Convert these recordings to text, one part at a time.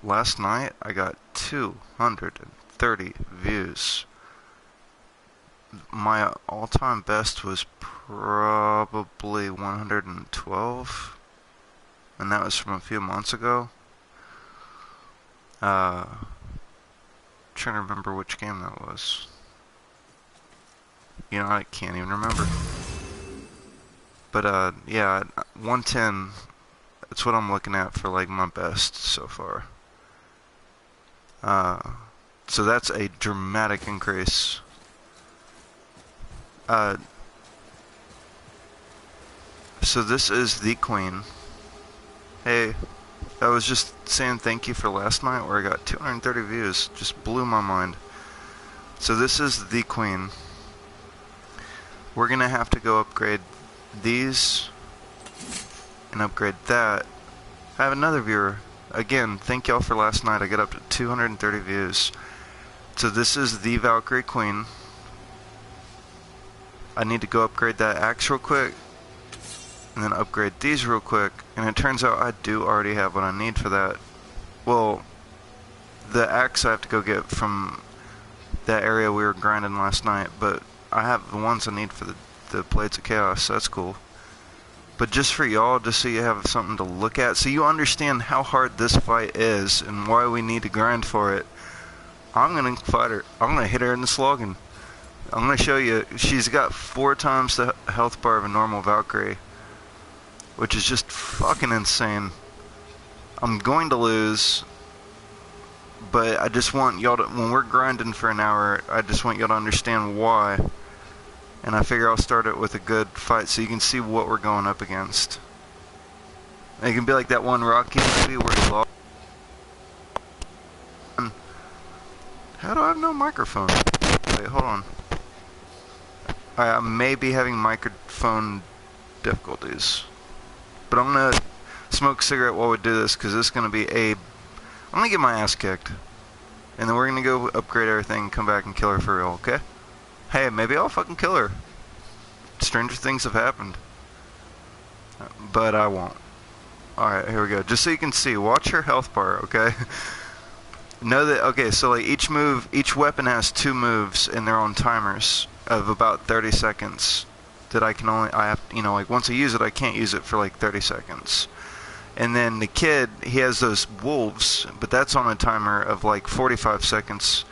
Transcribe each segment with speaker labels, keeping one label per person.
Speaker 1: last night I got 230 views. My all-time best was probably 112, and that was from a few months ago. Trying to remember which game that was. You know, I can't even remember. But yeah, 110. That's what I'm looking at for like my best so far. So that's a dramatic increase. So this is the Queen. Hey, I was just saying thank you for last night where I got 230 views. Just blew my mind. So this is the Queen. We're gonna have to go upgrade these and upgrade that. I have another viewer. Again, thank y'all for last night. I got up to 230 views. So this is the Valkyrie Queen. I need to go upgrade that axe real quick, and then upgrade these real quick, and it turns out I do already have what I need for that. Well, the axe I have to go get from that area we were grinding last night, but I have the ones I need for the Blades of Chaos, so that's cool. But just for y'all, just so you have something to look at, so you understand how hard this fight is and why we need to grind for it, I'm gonna fight her. I'm gonna hit her in the slogan. I'm going to show you, she's got 4 times the health bar of a normal Valkyrie, which is just fucking insane. I'm going to lose, but I just want y'all to, when we're grinding for an hour, I just want y'all to understand why. And I figure I'll start it with a good fight so you can see what we're going up against. It can be like that one Rocky movie where he lost. How do I have no microphone? Wait, hold on. I may be having microphone difficulties, but I'm gonna smoke a cigarette while we do this because this is gonna be I'm gonna get my ass kicked, and then we're gonna go upgrade everything and come back and kill her for real, okay? Hey, maybe I'll fucking kill her. Stranger things have happened, but I won't. Alright, here we go. Just so you can see, watch her health bar, okay? Know that, okay, so like each weapon has 2 moves and they're on timers of about 30 seconds that I have, you know, like once I use it, I can't use it for like 30 seconds. And then the kid, he has those wolves, but that's on a timer of like 45 seconds.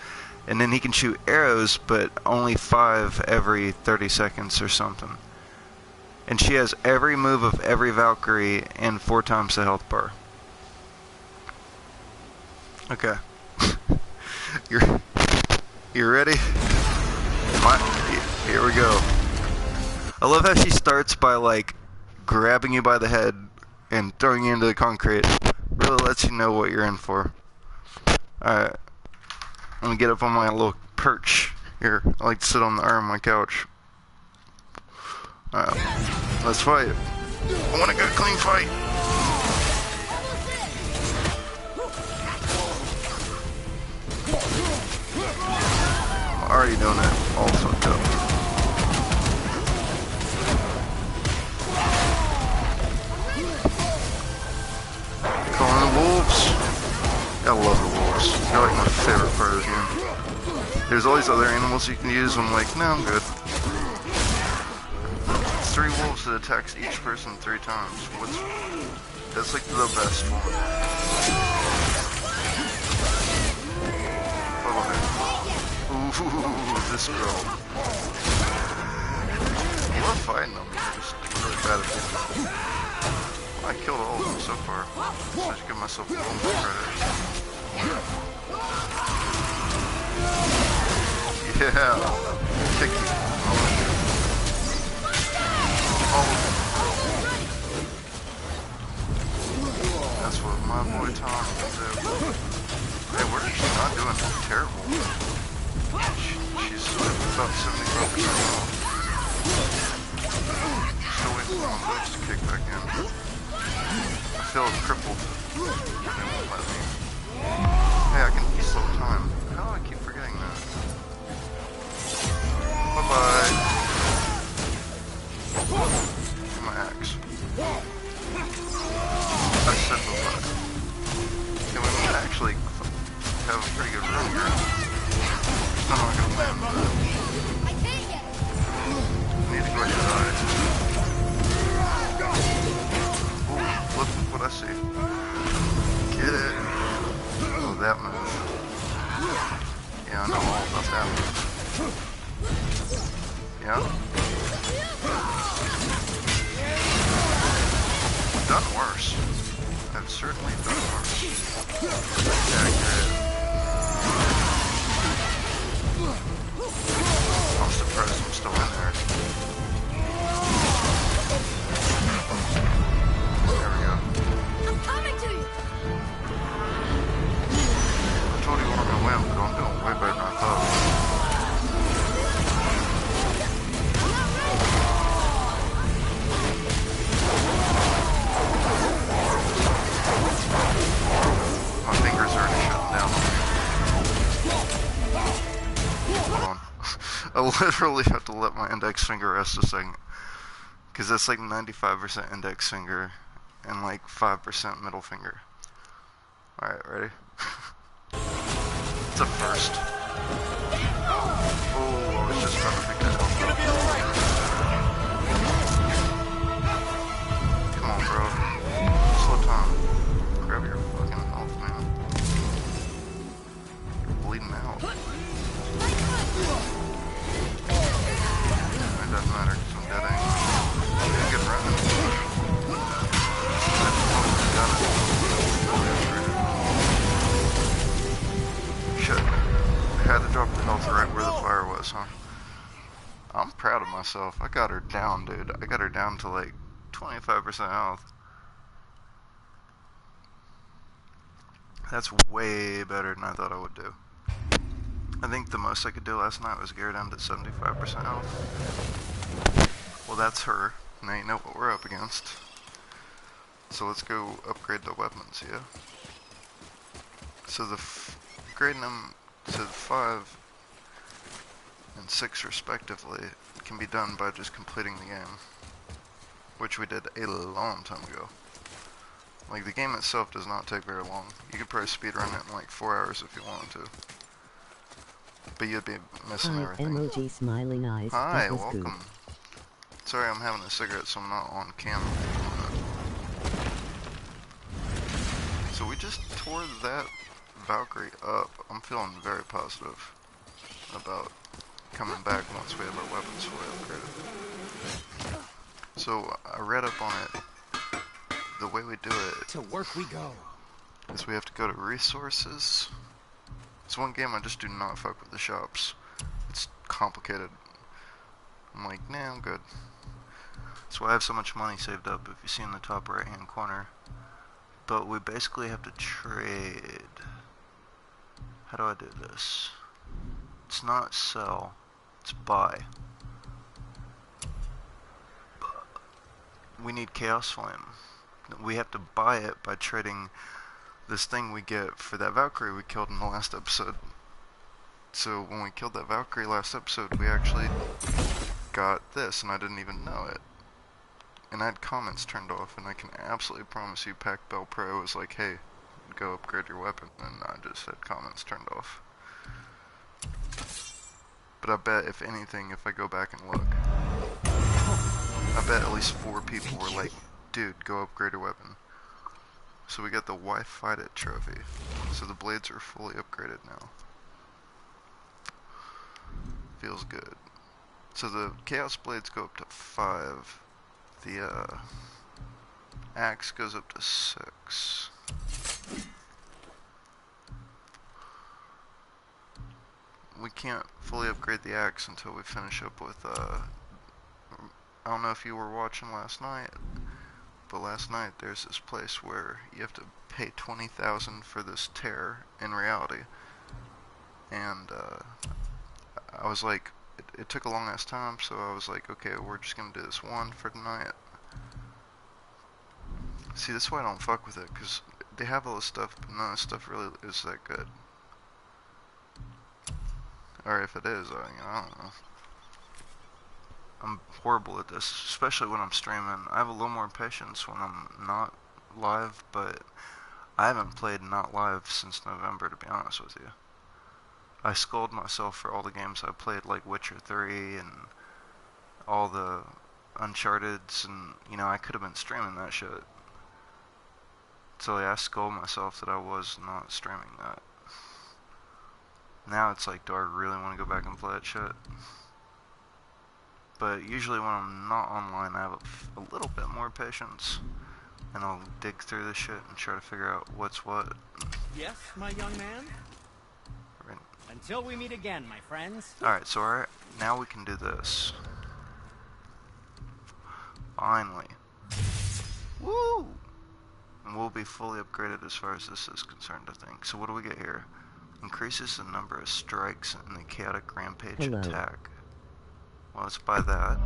Speaker 1: And then he can shoot arrows, but only 5 every 30 seconds or something. And she has every move of every Valkyrie and 4 times the health bar. Okay. You ready? Here we go. I love how she starts by like grabbing you by the head and throwing you into the concrete. Really lets you know what you're in for. Alright. I'm gonna get up on my little perch here. I like to sit on the arm of my couch. Alright. Let's fight. I want a good clean fight. I'm already doing it all fucked up. Calling the wolves. I love the wolves. They're like my favorite part of this game. There's all these other animals you can use. I'm like, no, I'm good. It's 3 wolves that attacks each person 3 times. That's like the best one. Ooh, this girl. I love fighting them. They're just really bad at it. I killed all of them so far. So I should give myself a little more credit. Yeah. Kick you. That's what my boy Tom can do. Hey, she's not doing terrible. She's about 75% off. Still waiting for my boots to kick back in. I feel crippled. They won't let me. Hey, I can slow time. How do I keep forgetting that? Bye-bye. Get my axe. I said bye-bye. Can we move axe? actually have a pretty good run here. I'm not gonna win, but
Speaker 2: I can't get it.
Speaker 1: I need to go ahead and die. Ooh, look what I see. Get it. Oh, that move. Yeah, I know all about that move. Yeah. Done worse. I've certainly done worse. Accurate. I'm surprised I'm still in there. There we go.
Speaker 2: I'm coming to you.
Speaker 1: I told you we weren't gonna win, but I'm doing way better than I thought. My fingers are already shutting down. Hold on. I literally have to let my index finger rest a second. Because that's like 95% index finger and like 5% middle finger. Alright, ready? It's a first. Oh, I was just about to pick that up. Come on, bro. Slow time. Grab your fucking health, man. You're bleeding out. It doesn't matter because I'm dead anyway. I'm getting running. Got it. Shit. I had to drop the health right where the fire was, huh? I'm proud of myself. I got her down, dude. I got her down to like 25% health. That's way better than I thought I would do. I think the most I could do last night was get her down to 75% health. Well, that's her. Now you know what we're up against. So let's go upgrade the weapons, yeah? So upgrading them to 5 and 6 respectively can be done by just completing the game. Which we did a long time ago. Like, the game itself does not take very long. You could probably speedrun it in like 4 hours if you wanted to. But you'd be missing everything.
Speaker 3: Emoji smiling eyes.
Speaker 1: Hi,
Speaker 3: welcome.
Speaker 1: good. Sorry, I'm having a cigarette, so I'm not on camera. So we just tore that Valkyrie up. I'm feeling very positive about coming back once we have our weapons fully upgraded. So I read up on it. The way we do it
Speaker 4: to work we go.
Speaker 1: Is we have to go to resources. It's one game I just do not fuck with the shops. It's complicated. I'm like, nah, I'm good. That's why I have so much money saved up, if you see in the top right hand corner. But we basically have to trade. How do I do this? It's not sell, it's buy. We need Chaos Flame. We have to buy it by trading this thing we get for that Valkyrie we killed in the last episode. So when we killed that Valkyrie last episode, we actually got this, and I didn't even know it. And I had comments turned off, and I can absolutely promise you Pac Bell Pro was like, hey, go upgrade your weapon, and I just had comments turned off. But I bet, if anything, if I go back and look, I bet at least 4 people were like, dude, go upgrade your weapon. So we got the Why Fight It trophy. So the blades are fully upgraded now. Feels good. So the Chaos Blades go up to 5. The axe goes up to 6. We can't fully upgrade the axe until we finish up with, I don't know if you were watching last night, but last night there's this place where you have to pay 20,000 for this tear in reality. And I was like, it took a long ass time, so I was like, okay, we're just gonna do this one for tonight. See, that's why I don't fuck with it, because they have all this stuff, but none of this stuff really is that good. Or if it is, I don't know. I'm horrible at this, especially when I'm streaming. I have a little more patience when I'm not live, but I haven't played Not Live since November, to be honest with you. I scold myself for all the games I played, like Witcher 3 and all the Uncharted's, and, you know, I could have been streaming that shit. So yeah, I scold myself that I was not streaming that. Now it's like, do I really want to go back and play that shit? But usually when I'm not online, I have a little bit more patience. And I'll dig through this shit and try to figure out what's what.
Speaker 3: Yes, my young man?
Speaker 1: Right.
Speaker 3: Until we meet again, my friends.
Speaker 1: Alright, so now we can do this. Finally. Woo! And we'll be fully upgraded as far as this is concerned, I think. So what do we get here? Increases the number of strikes in the chaotic rampage attack. Well, let's buy that.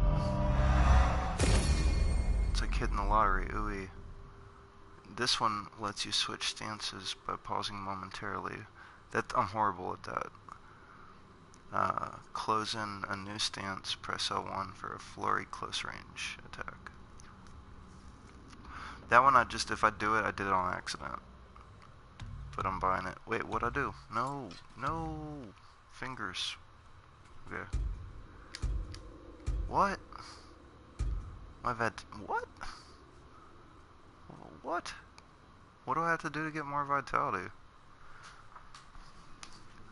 Speaker 1: It's like hitting the lottery, ooey. This one lets you switch stances by pausing momentarily. I'm horrible at that. Close in a new stance, press L1 for a flurry close range attack. That one if I do it, I did it on accident. But I'm buying it. Wait, what'd I do? No. Fingers. Okay. What? I've had, what? What? What do I have to do to get more vitality?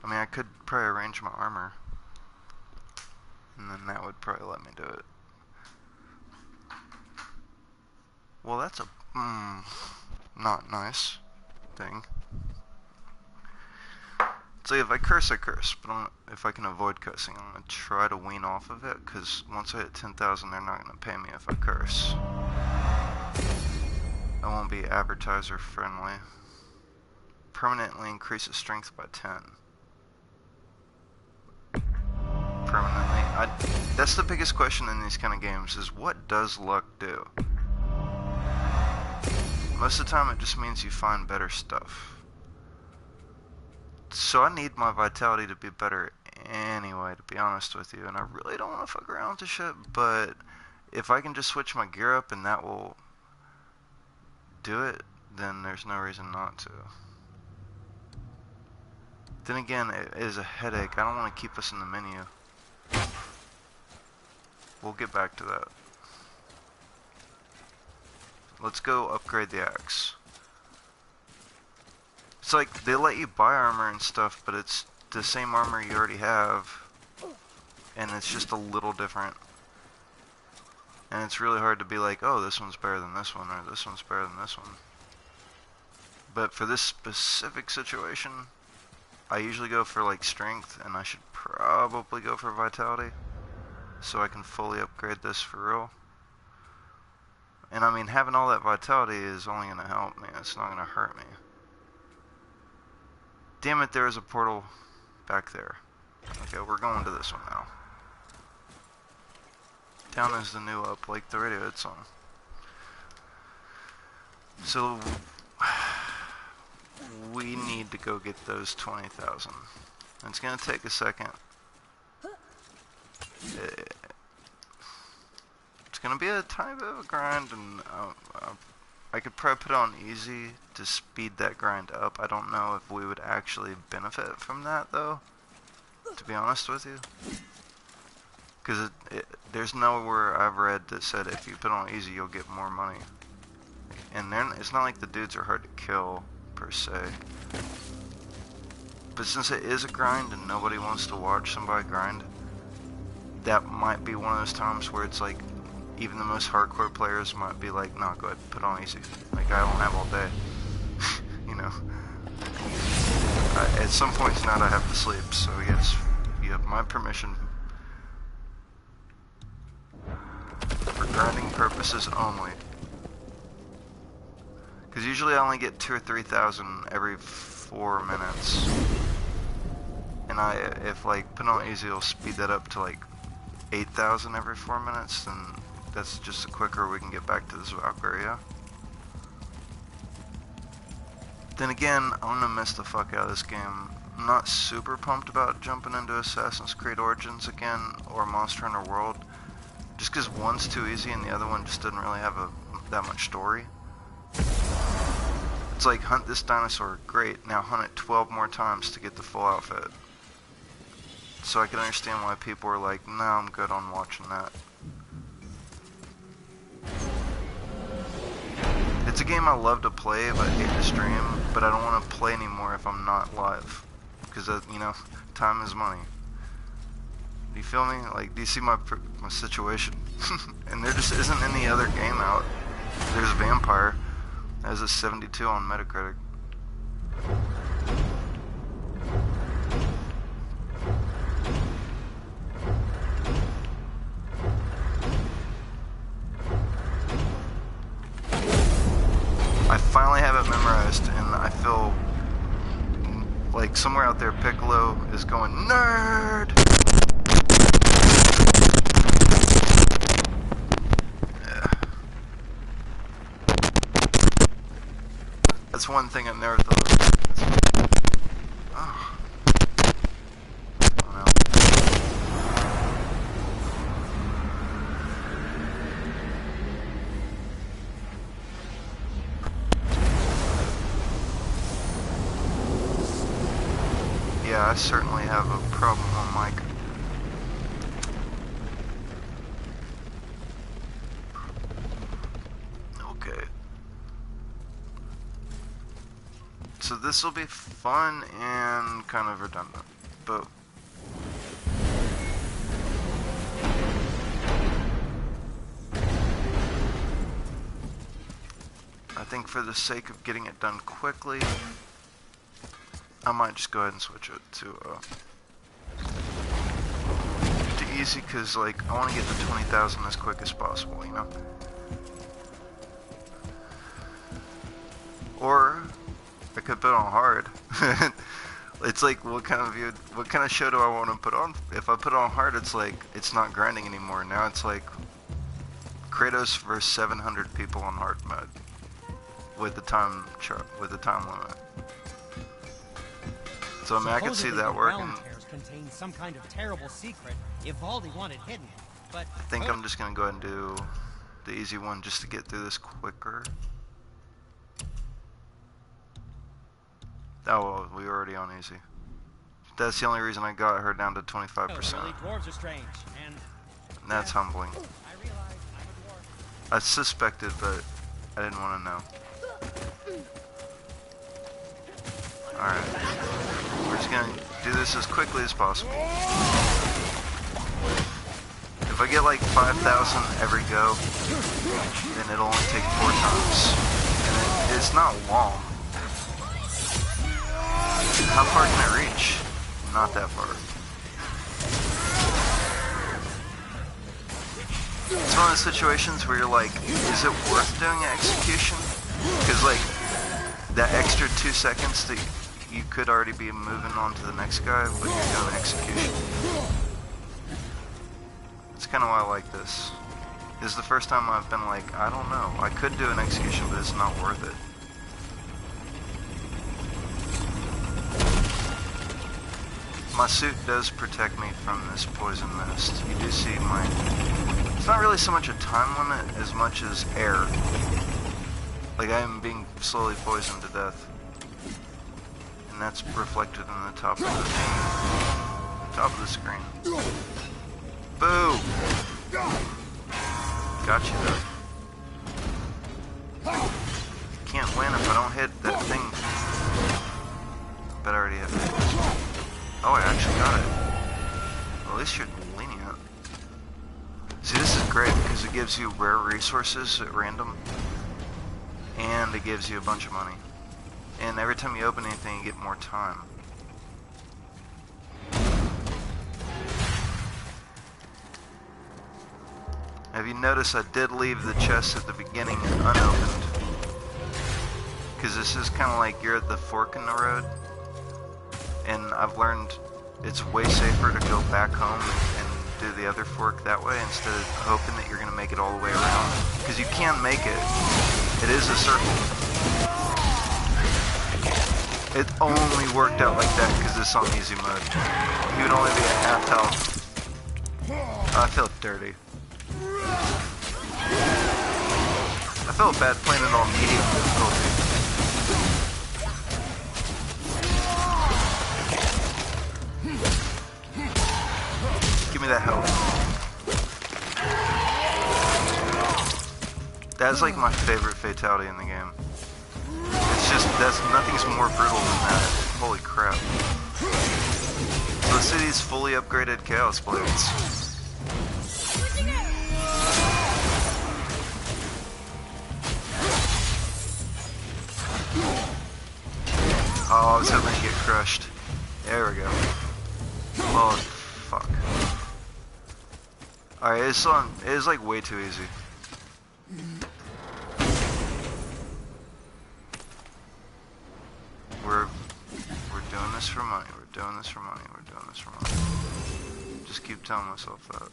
Speaker 1: I mean, I could probably arrange my armor. And then that would probably let me do it. Well, that's a, not nice thing. So if I curse, I curse. But if I can avoid cursing, I'm going to try to wean off of it. Because once I hit 10,000, they're not going to pay me if I curse. I won't be advertiser friendly. Permanently increases strength by 10. Permanently. That's the biggest question in these kind of games, is what does luck do? Most of the time it just means you find better stuff. So I need my vitality to be better anyway, to be honest with you. And I really don't want to fuck around with this shit, but if I can just switch my gear up and that will do it, then there's no reason not to. Then again, it is a headache. I don't want to keep us in the menu. We'll get back to that. Let's go upgrade the axe. It's like, they let you buy armor and stuff, but it's the same armor you already have. And it's just a little different. And it's really hard to be like, oh, this one's better than this one, or this one's better than this one. But for this specific situation, I usually go for like strength, and I should probably go for vitality. So I can fully upgrade this for real. And I mean, having all that vitality is only going to help me. It's not going to hurt me. Damn it, there is a portal back there. Okay, we're going to this one now. Down is the new up, like the Radiohead song. So, we need to go get those 20,000. It's going to take a second. It's going to be a tiny bit of a grind, and I could probably put it on easy to speed that grind up. I don't know if we would actually benefit from that, though, to be honest with you. Because there's nowhere I've read that said if you put on easy, you'll get more money. And it's not like the dudes are hard to kill, per se. But since it is a grind and nobody wants to watch somebody grind, that might be one of those times where it's like, even the most hardcore players might be like, nah, go ahead, put on easy. Like, I don't have all day. You know? At some point tonight I have to sleep, so yes, you have my permission. For grinding purposes only. Because usually I only get 2,000 or 3,000 every 4 minutes. And if like, put on easy, it'll speed that up to like 8,000 every 4 minutes, then that's just the quicker we can get back to this Valkyrie. Then again, I'm gonna miss the fuck out of this game. I'm not super pumped about jumping into Assassin's Creed Origins again, or Monster Hunter World, just because one's too easy and the other one just doesn't really have that much story. It's like, hunt this dinosaur, great, now hunt it 12 more times to get the full outfit. So I can understand why people are like, no, I'm good on watching that. It's a game I love to play, but I hate to stream, but I don't want to play anymore if I'm not live. Because, you know, time is money. Do you feel me? Like, do you see my situation? And there just isn't any other game out. There's Vampire. That has a 72 on Metacritic. I finally have it memorized, and I feel like somewhere out there Piccolo is going, nerd! Yeah. That's one thing I never thought of. Oh. Oh, no. Yeah, I certainly have a problem on mic. Okay. So this will be fun and kind of redundant, but I think for the sake of getting it done quickly, I might just go ahead and switch it to easy, because like I want to get to 20,000 as quick as possible, you know. Or I could put on hard. It's like, what kind of show do I want to put on? If I put on hard, it's like it's not grinding anymore. Now it's like Kratos versus 700 people on hard mode with the time limit. So I mean, I can see that working.
Speaker 3: Contains some kind of terrible secret Ivaldi wanted hidden, but
Speaker 1: I think I'm just gonna go ahead and do the easy one just to get through this quicker. Oh well, we were already on easy. That's the only reason I got her down to 25%.
Speaker 3: Really, dwarves are strange, and
Speaker 1: that's humbling.
Speaker 3: I realize I'm a dwarf.
Speaker 1: I suspected, but I didn't want to know. Alright. We're just gonna do this as quickly as possible. If I get like 5,000 every go, then it'll only take 4 times. And it's not long. How far can it reach? Not that far. It's one of those situations where you're like, is it worth doing an execution? Because like, that extra 2 seconds that you could already be moving on to the next guy, but you're doing execution. That's kind of why I like this. This is the first time I've been like, I don't know. I could do an execution, but it's not worth it. My suit does protect me from this poison mist. You do see my... It's not really so much a time limit as much as air. Like I am being slowly poisoned to death. And that's reflected in the top of the screen. Boo! Got you though. Can't win if I don't hit that thing. I bet I already hit it. Oh, I actually got it. Well, at least you're lenient. See, this is great because it gives you rare resources at random. And it gives you a bunch of money. And every time you open anything, you get more time. Have you noticed I did leave the chest at the beginning unopened? Because this is kind of like you're at the fork in the road. And I've learned it's way safer to go back home and do the other fork that way instead of hoping that you're going to make it all the way around. Because you can make it. It is a circle. It only worked out like that because it's on easy mode. You would only be at half health. I feel dirty. I feel bad playing it on medium difficulty. That's like my favorite fatality in the game. It's just, nothing's more brutal than that. Holy crap. So the city's fully upgraded Chaos Blades. Oh, I was hoping to get crushed. There we go. Oh, fuck. Alright, it's like way too easy. We're doing this for money, we're doing this for money, we're doing this for money. Just keep telling myself that.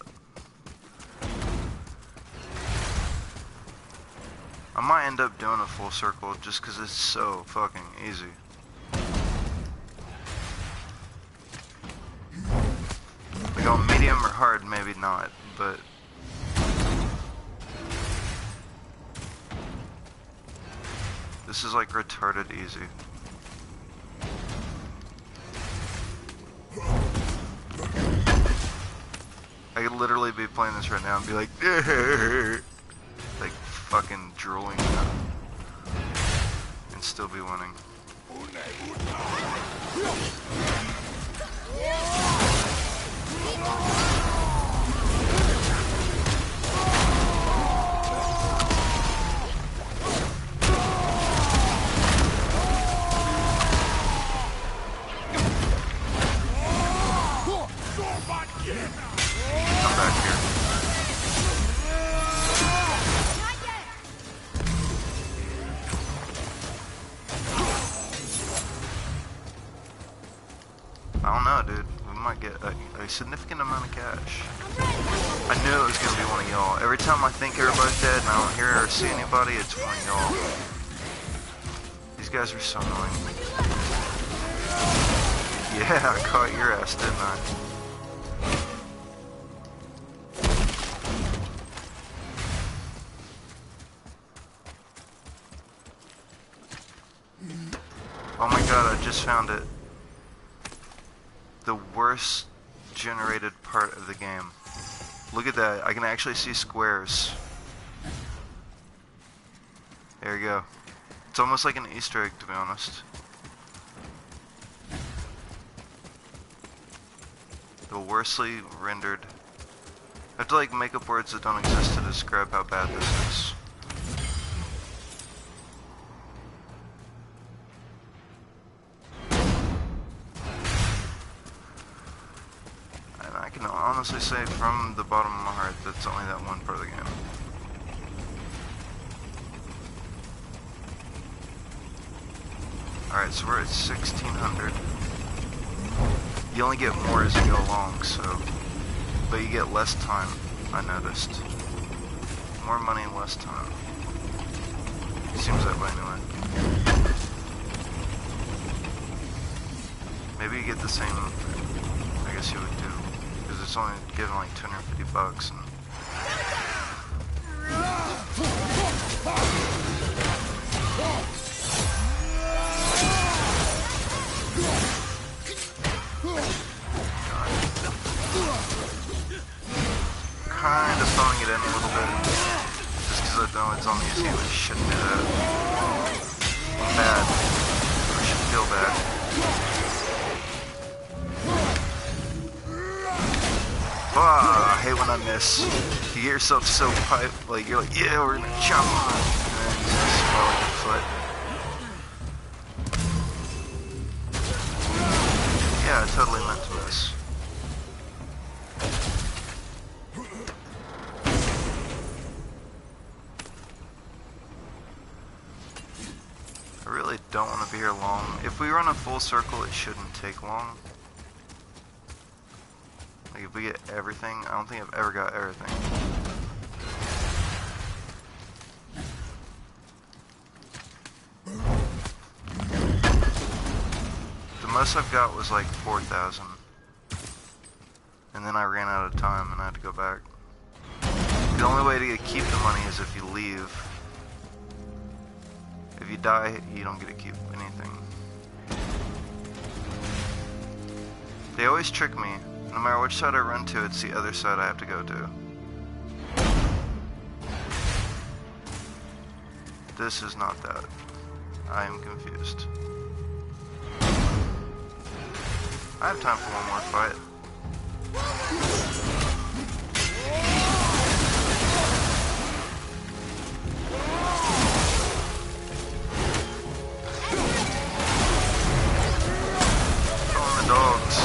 Speaker 1: I might end up doing a full circle just because it's so fucking easy. Like on medium or hard, maybe not, but this is like retarded easy. I could literally be playing this right now and be like, like fucking drooling and still be winning. Come back here. I don't know, dude. We might get a significant amount of cash. I knew it was gonna be one of y'all. Every time I think everybody's dead and I don't hear or see anybody, it's one of y'all. These guys are so annoying. Yeah, I caught your ass, didn't I? Oh my god, I just found it. The worst generated part of the game. Look at that, I can actually see squares. There you go. It's almost like an Easter egg, to be honest. The worstly rendered. I have to like make up words that don't exist to describe how bad this is. And I can honestly say from the bottom of my heart that's only that one part of the game. Alright, so we're at 1600. You only get more as you go along, so... But you get less time, I noticed. More money, less time. Seems that way anyway. Maybe you get the same... I guess you would do. Because it's only given like 250 bucks and... Kind of throwing it in a little bit, just because I know it's on the easy, which shouldn't do that. Bad. I should feel bad. Ah, I hate when I miss. You get yourself so hyped, like you're like, yeah, we're gonna jump on it, and then you just swallow your foot. Yeah, I totally meant to miss. I really don't want to be here long. If we run a full circle, it shouldn't take long. Like if we get everything, I don't think I've ever got everything. The most I've got was like 4,000. And then I ran out of time and I had to go back. The only way to keep the money is if you leave. If you die, you don't get to keep anything. They always trick me. No matter which side I run to, it's the other side I have to go to. This is not that. I am confused. I have time for one more fight. Oh, the dogs.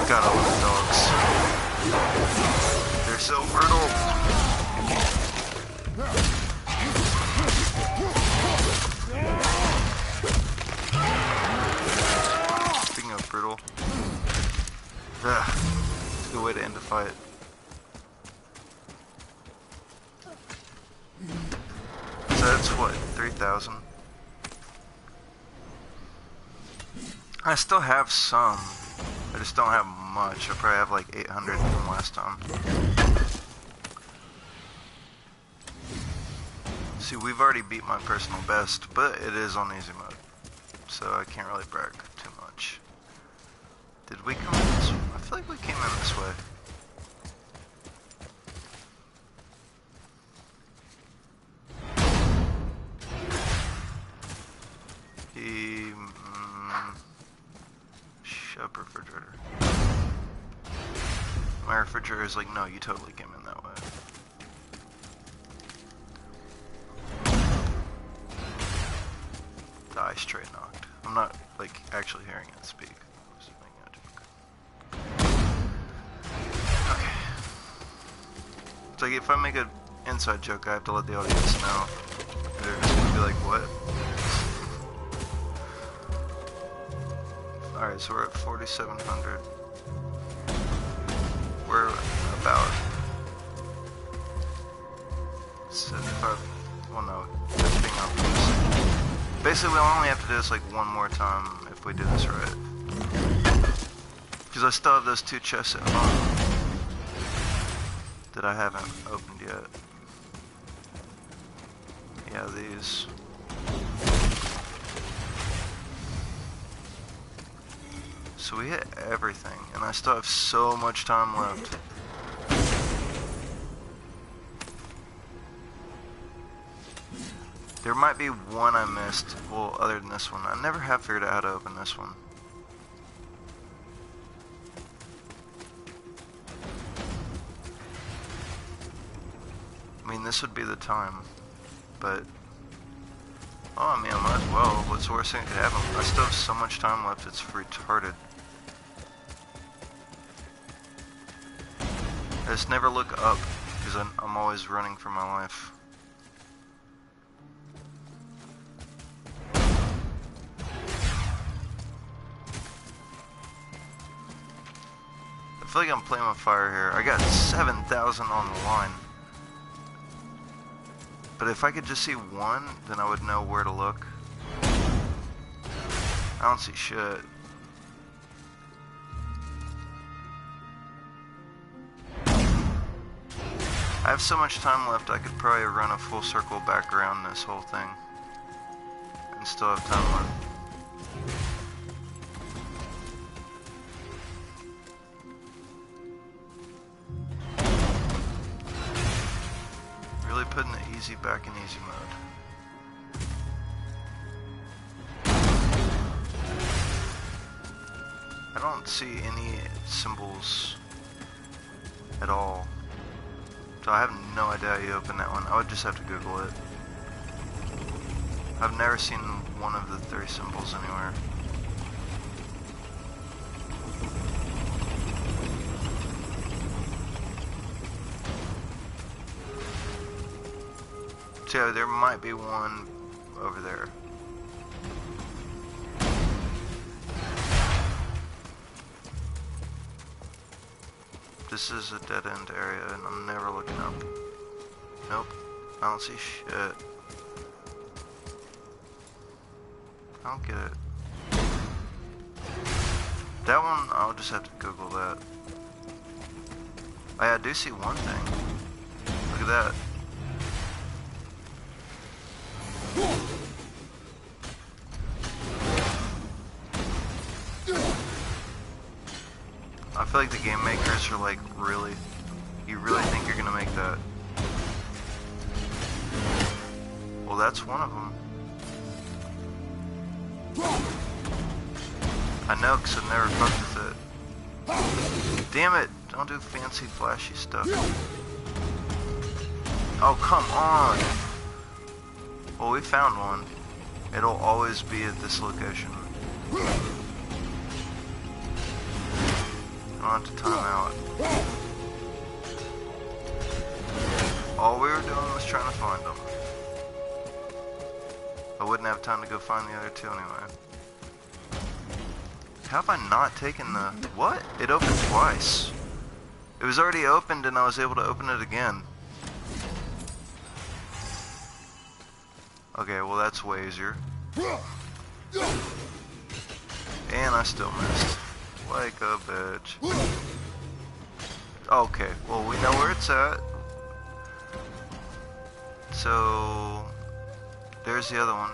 Speaker 1: Gotta love the dogs. They're so brittle. Speaking of brittle, it's a good way to end a fight. So that's what, 3,000? I still have some. I just don't have much. I probably have like 800 from last time. See, we've already beat my personal best, but it is on easy mode, so I can't really brag too much. Did we come in this way? I feel like we came in this way. Shop refrigerator. My refrigerator is like, no, you totally came in that way. The ice tray knocked. I'm not, like, actually hearing it speak. I'm just making a joke. Okay. It's like, if I make an inside joke, I have to let the audience know. They're just gonna be like, what? Alright, so we're at 4,700. We're about 75, well no, that's being optimistic. Basically, we'll only have to do this like one more time if we do this right. Because I still have those 2 chests at home that I haven't opened yet. Yeah, these. So we hit everything, and I still have so much time left. There might be one I missed, well, other than this one. I never have figured out how to open this one. I mean, this would be the time, but... Oh, I mean, I might as well. What's the worst thing that could happen? I still have so much time left, it's retarded. I just never look up, because I'm always running for my life. I feel like I'm playing with fire here. I got 7,000 on the line. But if I could just see one, then I would know where to look. I don't see shit. I have so much time left, I could probably run a full circle back around this whole thing. And still have time left. Really putting the easy back in easy mode. I don't see any symbols at all. So I have no idea how you open that one. I would just have to Google it. I've never seen one of the 3 symbols anywhere. So yeah, there might be one over there. This is a dead-end area, and I'm never looking up. Nope, I don't see shit. I don't get it. That one, I'll just have to Google that. Oh, yeah, I do see one thing. Look at that. I feel like the game makers are like, really? You really think you're gonna make that? Well, that's one of them. I know, because I've never fucked with it. Damn it! Don't do fancy, flashy stuff. Oh, come on! Well, we found one. It'll always be at this location. I don't have to time out. All we were doing was trying to find them. I wouldn't have time to go find the other two anyway. How have I not taken the... What? It opened twice. It was already opened and I was able to open it again. Okay, well that's way easier. And I still missed. Like a bitch. Okay, well we know where it's at. So... There's the other one.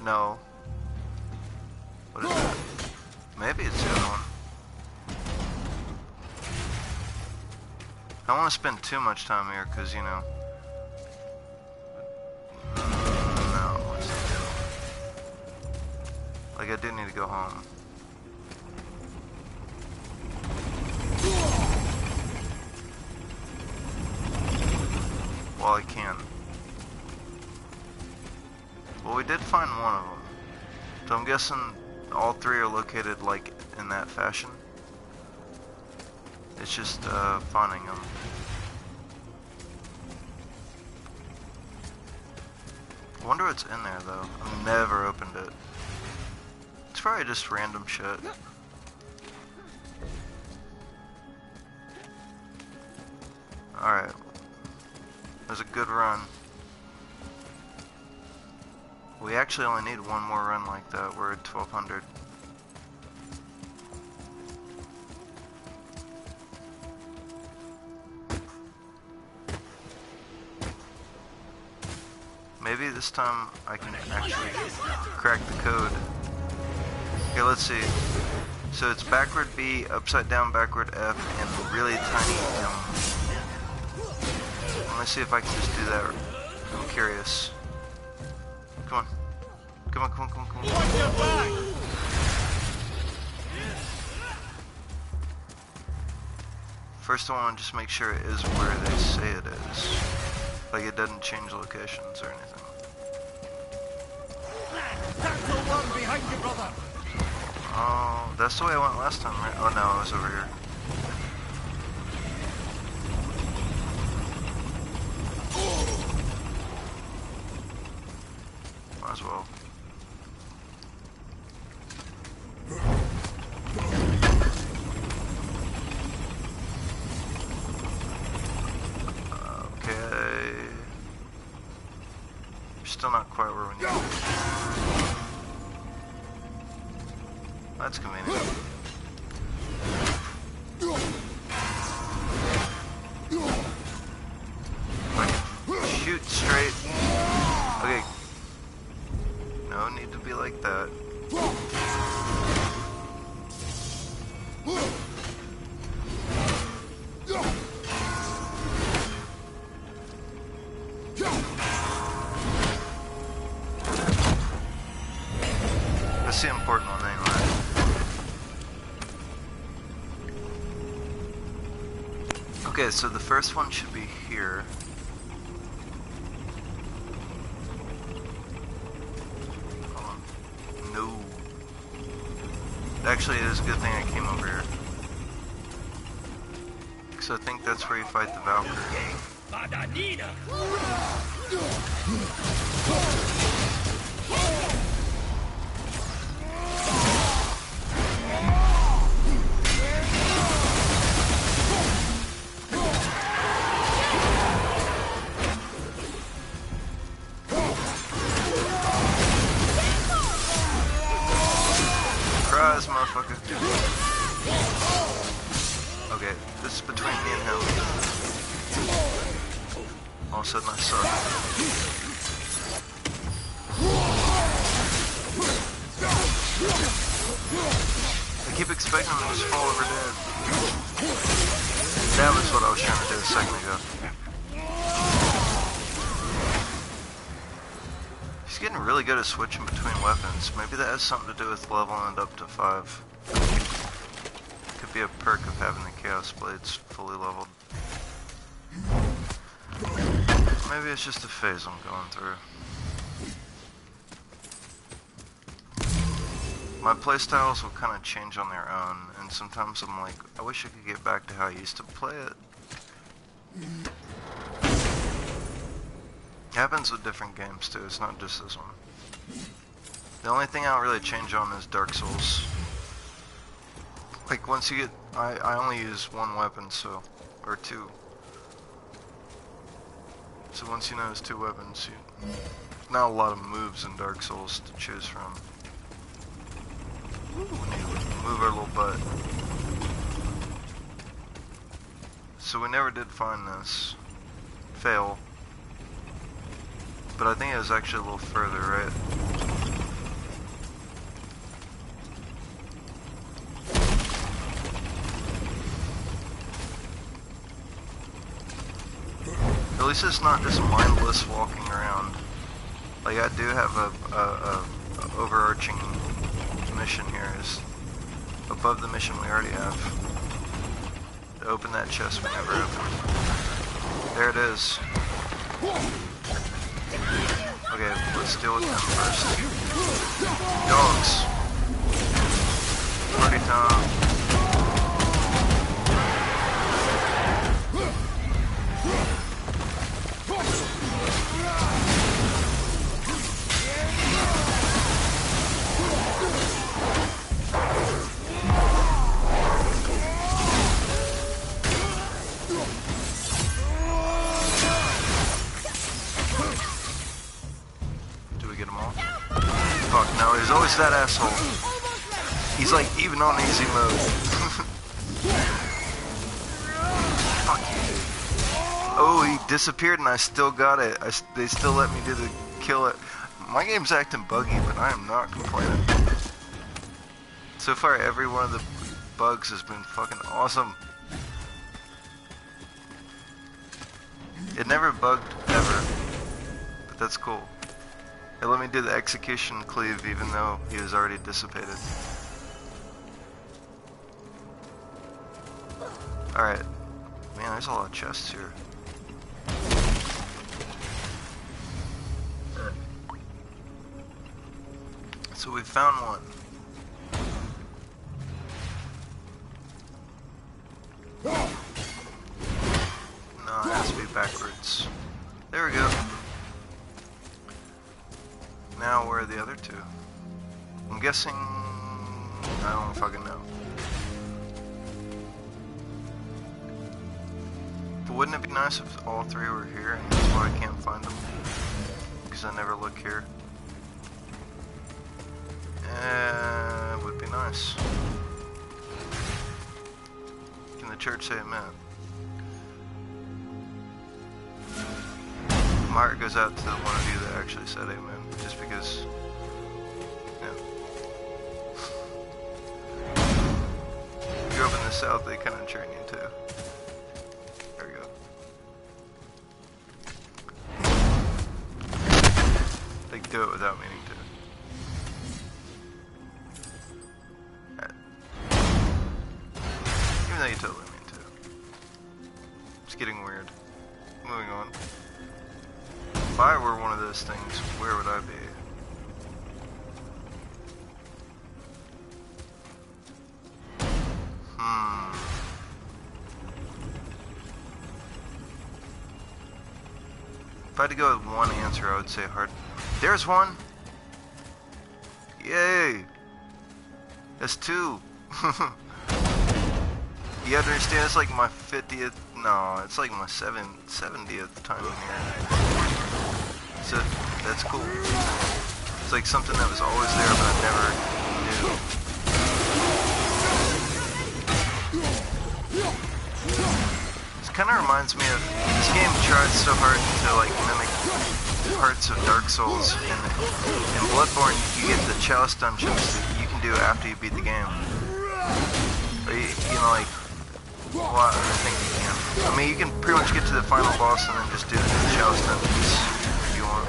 Speaker 1: No. What is that? Maybe it's the other one. I don't want to spend too much time here, because, you know... No, what's the deal? Like, I do need to go home. While I can. Well, we did find one of them. So I'm guessing all three are located, like, in that fashion. It's just, finding them. I wonder what's in there, though. I've never opened it. It's probably just random shit. Alright. That was a good run. We actually only need one more run like that. We're at 1200. Maybe this time I can actually crack the code. Okay, let's see. So it's backward B, upside down backward F, and really tiny M. Let me see if I can just do that. I'm curious. Come on. Come on, come on, come on, come on.
Speaker 3: Watch your back!
Speaker 1: First I want to just make sure it is where they say it is. Like it doesn't change locations or anything.
Speaker 3: That's the one behind you, brother!
Speaker 1: Oh, that's the way I went last time, right? Oh no, I was over here. Might as well. Okay. Still not quite where we need to be. That's convenient. Like, shoot straight. Okay. No need to be like that. That's the important one anyway. Okay, so the first one should be here. Hold on. No. Actually, it is a good thing I came over here. Because I think that's where you fight the Valkyrie. Surprise, motherfucker. Okay, this is between me and him. All of a sudden I suck. I keep expecting him to just fall over dead. That was what I was trying to do a second ago. He's getting really good at switching between weapons. Maybe that has something to do with leveling it up to 5. Could be a perk of having the Chaos Blades fully leveled. Maybe it's just a phase I'm going through. My playstyles will kind of change on their own, and sometimes I'm like, I wish I could get back to how I used to play it. It happens with different games too, it's not just this one. The only thing I don't really change on is Dark Souls. Like once you get, I only use one weapon, so, or 2. So once you know there's 2 weapons, not a lot of moves in Dark Souls to choose from. We need to move our little butt. So we never did find this. Fail. But I think it was actually a little further, right? At least it's not just mindless walking around. Like I do have a overarching mission here is above the mission we already have. To open that chest we never opened. There it is. Okay, let's deal with them first. Dogs. Party time. There's always that asshole. He's like even on easy mode. Fuck you. Oh, he disappeared and I still got it. They still let me do the kill it. My game's acting buggy, but I am not complaining. So far, every one of the bugs has been fucking awesome. It never bugged ever, but that's cool. It let me do the execution cleave even though he was already dissipated. Alright. Man, there's a lot of chests here. So we found one. No, it has to be backwards. There we go. Now, where are the other 2? I'm guessing... I don't fucking know. But wouldn't it be nice if all 3 were here and that's why I can't find them? Because I never look here. It would be nice. Can the church say amen? My heart goes out to the one of you that actually said amen. Just because, grew up in the South, they kind of train you too. There we go. They do it without meaning to. Right. Even though you totally mean to. It's getting weird. Moving on. If I were one of those things, where would I be? If I had to go with one answer, I would say hard. There's one! Yay! That's 2! You understand, it's like my 50th, no, it's like my 70th time in here. So, that's cool. It's like something that was always there, but I never knew. This kind of reminds me of, this game tries so hard to like mimic parts of Dark Souls. In Bloodborne, you get the chalice dungeons that you can do after you beat the game. Or you know, like, well, I think you can. I mean, you can pretty much get to the final boss and then just do the chalice dungeons if you want.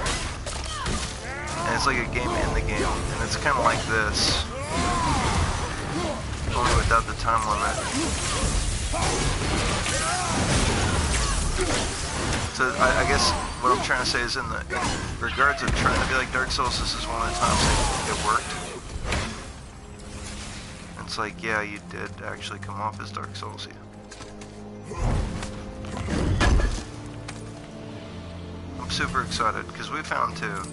Speaker 1: it's like a game in the game, and it's kind of like this, only without the time limit. So I guess what I'm trying to say is in regards of trying to be like Dark Souls, this is one of the times it worked. It's like, yeah, you did actually come off as Dark Souls, yeah. I'm super excited because we found two.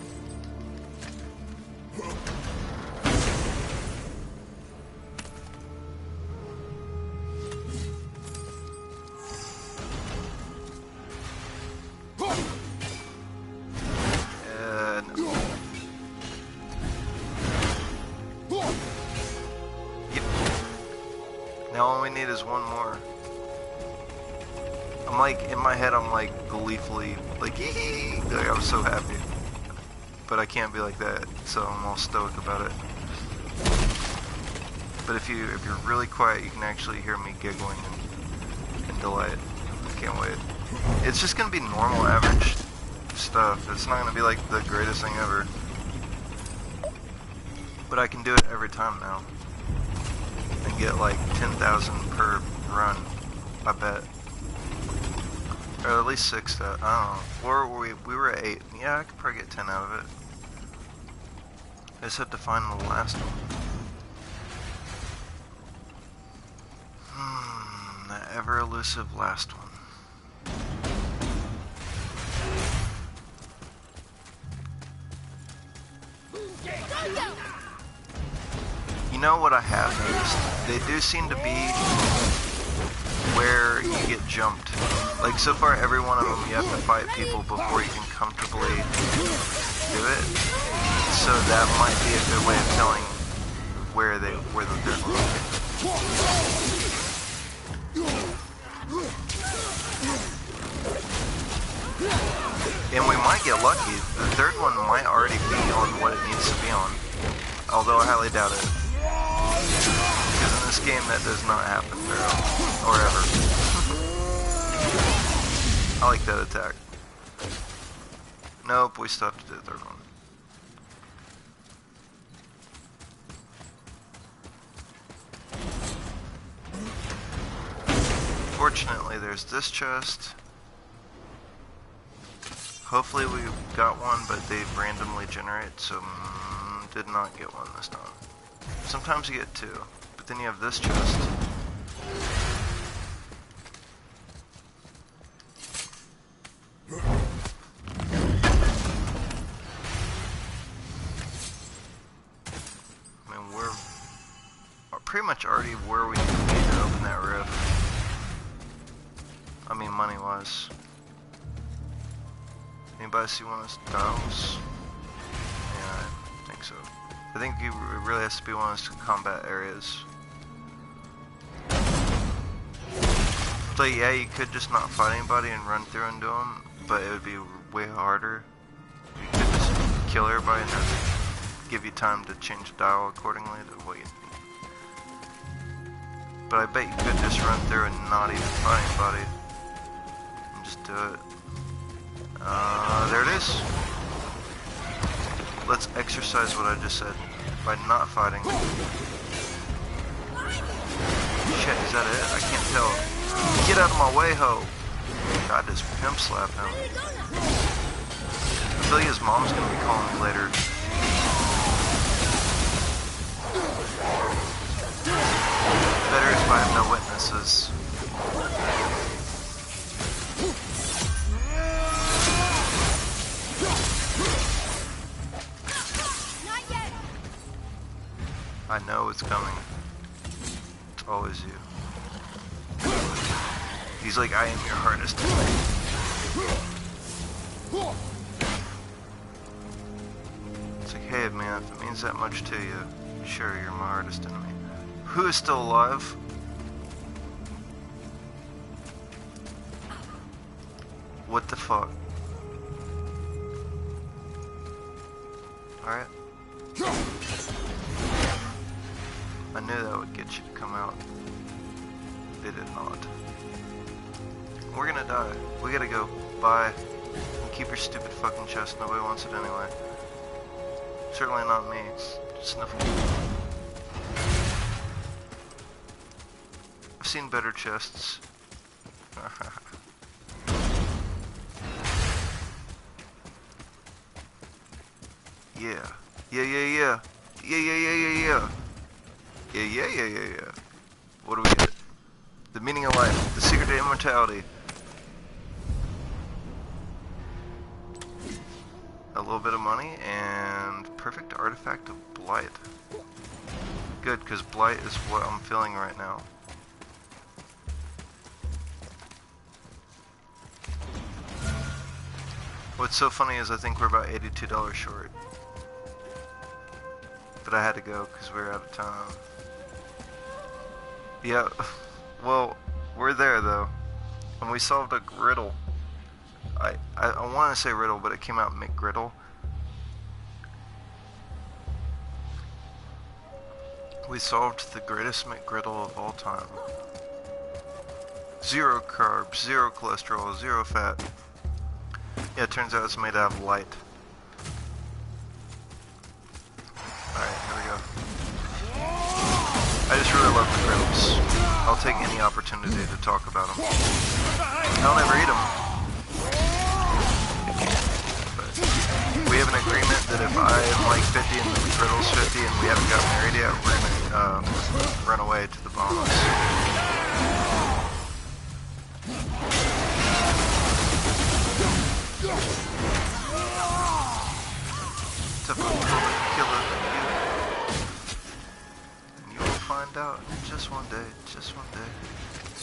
Speaker 1: Now all we need is one more. I'm like, in my head I'm like gleefully, like, hee, like I'm so happy. But I can't be like that, so I'm all stoic about it. But if you're really quiet, you can actually hear me giggling and delight. I can't wait. It's just gonna be normal, average stuff. It's not gonna be like the greatest thing ever. But I can do it every time now. And get like 10,000 per run, I bet. Or at least 6, I don't know. Or we were at 8. Yeah, I could probably get 10 out of it. I just have to find the last one. The ever elusive last one. You know what I have noticed? They do seem to be where you get jumped. Like so far, every one of them you have to fight people before you can comfortably do it. So that might be a good way of telling where the third one is. And we might get lucky. The third one might already be on what it needs to be on. Although I highly doubt it. Because in this game that does not happen or ever. I like that attack. Nope, we still have to do the third one. Fortunately, there's this chest. Hopefully we got one, but they randomly generate, so did not get one this time. Sometimes you get 2, but then you have this chest. I mean, we're pretty much already where we need to be to open that rift. I mean, money-wise. Anybody see one of those dials? Yeah, I think so. I think it really has to be one of those combat areas. So yeah, you could just not fight anybody and run through and do them, but it would be way harder. You could just kill everybody and then give you time to change the dial accordingly to what you need. But I bet you could just run through and not even fight anybody. And just do it. There it is. Let's exercise what I just said by not fighting. Shit, is that it? I can't tell. Get out of my way, ho! God, just pimp slap him. I feel like his mom's gonna be calling me later. Better if I have no witnesses. I know it's coming. It's always you. He's like, I am your hardest enemy. It's like, hey man, if it means that much to you, sure, you're my hardest enemy. Who is still alive? What the fuck? Alright. I knew that would get you to come out. They did not. We're gonna die. We gotta go. Bye. And keep your stupid fucking chest. Nobody wants it anyway. Certainly not me. Sniffle. I've seen better chests. Yeah. Yeah, yeah, yeah. Yeah, yeah, yeah, yeah, yeah. Yeah, yeah, yeah, yeah, yeah. What do we get? The meaning of life. The secret to immortality. A little bit of money and perfect artifact of blight. Good, because blight is what I'm feeling right now. What's so funny is I think we're about $82 short. But I had to go because we were out of time. Yeah, well, we're there though. And we solved a riddle. I want to say riddle, but it came out McGriddle. We solved the greatest McGriddle of all time. 0 carbs, 0 cholesterol, 0 fat. Yeah, it turns out it's made out of light. Alright, here we go. I just really love McGriddles. I'll take any opportunity to talk about them. I'll never eat them. We have an agreement that if I am like 50 and Riddle's 50 and we haven't got married yet, we're gonna run away to the Bahamas. To kill it, and you will find out just one day,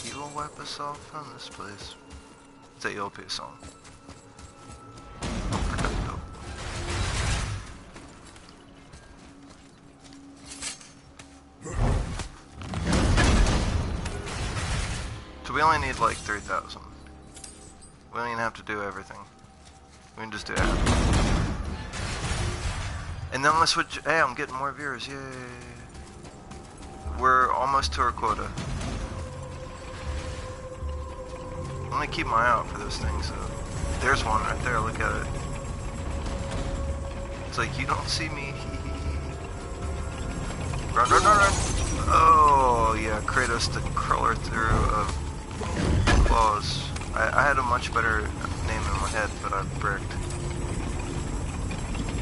Speaker 1: you will wipe us off from this place. It's that ELP song. So we only need like 3,000. We don't even have to do everything. We can just do half. And then let's switch. Hey, I'm getting more viewers. Yay. We're almost to our quota. I'm gonna keep my eye out for those things. So. There's one right there. Look at it. It's like, you don't see me. Run, run, run, run. Oh, yeah. Kratos to crawler through claws. I had a much better name in my head, but I bricked.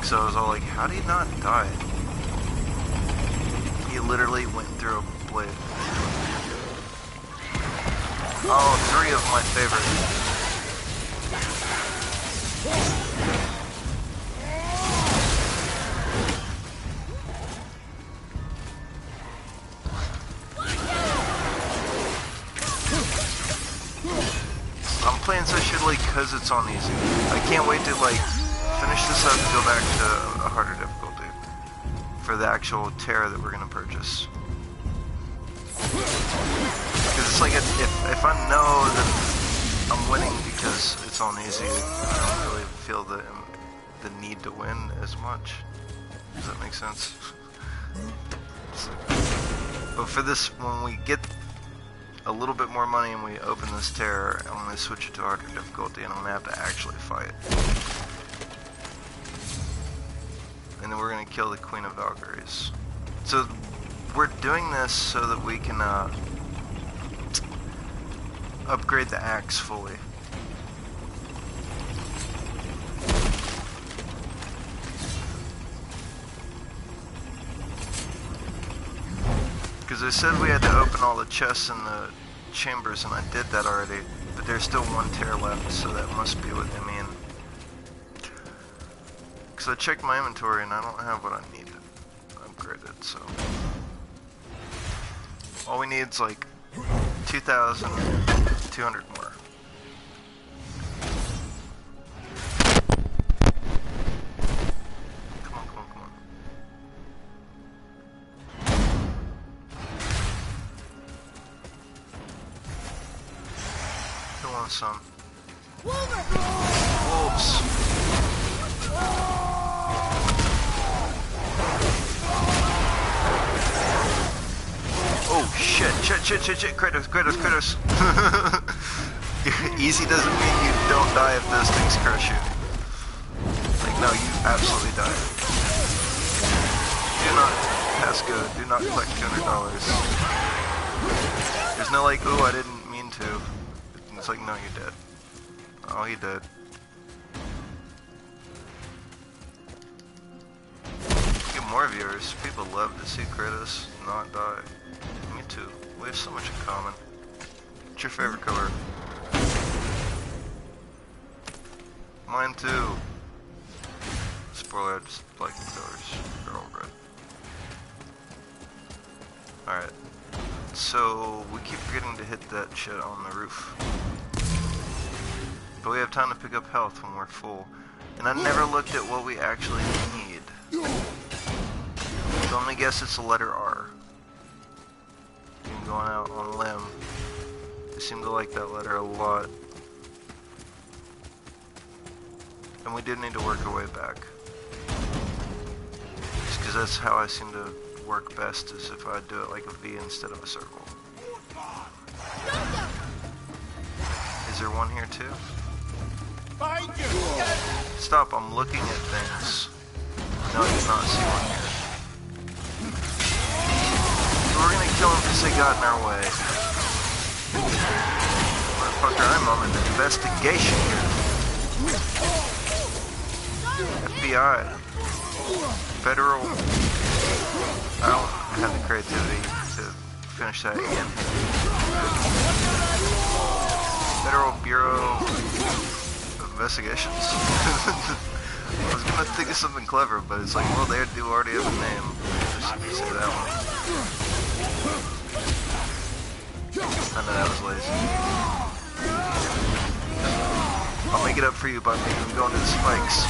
Speaker 1: So I was all like, how do you not die? He literally went through a blade. Oh, 3 of my favorite. I'm playing so shittily because it's on easy. I can't wait to like finish this up and go back to a harder difficulty for the actual terror that we're gonna purchase. Because it's like if I know that I'm winning because it's on easy, I don't really feel the need to win as much. Does that make sense? But for this, when we get a little bit more money and we open this terror, I'm going to switch it to harder difficulty and I'm going to have to actually fight. And then we're going to kill the Queen of Valkyries. So we're doing this so that we can upgrade the axe fully. Because I said we had to open all the chests in the chambers, and I did that already. But there's still 1 tear left, so that must be what they mean. Because I checked my inventory, and I don't have what I needed upgraded, so... all we need is like 2,200 more. Some wolves. Oh shit! Kratos! Easy doesn't mean you don't die if those things crush you. Like, no, you absolutely die. not pass go. Do not collect $200. There's no like, oh, I didn't mean to. It's like, no, you did. Oh, he did. Get more viewers. People love to see Kratos not die. Me too. We have so much in common. What's your favorite color? Mine too. Spoiler, I just like the colors. They're all red. Alright. So, we keep forgetting to hit that shit on the roof. But we have time to pick up health when we're full. And I never looked at what we actually need. So I'm gonna guess it's the letter R. Going out on a limb. They seem to like that letter a lot. And we do need to work our way back. Just because that's how I seem to work best, is if I do it like a V instead of a circle. Is there one here too? Stop, I'm looking at things. No, I did not see one here. So we're gonna kill him because they got in our way. Motherfucker, I'm on an investigation here. FBI. Federal. I don't have the creativity to finish that again. Federal Bureau of Investigations. I was gonna think of something clever, but it's like, well, they do already have a name. Just say that one. I know that was lazy. I'll make it up for you by making them go into the spikes.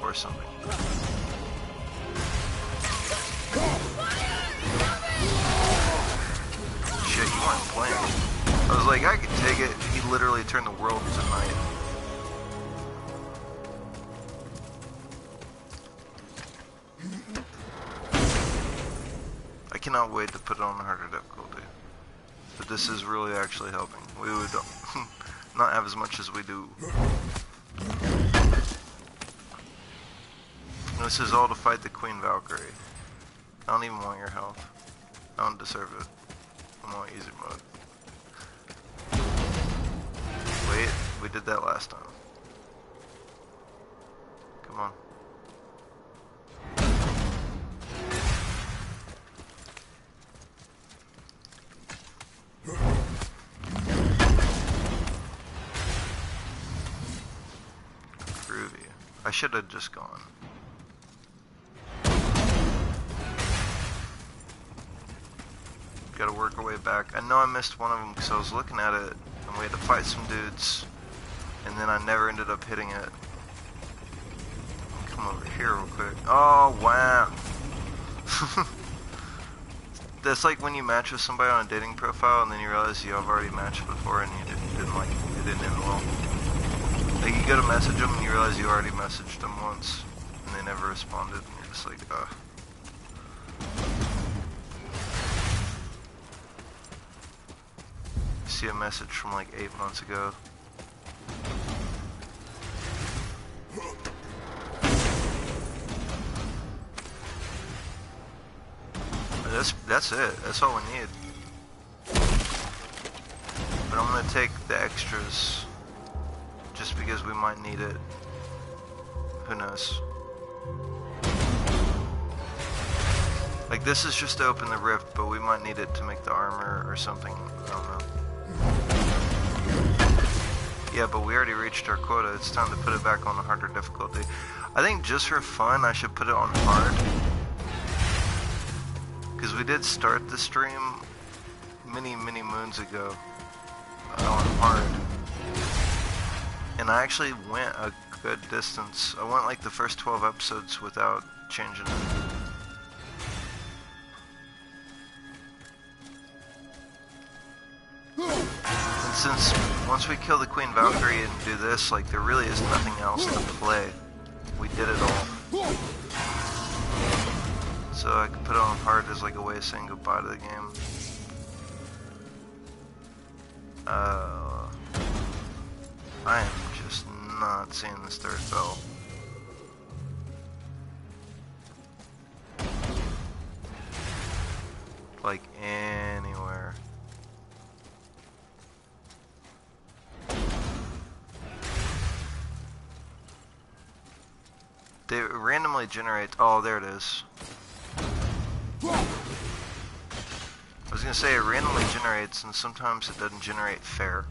Speaker 1: Or something. Shit, you weren't playing. I was like, I could take it. He literally turned the world to night. I cannot wait to put it on the harder difficulty. But this is really actually helping. We would not have as much as we do. This is all to fight the Queen Valkyrie. I don't even want your health. I don't deserve it. I want easy mode. Wait, we did that last time. Come on. Groovy. I should have just gone. Gotta work our way back. I know I missed one of them because I was looking at it and we had to fight some dudes and then I never ended up hitting it. Come over here real quick. Oh, wow. That's like when you match with somebody on a dating profile and then you realize you have already matched before and you didn't like, it didn't end well. Like you go to message them and you realize you already messaged them once and they never responded and you're just like, ugh. See a message from like 8 months ago. That's it. That's all we need. But I'm gonna take the extras just because we might need it. Who knows? Like this is just to open the rift, but we might need it to make the armor or something. I don't know. Yeah, but we already reached our quota. It's time to put it back on the harder difficulty. I think just for fun, I should put it on hard. Because we did start the stream many moons ago on hard. And I actually went a good distance. I went like the first 12 episodes without changing it. And since once we kill the Queen Valkyrie and do this, like there really is nothing else to play. We did it all. So I can put it on hard as like a way of saying goodbye to the game. I am just not seeing this third bell. like anywhere. They randomly generate. Oh, there it is. I was gonna say it randomly generates, and sometimes it doesn't generate fair.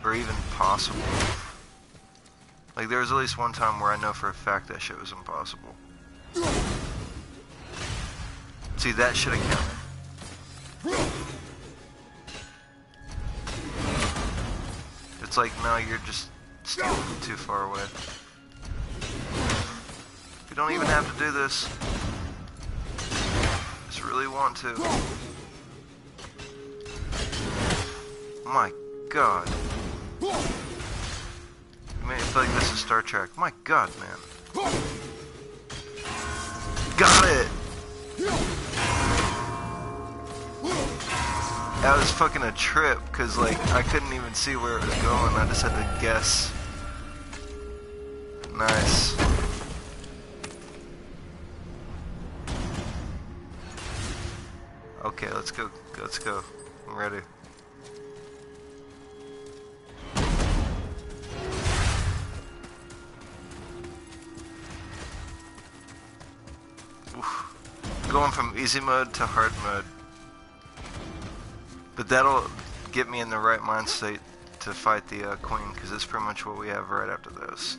Speaker 1: Or even possible. Like, there was at least one time where I know for a fact that shit was impossible. See, that should have counted. It's like, no, you're just standing too far away. You don't even have to do this. Just really want to. My God. You made me feel like this is Star Trek. My God, man. Got it! That was fucking a trip, cause like, I couldn't even see where it was going. I just had to guess. Nice. Okay, let's go. Let's go. I'm ready. Oof. Going from easy mode to hard mode. But that'll get me in the right mind state to fight the queen, because it's pretty much what we have right after this.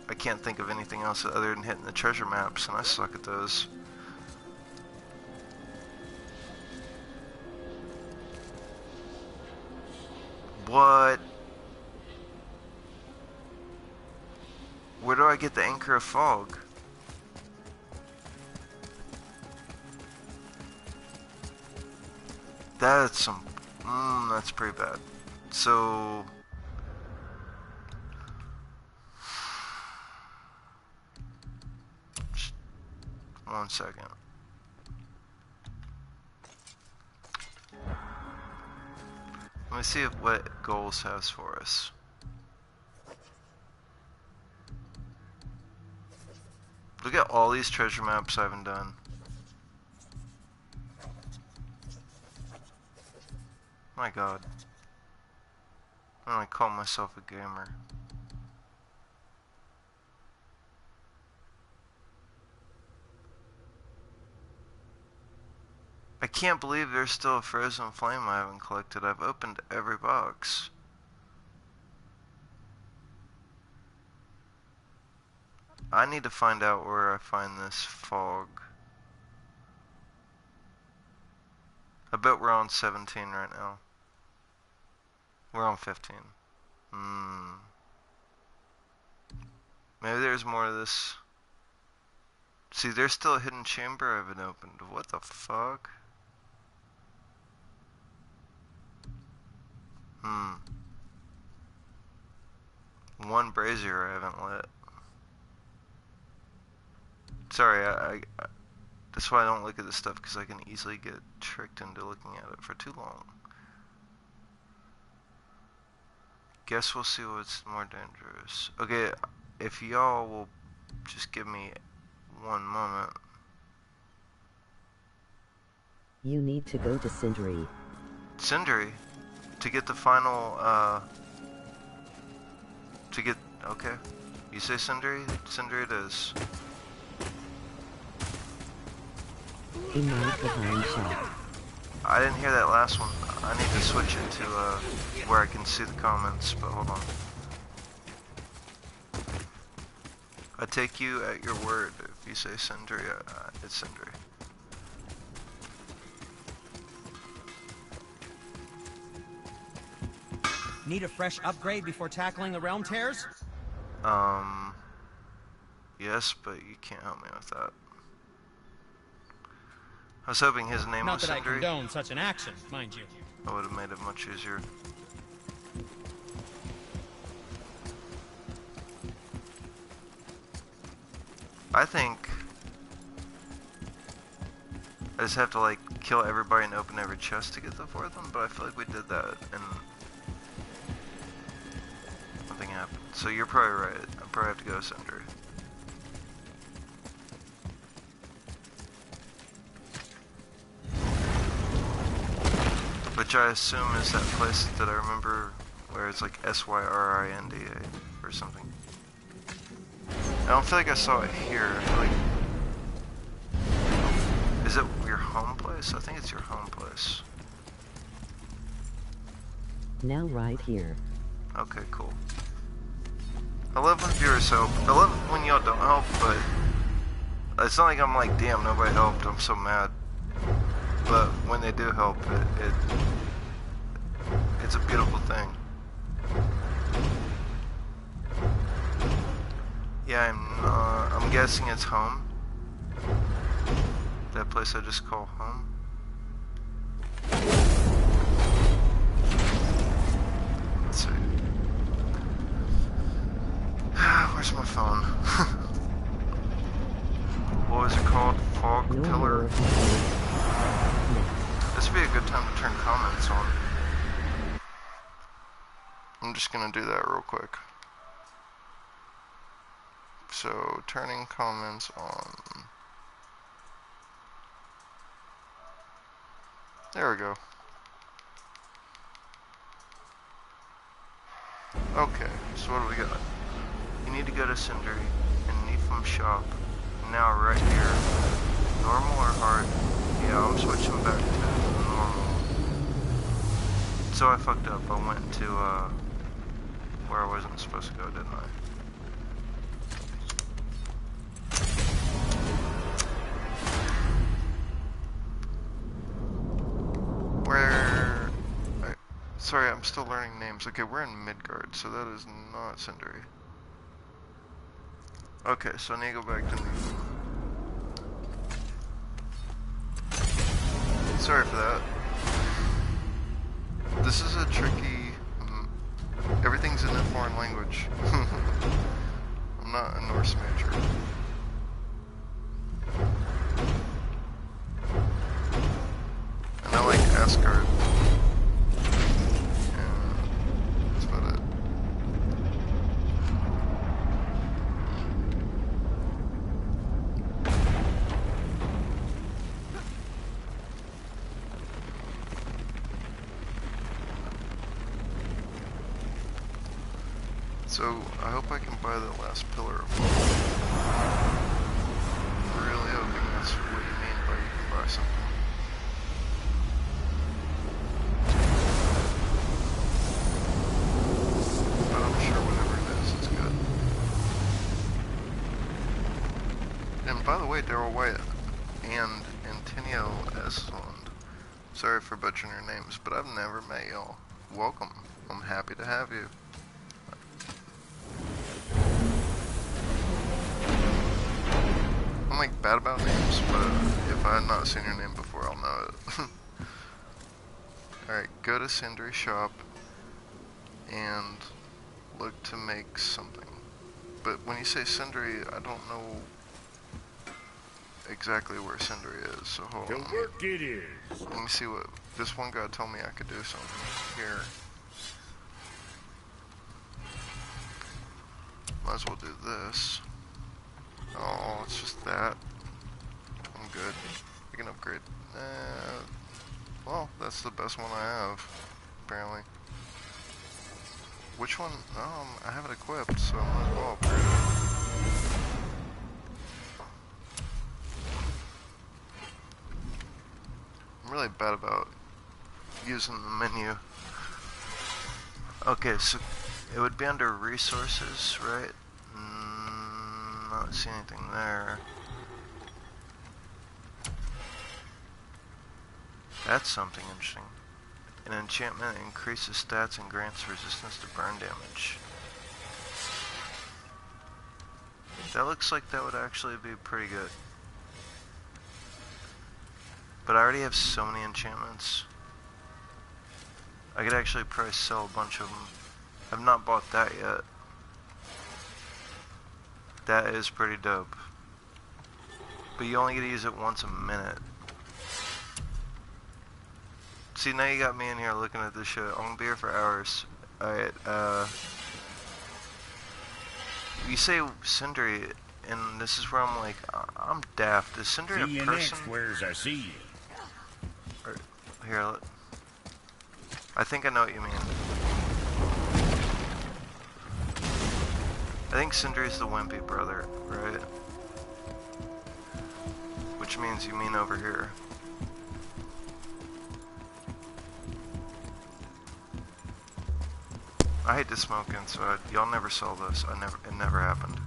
Speaker 1: I can't think of anything else other than hitting the treasure maps, and I suck at those. What? Where do I get the Anchor of Fog? That's some... that's pretty bad. So... Just 1 second. Let me see what Goals has for us. Look at all these treasure maps I haven't done. My God. I don't call myself a gamer. I can't believe there's still a Frozen Flame I haven't collected. I've opened every box. I need to find out where I find this fog. I bet we're on 17 right now. We're on 15. Maybe there's more of this. See, there's still a hidden chamber I haven't opened. What the fuck? One brazier I haven't lit. Sorry, I that's why I don't look at this stuff, because I can easily get tricked into looking at it for too long. Guess we'll see what's more dangerous. Okay, if y'all will just give me 1 moment.
Speaker 4: You need to go to Cindery.
Speaker 1: Cindery? To get the final, to get, okay. You say Cindery? Cindery it is.
Speaker 4: A knife behind shot.
Speaker 1: I didn't hear that last one. I need to switch it to, where I can see the comments, but hold on. I take you at your word. If you say Cindery, it's Cindery.
Speaker 3: Need a fresh upgrade before tackling the realm tears?
Speaker 1: Yes, but you can't help me with that. I was hoping his name
Speaker 3: Not
Speaker 1: was
Speaker 3: that I
Speaker 1: Cindery.
Speaker 3: condone such an action, mind you.
Speaker 1: That would have made it much easier. I think I just have to like kill everybody and open every chest to get the 4th one, but I feel like we did that and nothing happened. So you're probably right. I probably have to go Cinder. Which I assume is that place that I remember where it's like Syrinda or something. I don't feel like I saw it here. I feel like... Is it your home place? I think it's your home place.
Speaker 4: Now right here.
Speaker 1: Okay, cool. I love when viewers help. I love when y'all don't help, but it's not like I'm like, damn, nobody helped. I'm so mad. But when they do help, it's a beautiful thing. Yeah, I'm guessing it's home. That place I just call home. Let's see. Where's my phone? What was it called? Fog
Speaker 4: No
Speaker 1: Pillar?
Speaker 4: more.
Speaker 1: This would be a good time to turn comments on. I'm just gonna do that real quick. So, turning comments on. There we go. Okay, so what do we got? You need to go to Sindri and Nepham shop. Now right here. Normal or hard? Yeah, I'm switching back to normal. So I fucked up. I went to where I wasn't supposed to go, didn't I? Sorry, I'm still learning names. Okay, we're in Midgard, so that is not Sindri. Okay, so I need to go back to Newfoundland. Sorry for that. This is a tricky... everything's in a foreign language. I'm not a Norse major. And I like Asgard. So, I hope I can buy the last pillar of gold. I'm really hoping that's what you mean by you can buy something. But I'm sure whatever it is, it's good. And by the way, Daryl White and Antonio Esland, sorry for butchering your names, but I've never met y'all. Welcome. I'm happy to have you. I'm like bad about names, but if I had not seen your name before, I'll know it. Alright, go to Sindri shop and look to make something. But when you say Sindri, I don't know exactly where Sindri is, so hold on.
Speaker 5: The work it is.
Speaker 1: Let me see what this one guy told me I could do something here. Might as well do this. Oh, it's just that. I'm good. I can upgrade. Well, that's the best one I have, apparently. Which one? I have it equipped, so I might as well upgrade it. I'm really bad about using the menu. Okay, so it would be under resources, right? Not see anything there. That's something interesting. An enchantment increases stats and grants resistance to burn damage. That looks like that would actually be pretty good. But I already have so many enchantments. I could actually probably sell a bunch of them. I've not bought that yet. That is pretty dope. But you only get to use it once a minute. See, now you got me in here looking at this shit. I'm gonna be here for hours. Alright, you say Sindri, and this is where I'm like, I'm daft. Is Sindri a person?
Speaker 5: Where's I see you.
Speaker 1: Or, here, I think I know what you mean. I think Sindri's the wimpy brother, right? Which means you mean over here. I hate to smoke inside. Y'all never saw this. It never happened.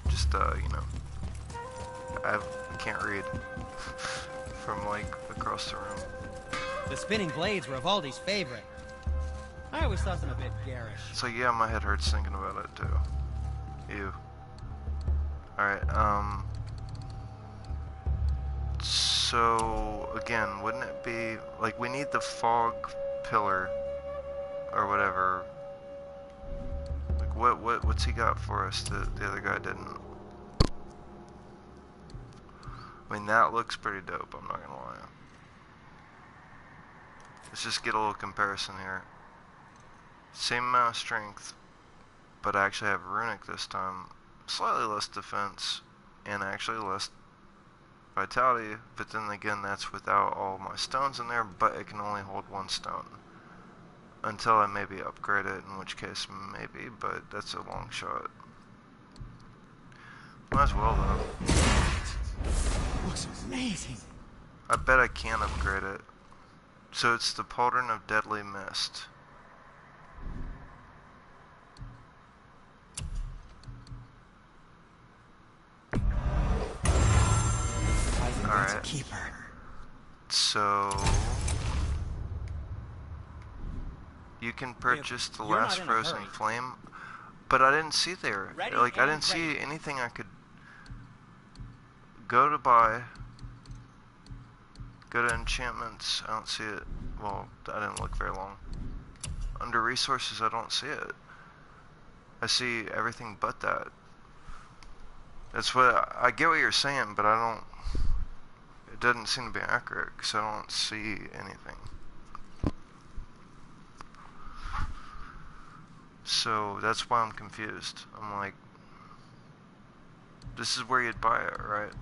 Speaker 1: Just, you know, I can't read from, like, across the room.
Speaker 3: The spinning blades were Evaldi's favorite. I always thought them a bit garish.
Speaker 1: So yeah, my head hurts thinking about it, too. Ew. Alright, so, again, wouldn't it be, like, we need the fog pillar, or whatever. Like, what's he got for us that the other guy didn't? I mean, that looks pretty dope, I'm not gonna lie. Let's just get a little comparison here. Same amount of strength, but I actually have runic this time. Slightly less defense, and actually less vitality, but then again, that's without all my stones in there, but it can only hold one stone. Until I maybe upgrade it, in which case maybe, but that's a long shot. Might as well though.
Speaker 3: Looks amazing.
Speaker 1: I bet I can upgrade it. So it's the Pauldron of Deadly Mist. Alright. So you can purchase the
Speaker 3: you're
Speaker 1: last
Speaker 3: not in a
Speaker 1: frozen
Speaker 3: hurry.
Speaker 1: flame, but I didn't see there.
Speaker 3: Ready
Speaker 1: Like I
Speaker 3: and
Speaker 1: didn't see
Speaker 3: ready.
Speaker 1: anything I could go to buy. Go to enchantments. I don't see it. Well, I didn't look very long. Under resources, I don't see it. I see everything but that. That's what I get what you're saying, but I don't. It doesn't seem to be accurate because I don't see anything. So that's why I'm confused. I'm like, this is where you'd buy it, right?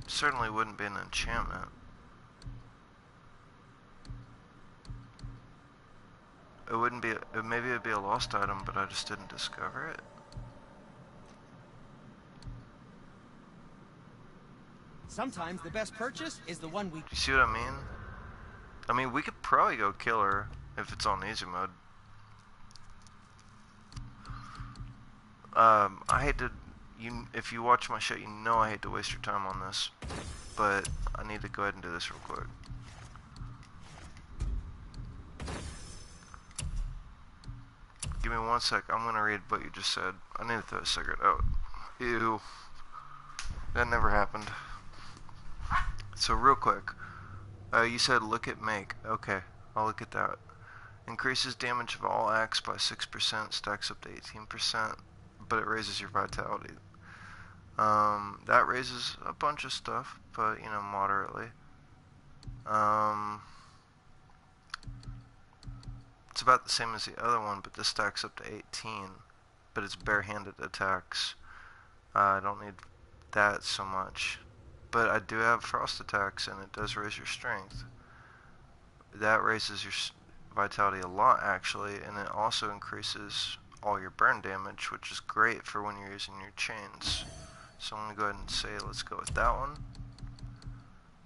Speaker 1: Certainly wouldn't be an enchantment. It wouldn't be. Maybe it'd be a lost item, but I just didn't discover it.
Speaker 3: Sometimes the best purchase is the one we...
Speaker 1: You see what I mean? I mean, we could probably go kill her if it's on easy mode. I hate to... if you watch my shit, you know I hate to waste your time on this. But I need to go ahead and do this real quick. Give me 1 sec. I'm gonna read what you just said. I need to throw a cigarette out. Ew. That never happened. So real quick. You said look at make. Okay, I'll look at that. Increases damage of all acts by 6%, stacks up to 18%, but it raises your vitality. That raises a bunch of stuff, but you know, moderately. It's about the same as the other one, but this stacks up to 18, but it's barehanded attacks. I don't need that so much, but I do have frost attacks, and it does raise your strength. That raises your vitality a lot, actually, and it also increases all your burn damage, which is great for when you're using your chains. So I'm going to go ahead and say let's go with that one.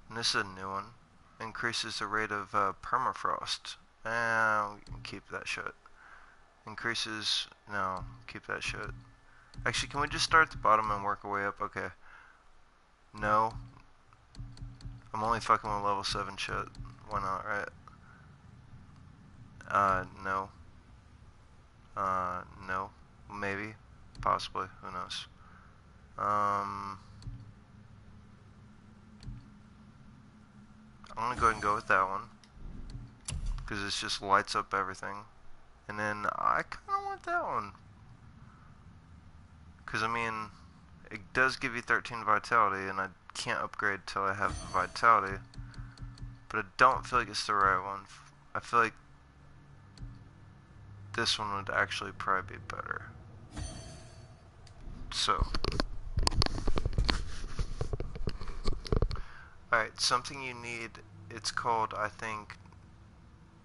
Speaker 1: And this is a new one. Increases the rate of permafrost. We can keep that shit. Increases... No, keep that shit. Actually, can we just start at the bottom and work our way up? Okay. No. I'm only fucking with level 7 shit. Why not, right? No. No. Maybe. Possibly. Who knows? I'm gonna go ahead and go with that one. Because it just lights up everything. And then I kinda want that one. Because, I mean, it does give you 13 vitality, and I can't upgrade till I have vitality. But I don't feel like it's the right one. I feel like this one would actually probably be better. So, Alright, something you need, it's called, I think,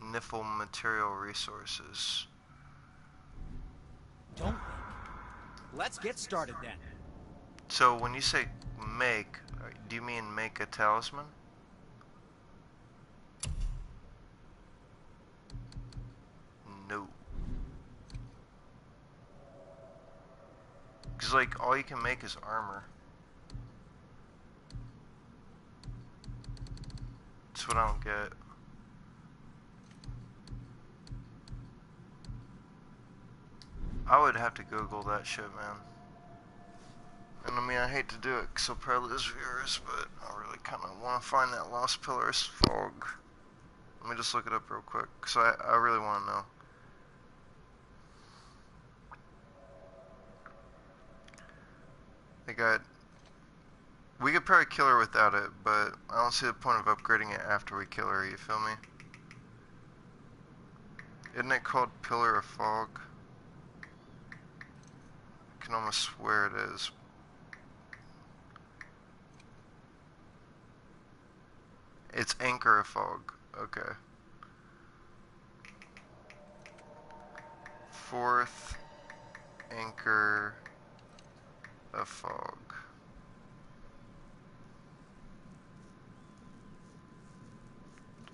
Speaker 1: Niffle Material Resources.
Speaker 3: Don't think. Let's get started then.
Speaker 1: So when you say make, do you mean make a talisman? No. Because, like, all you can make is armor. That's what I don't get. I would have to Google that shit, man. And I mean, I hate to do it because I'll probably lose viewers, but I really kind of want to find that Lost Pillars fog. Let me just look it up real quick, because I really want to know. We could probably kill her without it, but I don't see the point of upgrading it after we kill her, you feel me? Isn't it called Pillar of Fog? I can almost swear it is. It's Anchor of Fog. Okay. Fourth Anchor of Fog.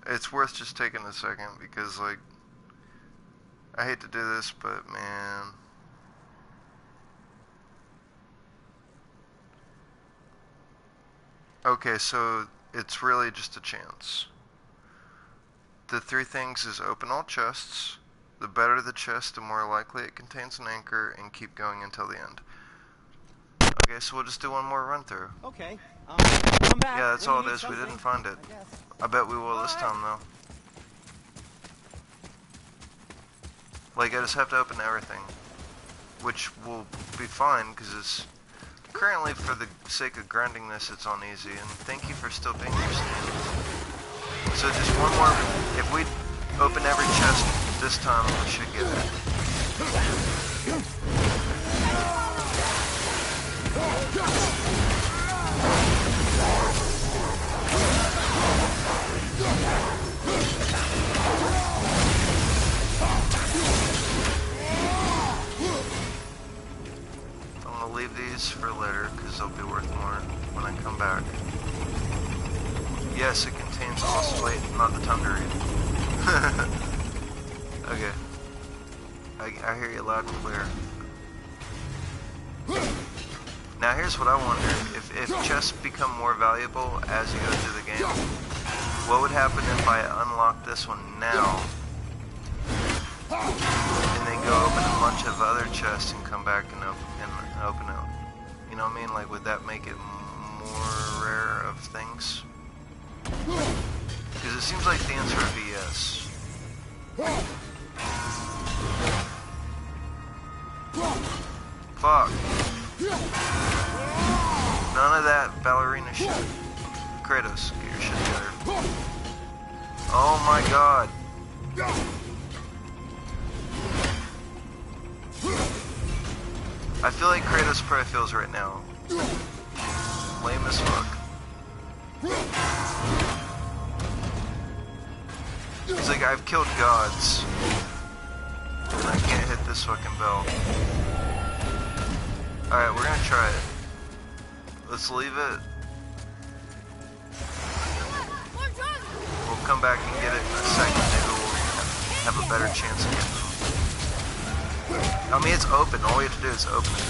Speaker 1: It's worth just taking a second because, like, I hate to do this, but man. Okay, so it's really just a chance. The three things is open all chests. The better the chest, the more likely it contains an anchor, and keep going until the end. Okay, so we'll just do one more run through.
Speaker 3: Okay. Come back.
Speaker 1: Yeah, that's
Speaker 3: when
Speaker 1: all
Speaker 3: you
Speaker 1: it
Speaker 3: need
Speaker 1: is. We
Speaker 3: something,
Speaker 1: didn't find it.
Speaker 3: I guess.
Speaker 1: I bet we will this time, though. Like, I just have to open everything. Which will be fine, because it's... Currently, for the sake of grinding this, it's on easy. And thank you for still being here, Steve. So just one more... If we open every chest this time, we should get it. I'm gonna leave these for later because they'll be worth more when I come back. Yes, it contains also wait, not the time to read. Okay. I hear you loud and clear. Now here's what I wonder. If chests become more valuable as you go through the game, what would happen if I unlock this one now and then go open a bunch of other chests and come back and open it? You know what I mean? Like, would that make it more rare of things? Because it seems like the answer would be yes. Fuck. None of that ballerina shit. Kratos, get your shit together. Oh my god. I feel like Kratos probably feels right now. Lame as fuck. He's like, I've killed gods. And I can't hit this fucking bell. Alright, we're gonna try it. Let's leave it. We'll come back and get it in a second. Maybe we'll have a better chance of getting them. I mean, it's open. All we have to do is open it.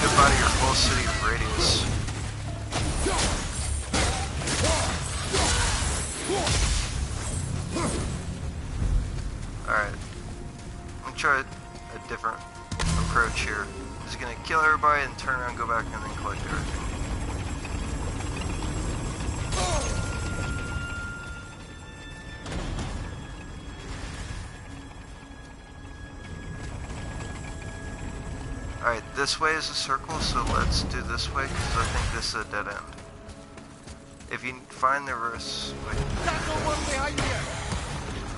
Speaker 1: Goodbye to your full city radius. Alright. I'm gonna try a different approach here. I'm just gonna kill everybody and turn around, go back, and then collect everything. Alright, this way is a circle, so let's do this way, because I think this is a dead end. If you find the reverse... Wait.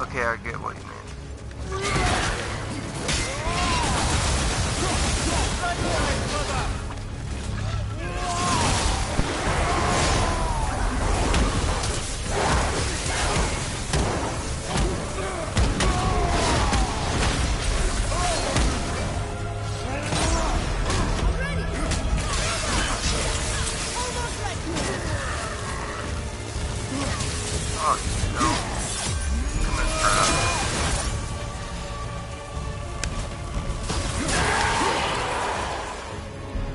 Speaker 1: Okay, I get what you mean. Oh, no. Come in, crap.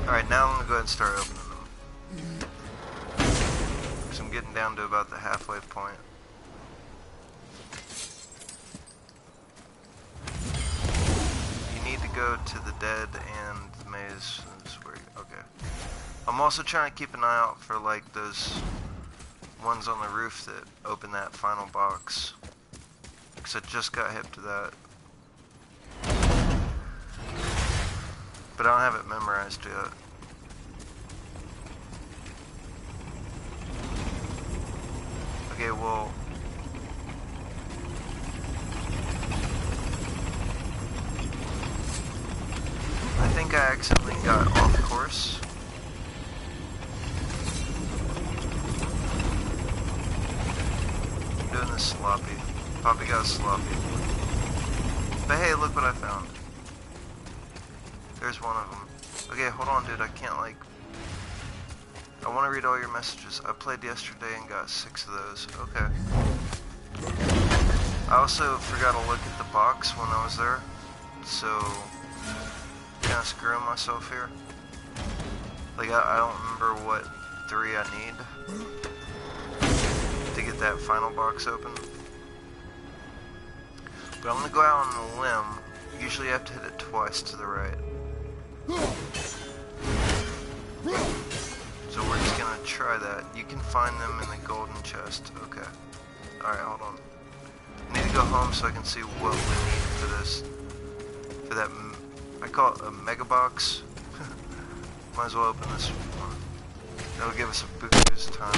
Speaker 1: Alright, now I'm gonna go ahead and start opening them. Because I'm getting down to about the halfway point. You need to go to the dead and the maze. Is where okay. I'm also trying to keep an eye out for like those ones on the roof that open that final box. Because I just got hip to that. But I don't have it memorized yet. Okay, well... I think I accidentally got off course. I'm doing this sloppy. Poppy got sloppy. But hey, look what I found. There's one of them. Okay, hold on, dude. I can't, like... I want to read all your messages. I played yesterday and got 6 of those. Okay. I also forgot to look at the box when I was there. So... kind of screwing myself here. Like, I don't remember what 3 I need to get that final box open. But I'm gonna go out on a limb. Usually you have to hit it twice to the right. So we're just gonna try that. You can find them in the golden chest. Okay. Alright, hold on. I need to go home so I can see what we need for this. For that, I call it a mega box. Might as well open this one. That'll give us a boost time.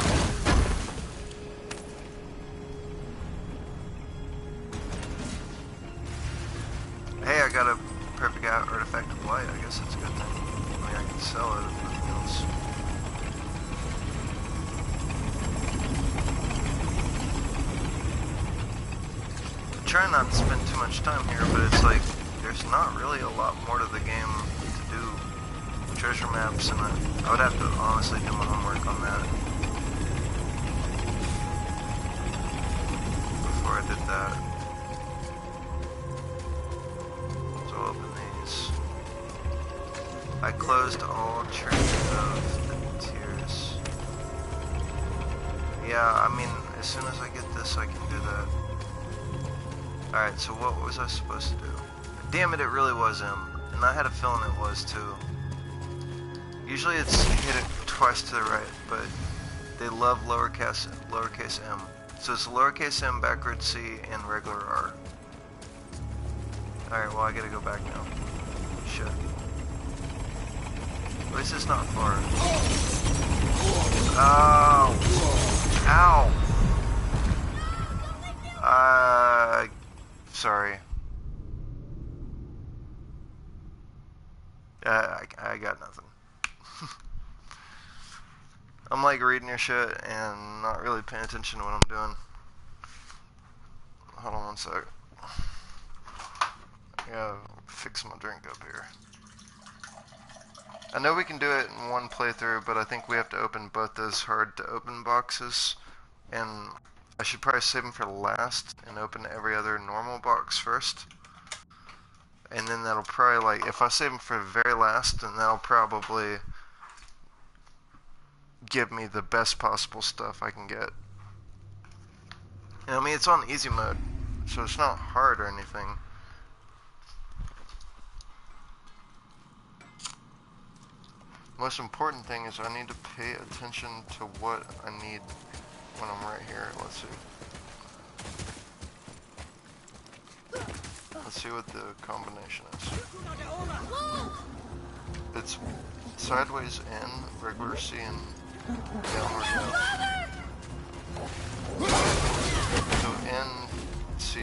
Speaker 1: Hey, I got a perfect artifact of light. I guess that's a good thing. I mean, I can sell it if nothing else. I'm trying not to spend too much time here, but it's like, there's not really a lot more to the game to do. Treasure maps, and I would have to honestly do my homework on that before I did that. So I'll open these. I closed all trace of the tiers. Yeah, I mean, as soon as I get this, I can do that. Alright, so what was I supposed to do? Damn it, it really was M. And I had a feeling it was too. Usually it's hit it twice to the right, but they love lowercase m. So it's lowercase m, backwards C, and regular R. Alright, well I gotta go back now. Shit. At least it's not far. Oh! Ow! Sorry. I got nothing. I'm like reading your shit and not really paying attention to what I'm doing. Hold on one sec. I gotta fix my drink up here. I know we can do it in one playthrough, but I think we have to open both those hard to open boxes. And I should probably save them for last and open every other normal box first. And then that'll probably, like, if I save them for the very last, then that'll probably give me the best possible stuff I can get. And I mean, it's on easy mode, so it's not hard or anything. Most important thing is I need to pay attention to what I need when I'm right here. Let's see. Let's see what the combination is. It's sideways N, regular C, and downward L. So N, C.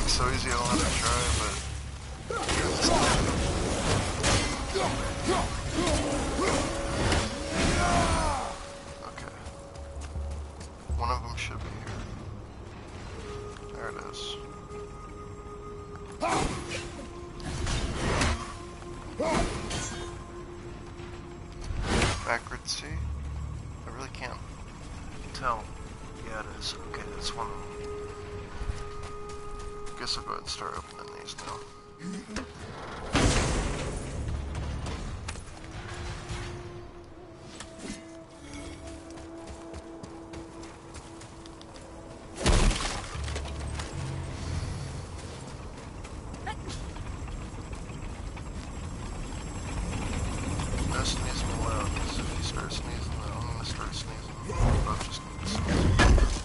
Speaker 1: so easy I don't have to try, but... Okay. One of them should be here. There it is. Backwards C? I really can't tell. Yeah, it is. Okay, that's one of them. Guess I'll go ahead and start opening these now. No sneezing allowed, because if you start sneezing, then I'm gonna start sneezing. We're both just gonna sneeze.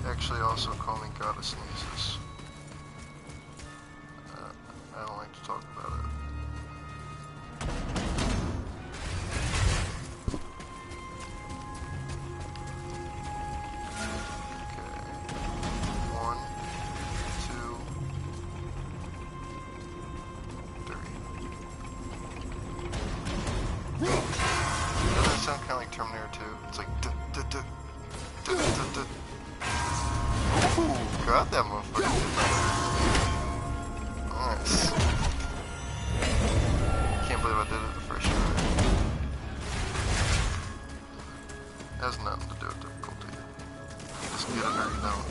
Speaker 1: Actually also call me God of Sneezes. I don't like to talk about it. Okay. 1, 2, 3. Doesn't it sound kind of like Terminator 2? It's like Ooh, got that motherfucker. Nice. Can't believe I did it the first try. It has nothing to do with difficulty. You just get it or you don't.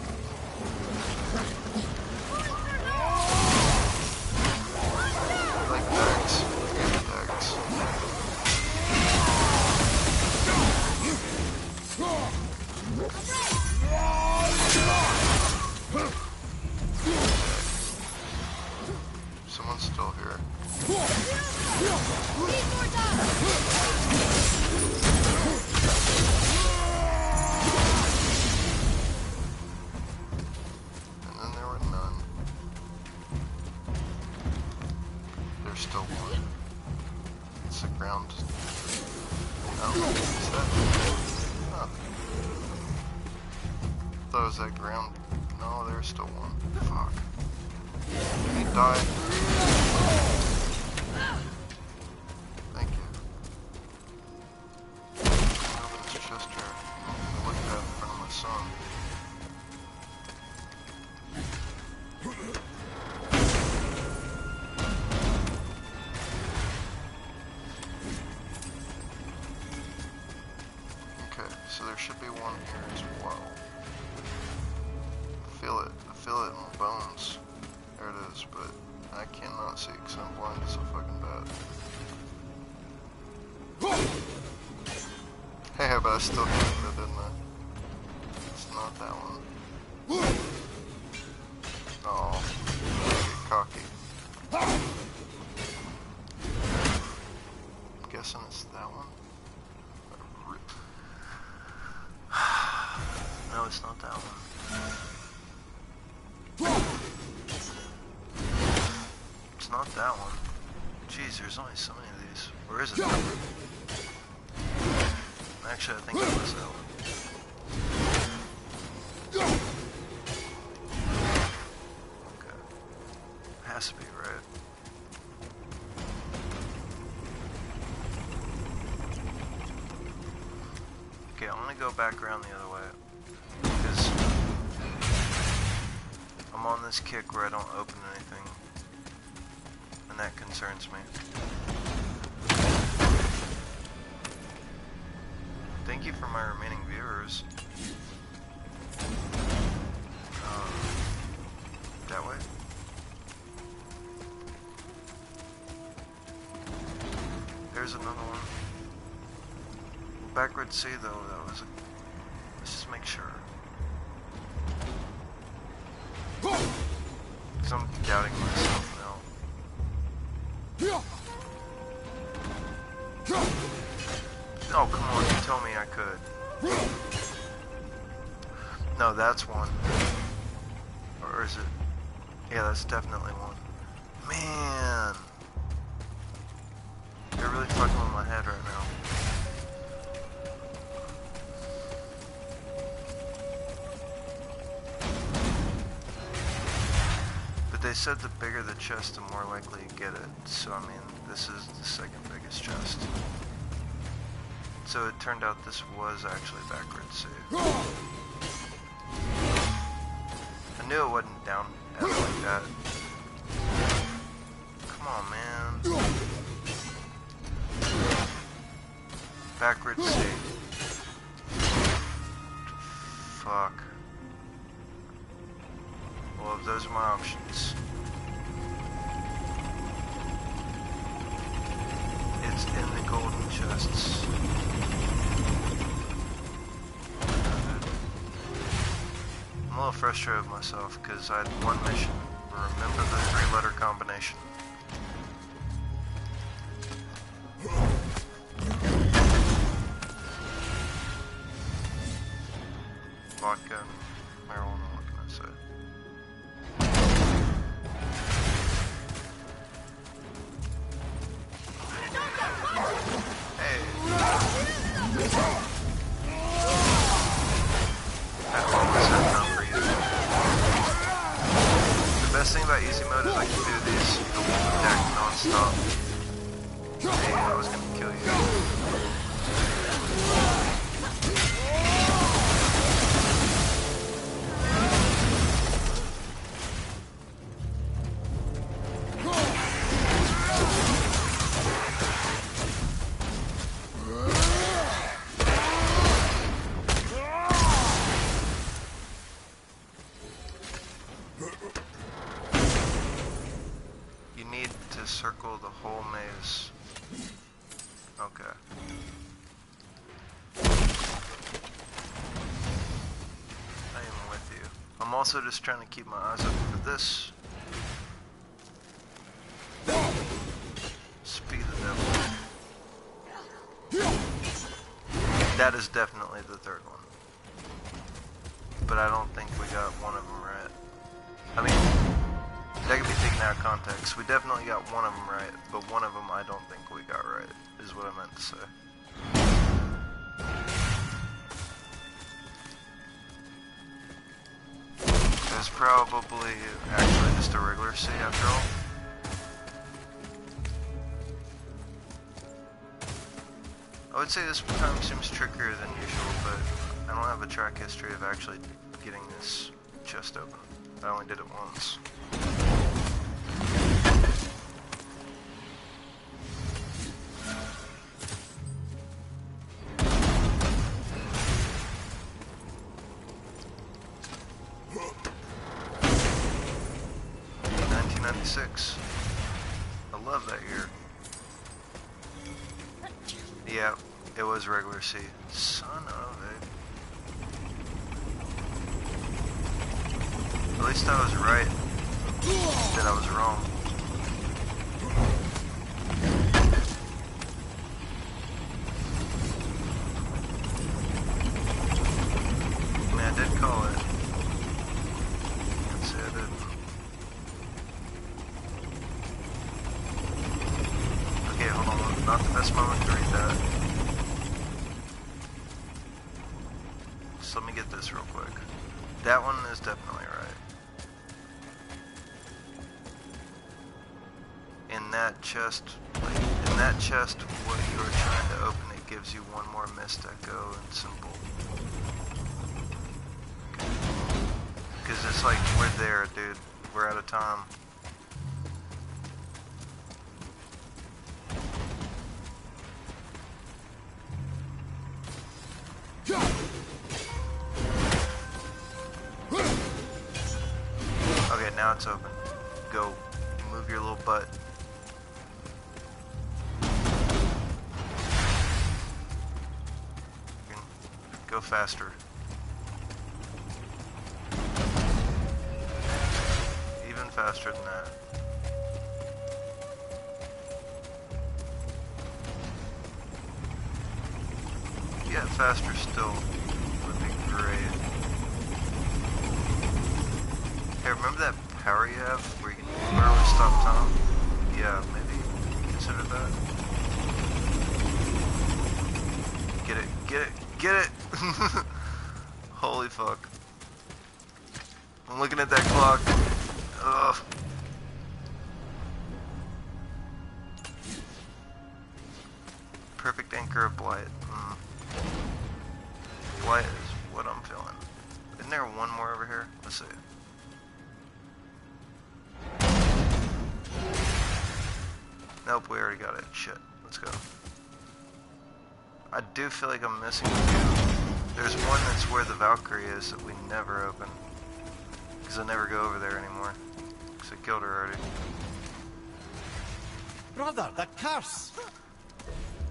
Speaker 1: Like Dax. Dax. Someone's still here. And then there were none. There's still one. It's the ground. Oh, is that? Oh. Thought it was that ground. No, there's still one. Fuck. He died. Thank you. Open this chest here. I'm gonna look at that in front of my son. Okay, so there should be one here as well. I feel it in my bones. There it is, but I cannot see because I'm blind as a fucking bat. Hey, but I still hit it, didn't I? It's not that one. Oh, I get cocky. I'm guessing it's that one. No, it's not that one. It's not that one. Jeez, there's only so many of these. Or is it that one? Actually, I think it was that one. Okay. Has to be, right? Okay, I'm gonna go back around the other way. Because I'm on this kick where I don't open anything. And that concerns me. Thank you for my remaining viewers. That way? There's another one. Backward C though, that was a... Let's just make sure. Because I'm doubting myself now. Oh, come on, you told me I could. No, that's one. Or is it? Yeah, that's definitely one. Man! They're really fucking with my head right now. said the bigger the chest, the more likely you get it. So I mean, this is the second biggest chest. So it turned out this was actually backwards save. I knew it wasn't down ever like that. Come on, man. Backwards save. Fuck. Well, those are my options. It's in the golden chests. I'm a little frustrated with myself because I had one mission. Remember the 3-letter combination. Vodka and marijuana, what can I say? Hey! That almost had time for you. The best thing about easy mode is I can do these deck non-stop. Hey, I was gonna kill you. Circle the whole maze. Okay. I am with you. I'm also just trying to keep my eyes open for this. Speed the devil. That is definitely the third one. But I don't think we got one of them right. I mean, that could be taken out of context. We definitely got one of them right, but one of them I don't think we got right, is what I meant to say. It was probably actually just a regular C after all. I would say this time seems trickier than usual, but I don't have a track history of actually getting this chest open. I only did it once. I love that year. Yeah, it was regular C. Son of it. At least I was right that I was wrong. I mean, I did call it. Can't say I didn't. Okay, hold on. Not the best moment to read that. So let me get this real quick. That one is definitely right. In that chest, what you are trying to open, it gives you one more missed echo and symbol. Because it's like, we're there, dude. We're out of time. Okay, now it's open. Go. Move your little butt. You can go faster. Even faster than that. Get faster still would be great. Hey, remember that power you have where you can literally stop time? Yeah, maybe consider that. Get it, get it, get it! Holy fuck. I'm looking at that clock. Ugh. Perfect anchor of blight. Blight is what I'm feeling. Isn't there one more over here? Let's see. Nope, we already got it. Shit. Let's go. I do feel like I'm missing a few. There's one that's where the Valkyrie is that we never open. Because I never go over there anymore. Because I killed her already.
Speaker 3: Brother, the curse!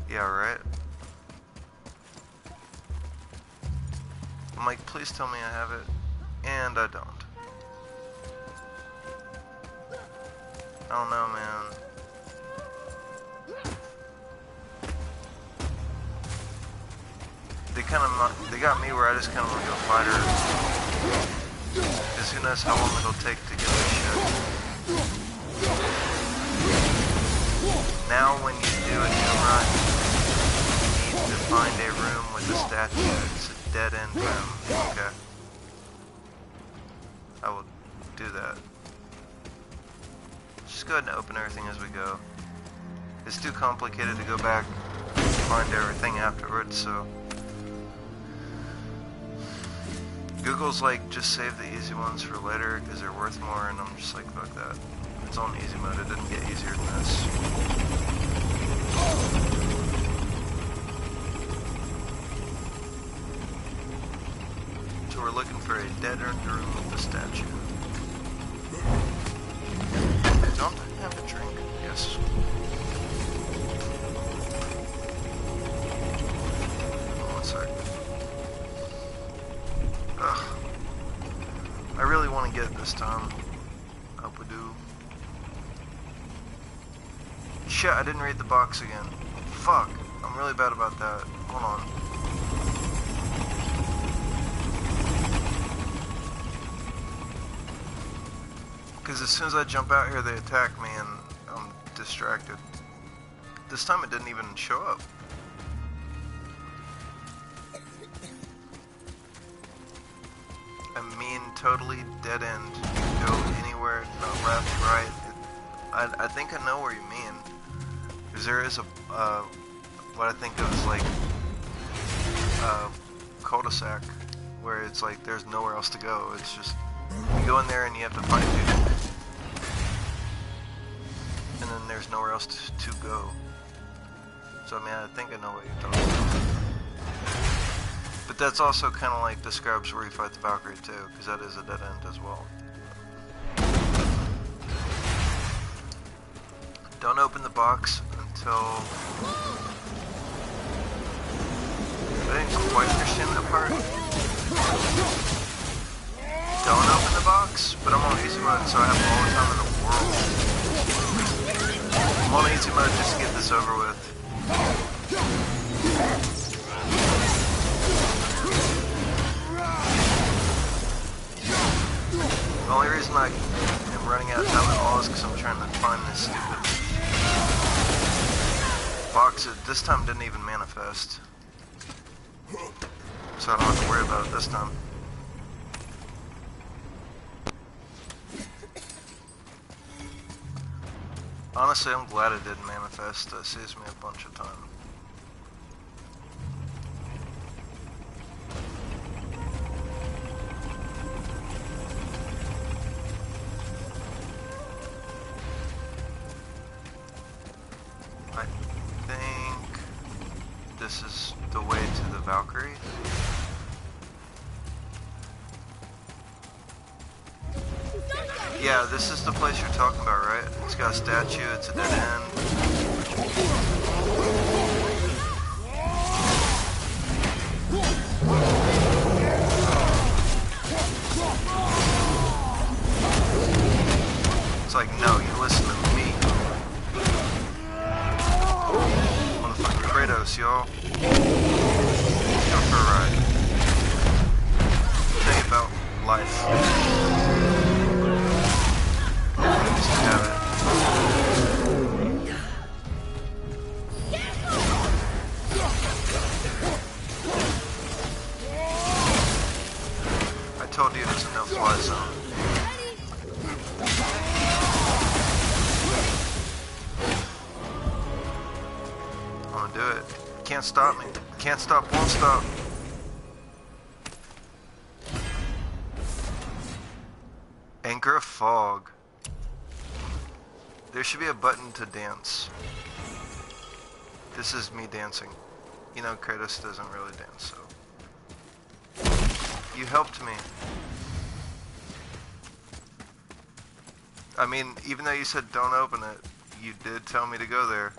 Speaker 1: Yeah, right? I'm like, please tell me I have it. And I don't. I don't know, man. They got me where I just kind of want to go fight her. Because who knows how long it'll take to get this shit. Now when you do a new run, you need to find a room with a statue. It's a dead end room. Okay. I will do that. Just go ahead and open everything as we go. It's too complicated to go back and find everything afterwards, so... Google's like, just save the easy ones for later because they're worth more, and I'm just like, fuck that. It's on easy mode, it didn't get easier than this. So we're looking for a dead end room with a statue. Don't I have a drink? Yes. One sec. Ugh. I really want to get it this time. Hope we do. Shit, I didn't read the box again. Fuck. I'm really bad about that. Hold on. Because as soon as I jump out here, they attack me and I'm distracted. This time it didn't even show up. I mean, totally dead end. You can go anywhere, not left, right. I think I know where you mean. Because there is a, what I think of as like, cul-de-sac, where it's like there's nowhere else to go. It's just, you go in there and you have to fight people. And then there's nowhere else to go. So I mean, I think I know what you're talking about. But that's also kind of like describes where you fight the Valkyrie too, because that is a dead end as well. Don't open the box until... I didn't quite understand that part. Don't open the box, but I'm on easy mode, so I have all the time in the world. I'm on easy mode just to get this over with. The only reason I am running out of time at all is because I'm trying to find this stupid box. This time didn't even manifest. So I don't have to worry about it this time. Honestly, I'm glad it didn't manifest. That saves me a bunch of time. I think this is the way to the Valkyrie. Yeah, this is the place you're talking about, right? It's got a statue, it's a dead end. It's like, no, you listen to me. Motherfucking Kratos, y'all. Let's go for a ride. Tell you about life. I told you there's a no-fly zone. I'm gonna do it. stop me. Can't stop, won't stop. Anchor of fog. There should be a button to dance. This is me dancing. You know, Kratos doesn't really dance, so. You helped me. I mean, even though you said don't open it, you did tell me to go there.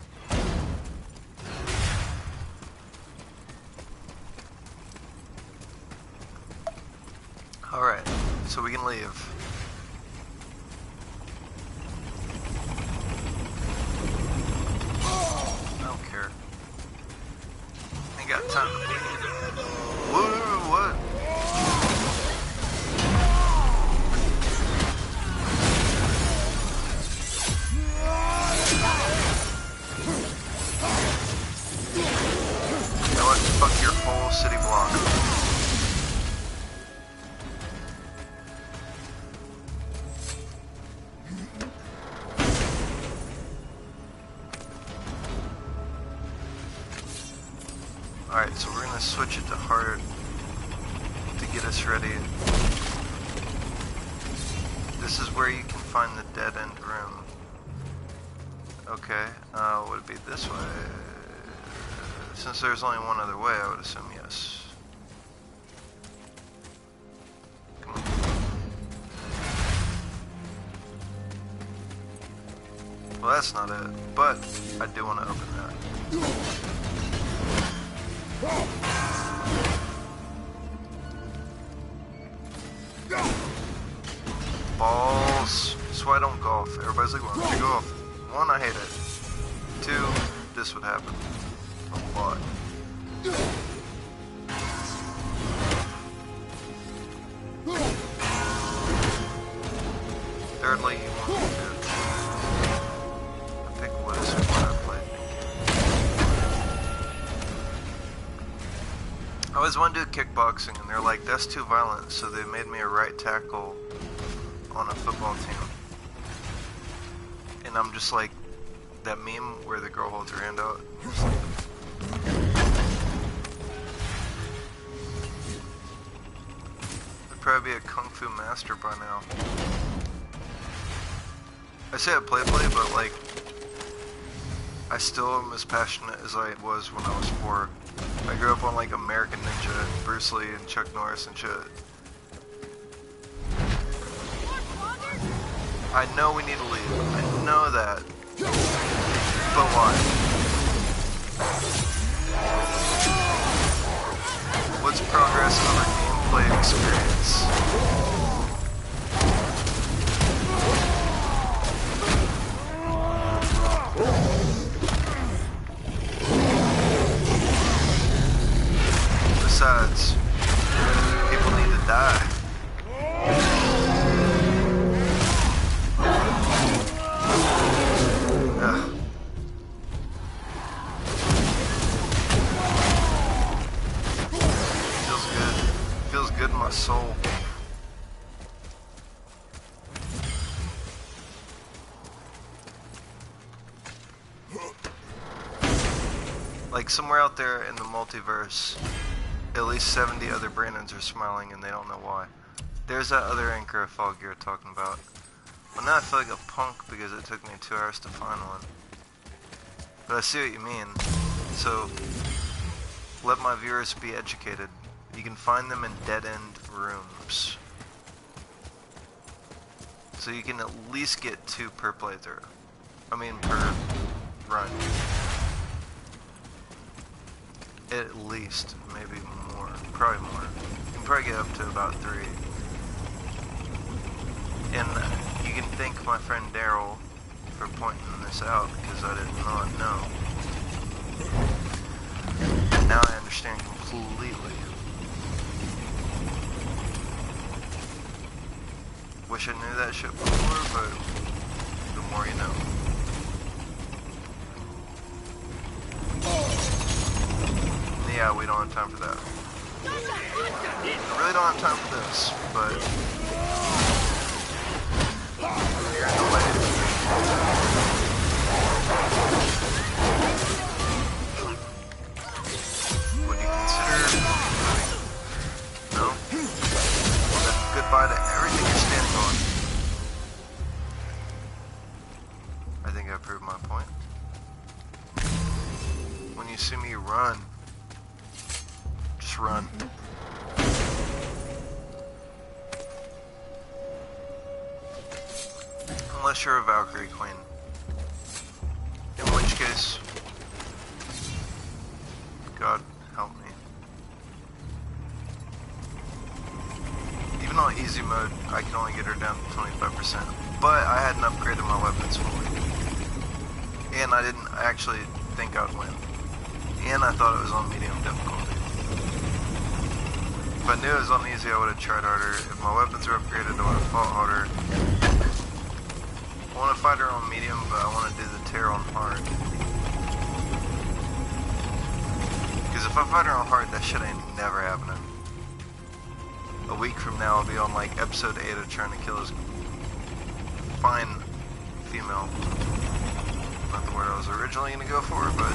Speaker 1: Alright, so we can leave. I don't care. Ain't got time to bleed. Whoa, what? You know what? Fuck your whole city block. Alright, so we're gonna switch it to hard to get us ready. This is where you can find the dead end room. Okay, would it be this way? Since there's only one other way, I would assume yes. Come on. Well, that's not it, but I do want to open that. Balls. That's why I don't golf. Everybody's like, why don't you golf? One, I hate it. Two, this would happen. A lot. Thirdly, you want to pick what is what I play. I always wanted to do kickboxing, and they're like, that's too violent, so they made me a right tackle on a football team. And I'm just like, that meme where the girl holds her hand out. I'd probably be a kung fu master by now. I say I play, but like, I still am as passionate as I was when I was 4. I grew up on like American Ninja, and Bruce Lee, and Chuck Norris and shit. I know we need to leave. I know that. But why? What's progress on our gameplay experience? Besides, people need to die. Feels good in my soul. Like somewhere out there in the multiverse, at least 70 other Brandons are smiling and they don't know why. There's that other anchor of fog you're talking about. Well, now I feel like a punk because it took me 2 hours to find one. But I see what you mean. So, let my viewers be educated. You can find them in dead-end rooms. So you can at least get 2 per playthrough. I mean, per run. At least, maybe more. Probably more. You can probably get up to about 3. And you can thank my friend Daryl for pointing this out because I did not know. And now I understand completely. Wish I knew that shit before, but the more you know. Yeah, we don't have time for that. I really don't have time for this, but you're in the way. just run. Unless you're a Valkyrie queen. In which case, God help me. Even on easy mode, I can only get her down to 25%. But I hadn't upgraded my weapons fully. And I didn't actually think I'd win. And I thought it was on medium difficulty. If I knew it was on easy, I would have tried harder. If my weapons are upgraded, I would have fought harder. I want to fight her on medium, but I want to do the tear on hard. Because if I fight her on hard, that shit ain't never happening. A week from now, I'll be on like episode 8 of trying to kill this fine female. Not the word I was originally going to go for, but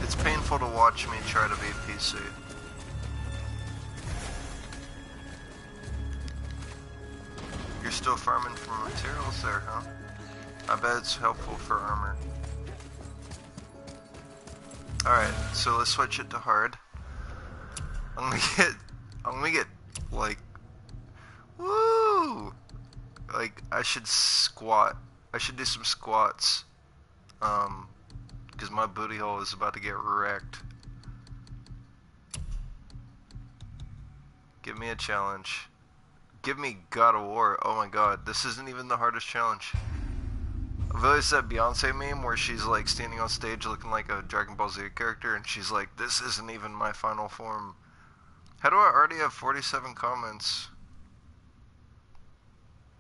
Speaker 1: it's painful to watch me try to be PC. You're still farming for materials there, huh? I bet it's helpful for armor. Alright, so let's switch it to hard. I'm gonna get, like, woo! Like, I should squat. I should do some squats. Because my booty hole is about to get wrecked. Give me a challenge. Give me God of War. Oh my god, this isn't even the hardest challenge. I've always said Beyonce meme where she's like standing on stage looking like a Dragon Ball Z character and she's like, this isn't even my final form. How do I already have 47 comments?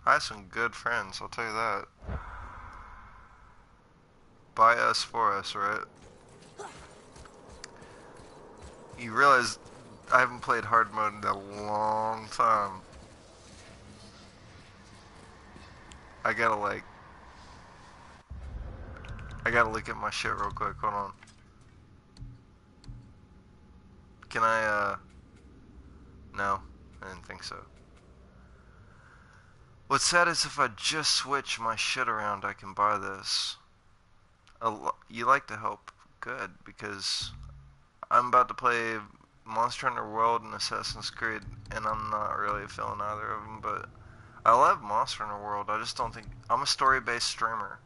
Speaker 1: I have some good friends, I'll tell you that. By us, for us, right? You realize I haven't played hard mode in a long time. I gotta look at my shit real quick, hold on. Can I, no, I didn't think so. What's sad is if I just switch my shit around, I can buy this. You like to help, good, because I'm about to play Monster Hunter World and Assassin's Creed, and I'm not really feeling either of them, but I love Monster Hunter World. I just don't think, I'm a story-based streamer.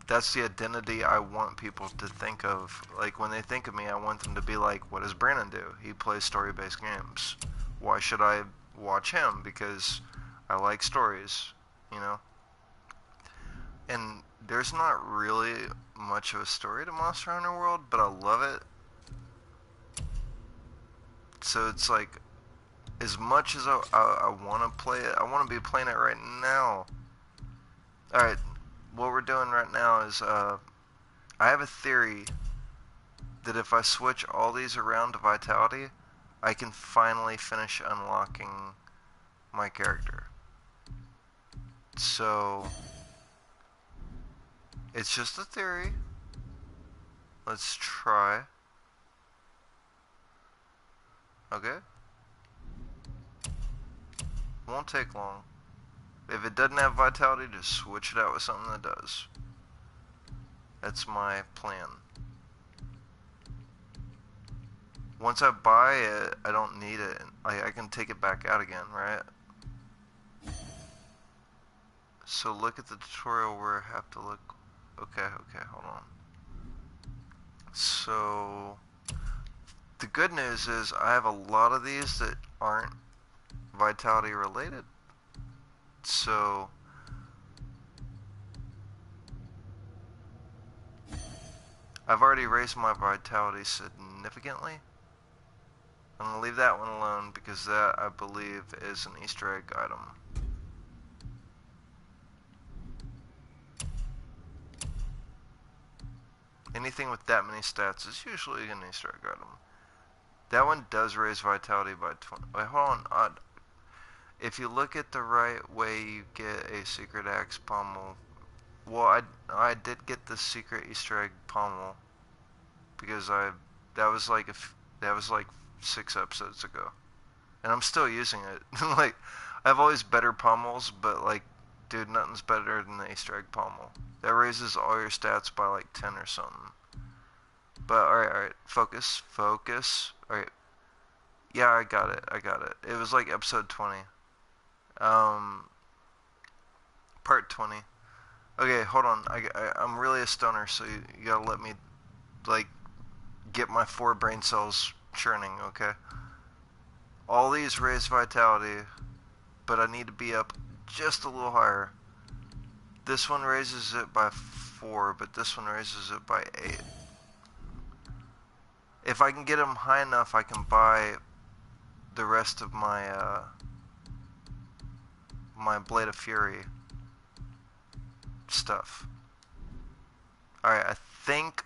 Speaker 1: That's the identity I want people to think of. Like, when they think of me, I want them to be like, what does Brandon do? He plays story-based games. Why should I watch him? Because I like stories, you know? And there's not really much of a story to Monster Hunter World, but I love it. So it's like, as much as I want to play it, I want to be playing it right now. Alright, what we're doing right now is, I have a theory that if I switch all these around to Vitality, I can finally finish unlocking my character. So, it's just a theory. Let's try. Okay. Won't take long. If it doesn't have Vitality, just switch it out with something that does. That's my plan. Once I buy it, I don't need it. I can take it back out again, right? So look at the tutorial where I have to look. Okay, hold on. So, the good news is I have a lot of these that aren't Vitality related. So, I've already raised my Vitality significantly. I'm going to leave that one alone because that, I believe, is an Easter egg item. Anything with that many stats is usually an Easter egg item. That one does raise Vitality by 20. Wait, hold on. If you look at the right way, you get a secret axe pommel. Well, I did get the secret Easter egg pommel because that was like 6 episodes ago, and I'm still using it. Like, I have always better pommels, but like Dude, nothing's better than the Easter egg pommel. That raises all your stats by like 10 or something. But alright, focus. Alright. Yeah, I got it. It was like episode 20. Part 20. Okay, hold on. I'm really a stoner, so you gotta let me, like, get my 4 brain cells churning, okay? All these raise vitality, but I need to be up just a little higher. This one raises it by 4, but this one raises it by 8. If I can get them high enough, I can buy the rest of my, my Blade of Fury stuff. Alright, I think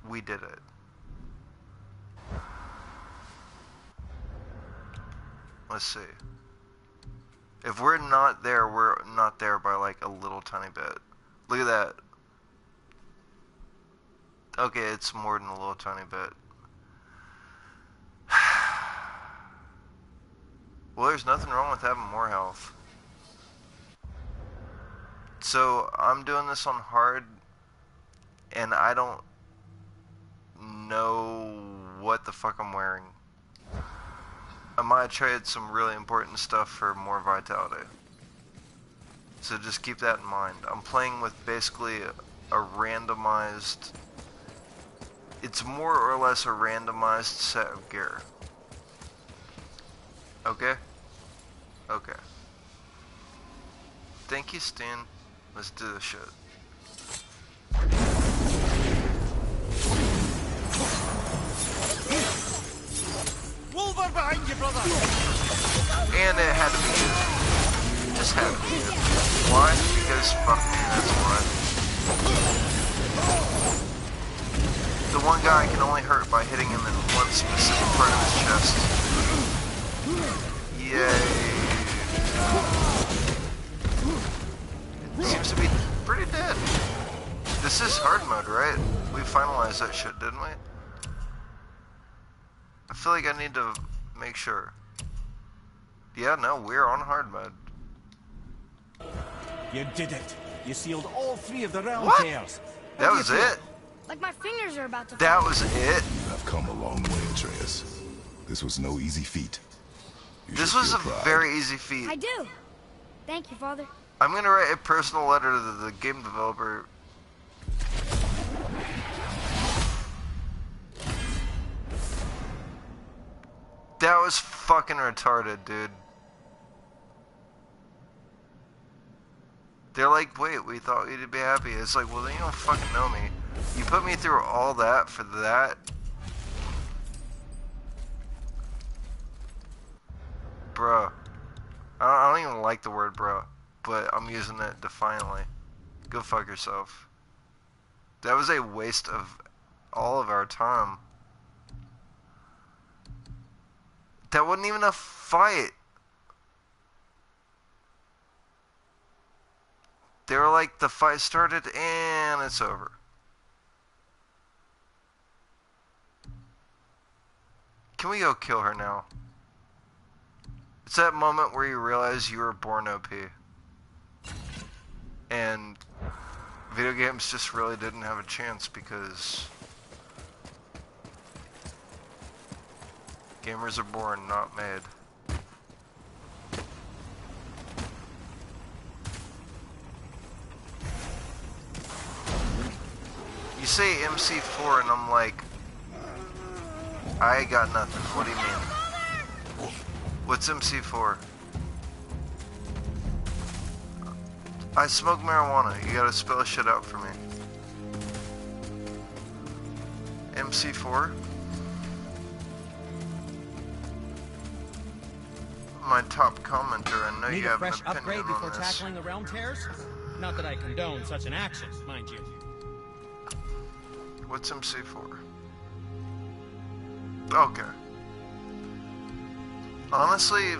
Speaker 1: we did it. Let's see. If we're not there by like a little tiny bit. Look at that. Okay, it's more than a little tiny bit. Well, there's nothing wrong with having more health. So, I'm doing this on hard, and I don't know what the fuck I'm wearing. I might trade some really important stuff for more vitality. So just keep that in mind. I'm playing with basically a randomized... It's more or less a randomized set of gear. Okay? Okay. Thank you, Stan. Let's do this shit.
Speaker 3: Wolver behind you, brother!
Speaker 1: And it had to be you. Just had to be you. Why? Because fuck me, that's why. The one guy can only hurt by hitting him in one specific part of his chest. Yay. It seems to be pretty dead. This is hard mode, right? We finalized that shit, didn't we? I feel like I need to make sure. Yeah, no, we're on hard mode.
Speaker 5: You did it. You sealed all 3 of the realm
Speaker 1: What?
Speaker 5: tears.
Speaker 1: That was it?
Speaker 2: Like my fingers are about to
Speaker 1: That
Speaker 2: fall.
Speaker 1: was it?
Speaker 6: I've come a long way, Atreus. This was no easy feat.
Speaker 1: This was a very easy feat.
Speaker 2: I do. Thank you, Father.
Speaker 1: I'm gonna write a personal letter to the game developer. That was fucking retarded, dude. They're like, wait, we thought you'd be happy. It's like, well, then you don't fucking know me. You put me through all that for that? Bruh. I don't even like the word bruh, but I'm using it defiantly. Go fuck yourself. That was a waste of all of our time. That wasn't even a fight. They were like, the fight started and it's over. Can we go kill her now? It's that moment where you realize you were born OP. And video games just really didn't have a chance because gamers are born, not made. You say MC4 and I'm like, I got nothing. What do you mean? What's MC4? I smoke marijuana. You gotta spell shit out for me. MC4? My top commenter, I know
Speaker 3: Need
Speaker 1: you
Speaker 3: a
Speaker 1: have an
Speaker 3: fresh
Speaker 1: opinion
Speaker 3: upgrade
Speaker 1: on
Speaker 3: before
Speaker 1: this.
Speaker 3: tackling the realm tears? Not that I condone such an action, mind you.
Speaker 1: What's MC4? Okay. Honestly,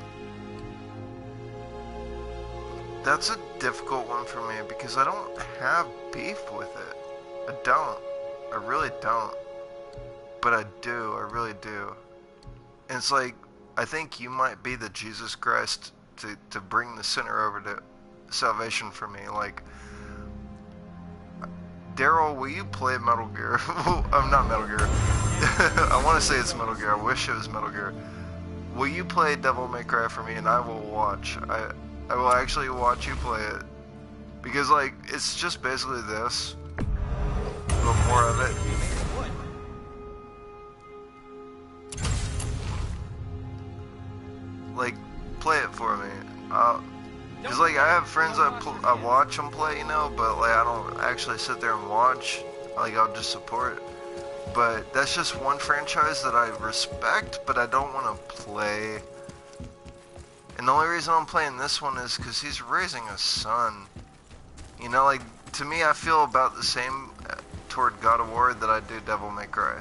Speaker 1: that's a difficult one for me because I don't have beef with it. I don't. I really don't. But I do. I really do. And it's like, I think you might be the Jesus Christ to bring the sinner over to salvation for me. Like, Daryl, will you play Metal Gear? I'm not Metal Gear. I want to say it's Metal Gear. I wish it was Metal Gear. Will you play Devil May Cry for me, and I will watch. I will actually watch you play it. Because, like, it's just basically this. But more of it. Like, play it for me. Cause like I have friends I watch them play, you know, but like I don't actually sit there and watch. Like I'll just support. But that's just one franchise that I respect, but I don't want to play. And the only reason I'm playing this one is because he's raising a son. You know, like to me, I feel about the same toward God of War that I do Devil May Cry.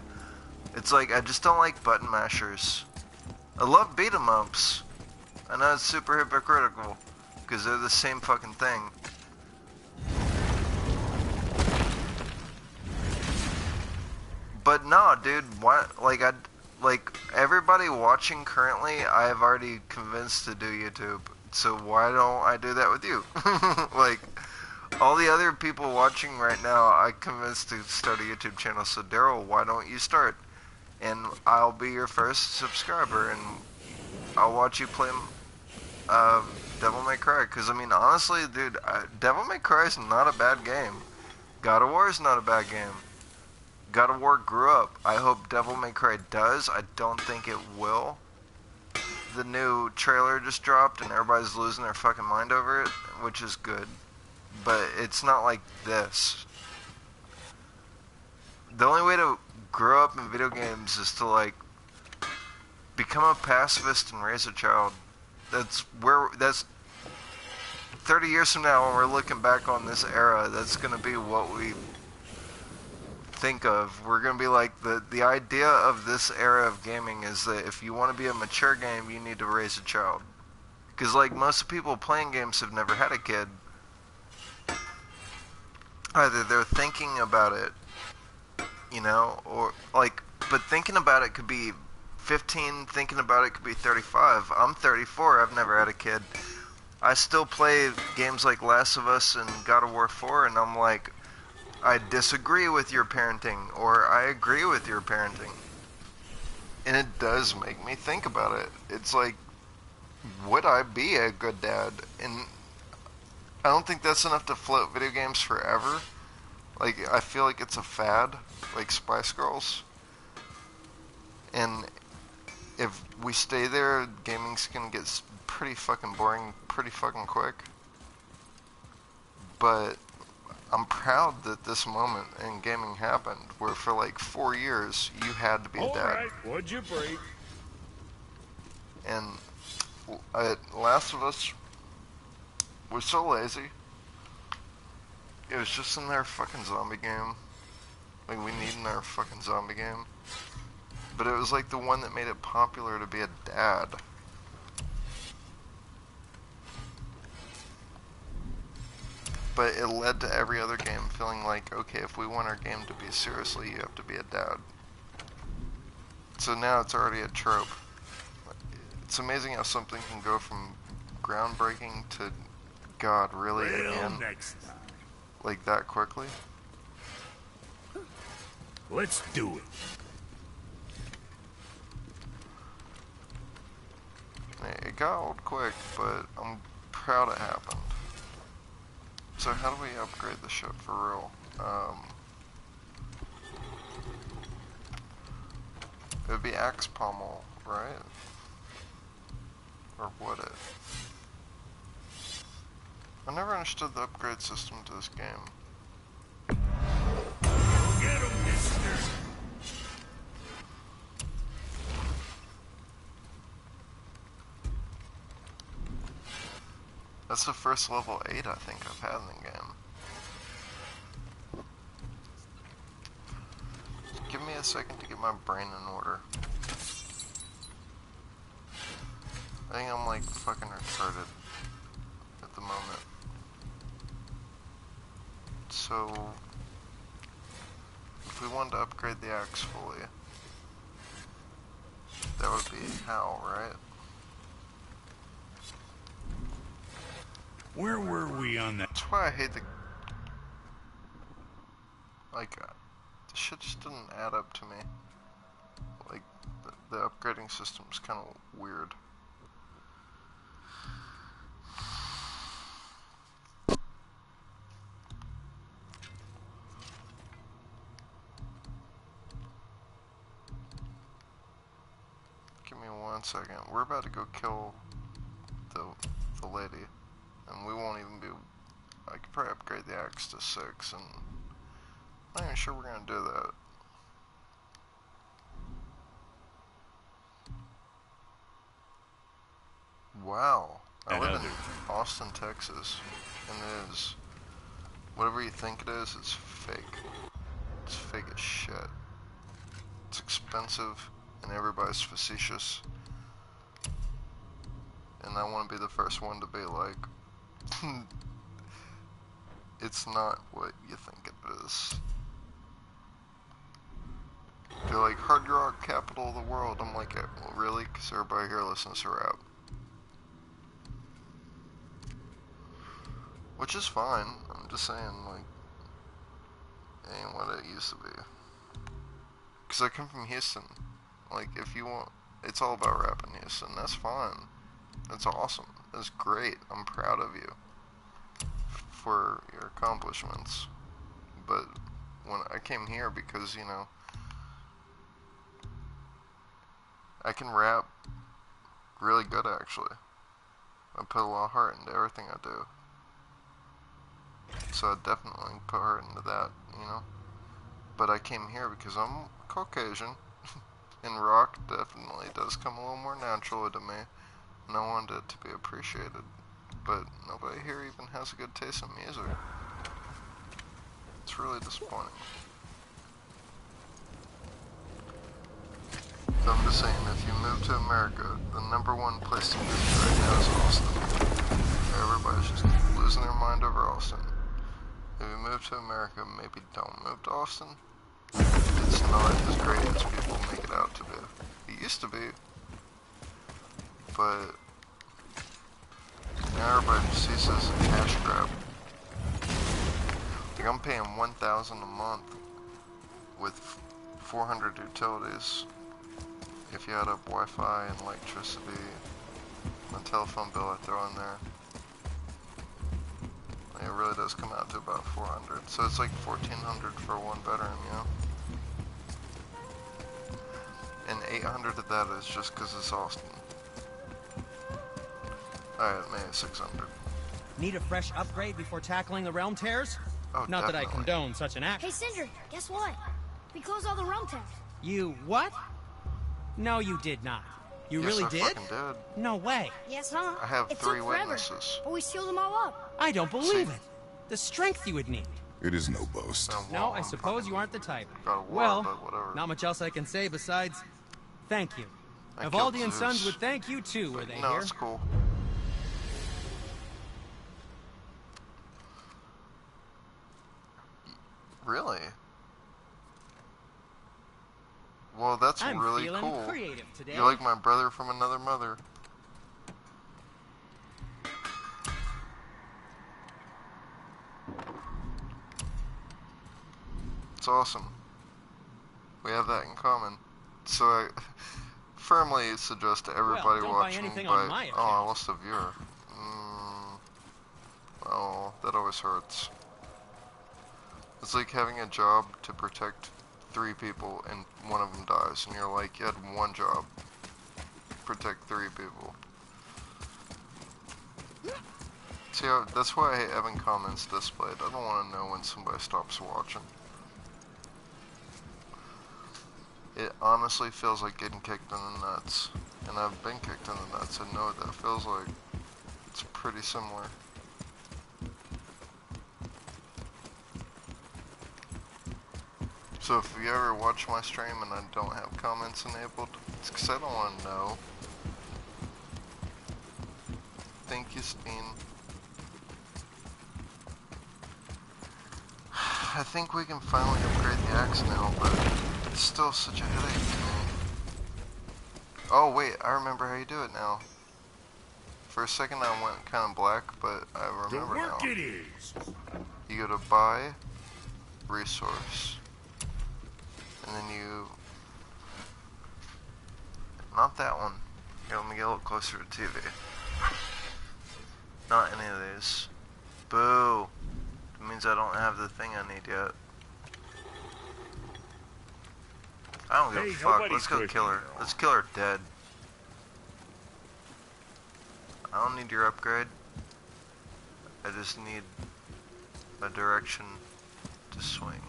Speaker 1: It's like I just don't like button mashers. I love beat 'em ups. I know it's super hypocritical, because they're the same fucking thing. But no, dude, what? Like everybody watching currently, I have already convinced to do YouTube. So why don't I do that with you? Like, all the other people watching right now, I convinced to start a YouTube channel. So Daryl, why don't you start? And I'll be your first subscriber, and I'll watch you play Devil May Cry. Because, I mean, honestly, dude, Devil May Cry is not a bad game. God of War is not a bad game. God of War grew up. I hope Devil May Cry does. I don't think it will. The new trailer just dropped, and everybody's losing their fucking mind over it, which is good. But it's not like this. The only way to grow up in video games is to, like, become a pacifist and raise a child. That's 30 years from now when we're looking back on this era, that's gonna be what we think of. We're gonna be like, the idea of this era of gaming is that if you want to be a mature game, you need to raise a child. Because like most of the people playing games have never had a kid. Either they're thinking about it, you know, or like, but thinking about it could be 15, thinking about it could be 35. I'm 34, I've never had a kid. I still play games like Last of Us and God of War 4, and I'm like, I disagree with your parenting, or I agree with your parenting. And it does make me think about it. It's like, would I be a good dad? And I don't think that's enough to float video games forever. Like, I feel like it's a fad, like Spice Girls. And if we stay there, gaming's gonna get pretty fucking boring pretty fucking quick. But I'm proud that this moment in gaming happened, where for like 4 years you had to be a dad.
Speaker 5: Alright, what'd you break?
Speaker 1: And Last of Us was so lazy. It was just in their fucking zombie game. Like, we need in our fucking zombie game. But it was like the one that made it popular to be a dad. But it led to every other game feeling like, okay, if we want our game to be seriously, you have to be a dad. So now it's already a trope. It's amazing how something can go from groundbreaking to God, really, again,
Speaker 5: Next time.
Speaker 1: like that quickly.
Speaker 5: Let's do it.
Speaker 1: It got old quick, but I'm proud it happened. So how do we upgrade the ship for real? It would be axe pommel, right? Or would it? I never understood the upgrade system to this game.
Speaker 5: Get him, mister.
Speaker 1: That's the first level 8 I think I've had in the game. Give me a second to get my brain in order. I think I'm like fucking retarded at the moment. So, if we wanted to upgrade the axe fully, that would be how, right?
Speaker 5: Where were we on that?
Speaker 1: That's why I hate the... Like, the shit just didn't add up to me. Like, the upgrading system's kind of weird. Give me 1 second. We're about to go kill the lady, and we won't even be... I could probably upgrade the axe to 6, and I'm not even sure we're gonna do that. Wow. I live in Austin, Texas, and it is... Whatever you think it is, it's fake. It's fake as shit. It's expensive, and everybody's facetious. And I want to be the first one to be like, it's not what you think it is. They're like, hard rock capital of the world. I'm like, well, really? Because everybody here listens to rap. Which is fine. I'm just saying, like, it ain't what it used to be. Because I come from Houston. Like, if you want, it's all about rap in Houston. That's fine. That's awesome. That's great. I'm proud of you for your accomplishments. But when I came here, because, you know, I can rap really good, actually. I put a lot of heart into everything I do. So I definitely put heart into that, you know. But I came here because I'm Caucasian, and rock definitely does come a little more naturally to me, and I wanted it to be appreciated. But nobody here even has a good taste in music. It's really disappointing. So I'm just saying, if you move to America, the #1 place to move right now is Austin. Everybody's just losing their mind over Austin. If you move to America, maybe don't move to Austin. It's not as great as people make it out to be. It used to be. But now everybody just sees this as a cash grab. Like, I'm paying $1,000 a month with 400 utilities. If you add up Wi-Fi and electricity, the telephone bill I throw in there, it really does come out to about 400. So it's like 1,400 for one bedroom, you know? And 800 of that is just because it's Austin. Alright, maybe 600.
Speaker 3: Need a fresh upgrade before tackling the realm tears?
Speaker 1: Oh,
Speaker 3: Not that I
Speaker 1: definitely.
Speaker 3: condone such an act.
Speaker 2: Hey, Cinder, guess what? We closed all the realm tabs.
Speaker 3: You what? No, you did not. You
Speaker 1: Yes,
Speaker 3: really
Speaker 1: I
Speaker 3: did?
Speaker 1: fucking did.
Speaker 3: No way.
Speaker 2: Yes, huh?
Speaker 1: I have
Speaker 2: it
Speaker 1: 3
Speaker 2: took forever,
Speaker 1: witnesses.
Speaker 2: but we sealed them all up.
Speaker 3: I don't believe it. The strength you would need.
Speaker 6: It is no boast.
Speaker 3: No, I suppose you aren't the type.
Speaker 1: Got a war,
Speaker 3: Well,
Speaker 1: but whatever.
Speaker 3: not much else I can say besides thank you.
Speaker 1: I killed
Speaker 3: Vivaldi and
Speaker 1: Zeus.
Speaker 3: Sons would thank you too, were they
Speaker 1: No,
Speaker 3: here?
Speaker 1: it's cool. Really? Well, that's
Speaker 3: I'm
Speaker 1: really
Speaker 3: feeling
Speaker 1: cool.
Speaker 3: creative today.
Speaker 1: You're like my brother from another mother. It's awesome. We have that in common. So I firmly suggest to everybody
Speaker 3: don't buy
Speaker 1: watching,
Speaker 3: anything
Speaker 1: but
Speaker 3: on my
Speaker 1: oh, I
Speaker 3: account.
Speaker 1: lost a viewer. Oh, that always hurts. It's like having a job to protect 3 people and one of them dies, and you're like, you had one job, protect 3 people. See, that's why I hate having comments displayed. I don't want to know when somebody stops watching. It honestly feels like getting kicked in the nuts, and I've been kicked in the nuts. I know what that feels like. It's pretty similar. So if you ever watch my stream and I don't have comments enabled, it's because I don't want to know. Thank you, Steen. I think we can finally upgrade the axe now, but it's still such a headache to me. Oh wait, I remember how you do it now. For a second I went kind of black, but I
Speaker 5: The
Speaker 1: remember
Speaker 5: work
Speaker 1: now.
Speaker 5: it is.
Speaker 1: You go to buy resource, and then you, not that one. Here, let me get a little closer to TV. Not any of these. Boo. That means I don't have the thing I need yet. I don't give a
Speaker 5: Hey,
Speaker 1: fuck.
Speaker 5: nobody
Speaker 1: Let's go
Speaker 5: pushed
Speaker 1: kill
Speaker 5: me,
Speaker 1: her.
Speaker 5: though.
Speaker 1: Let's kill her dead. I don't need your upgrade. I just need a direction to swing.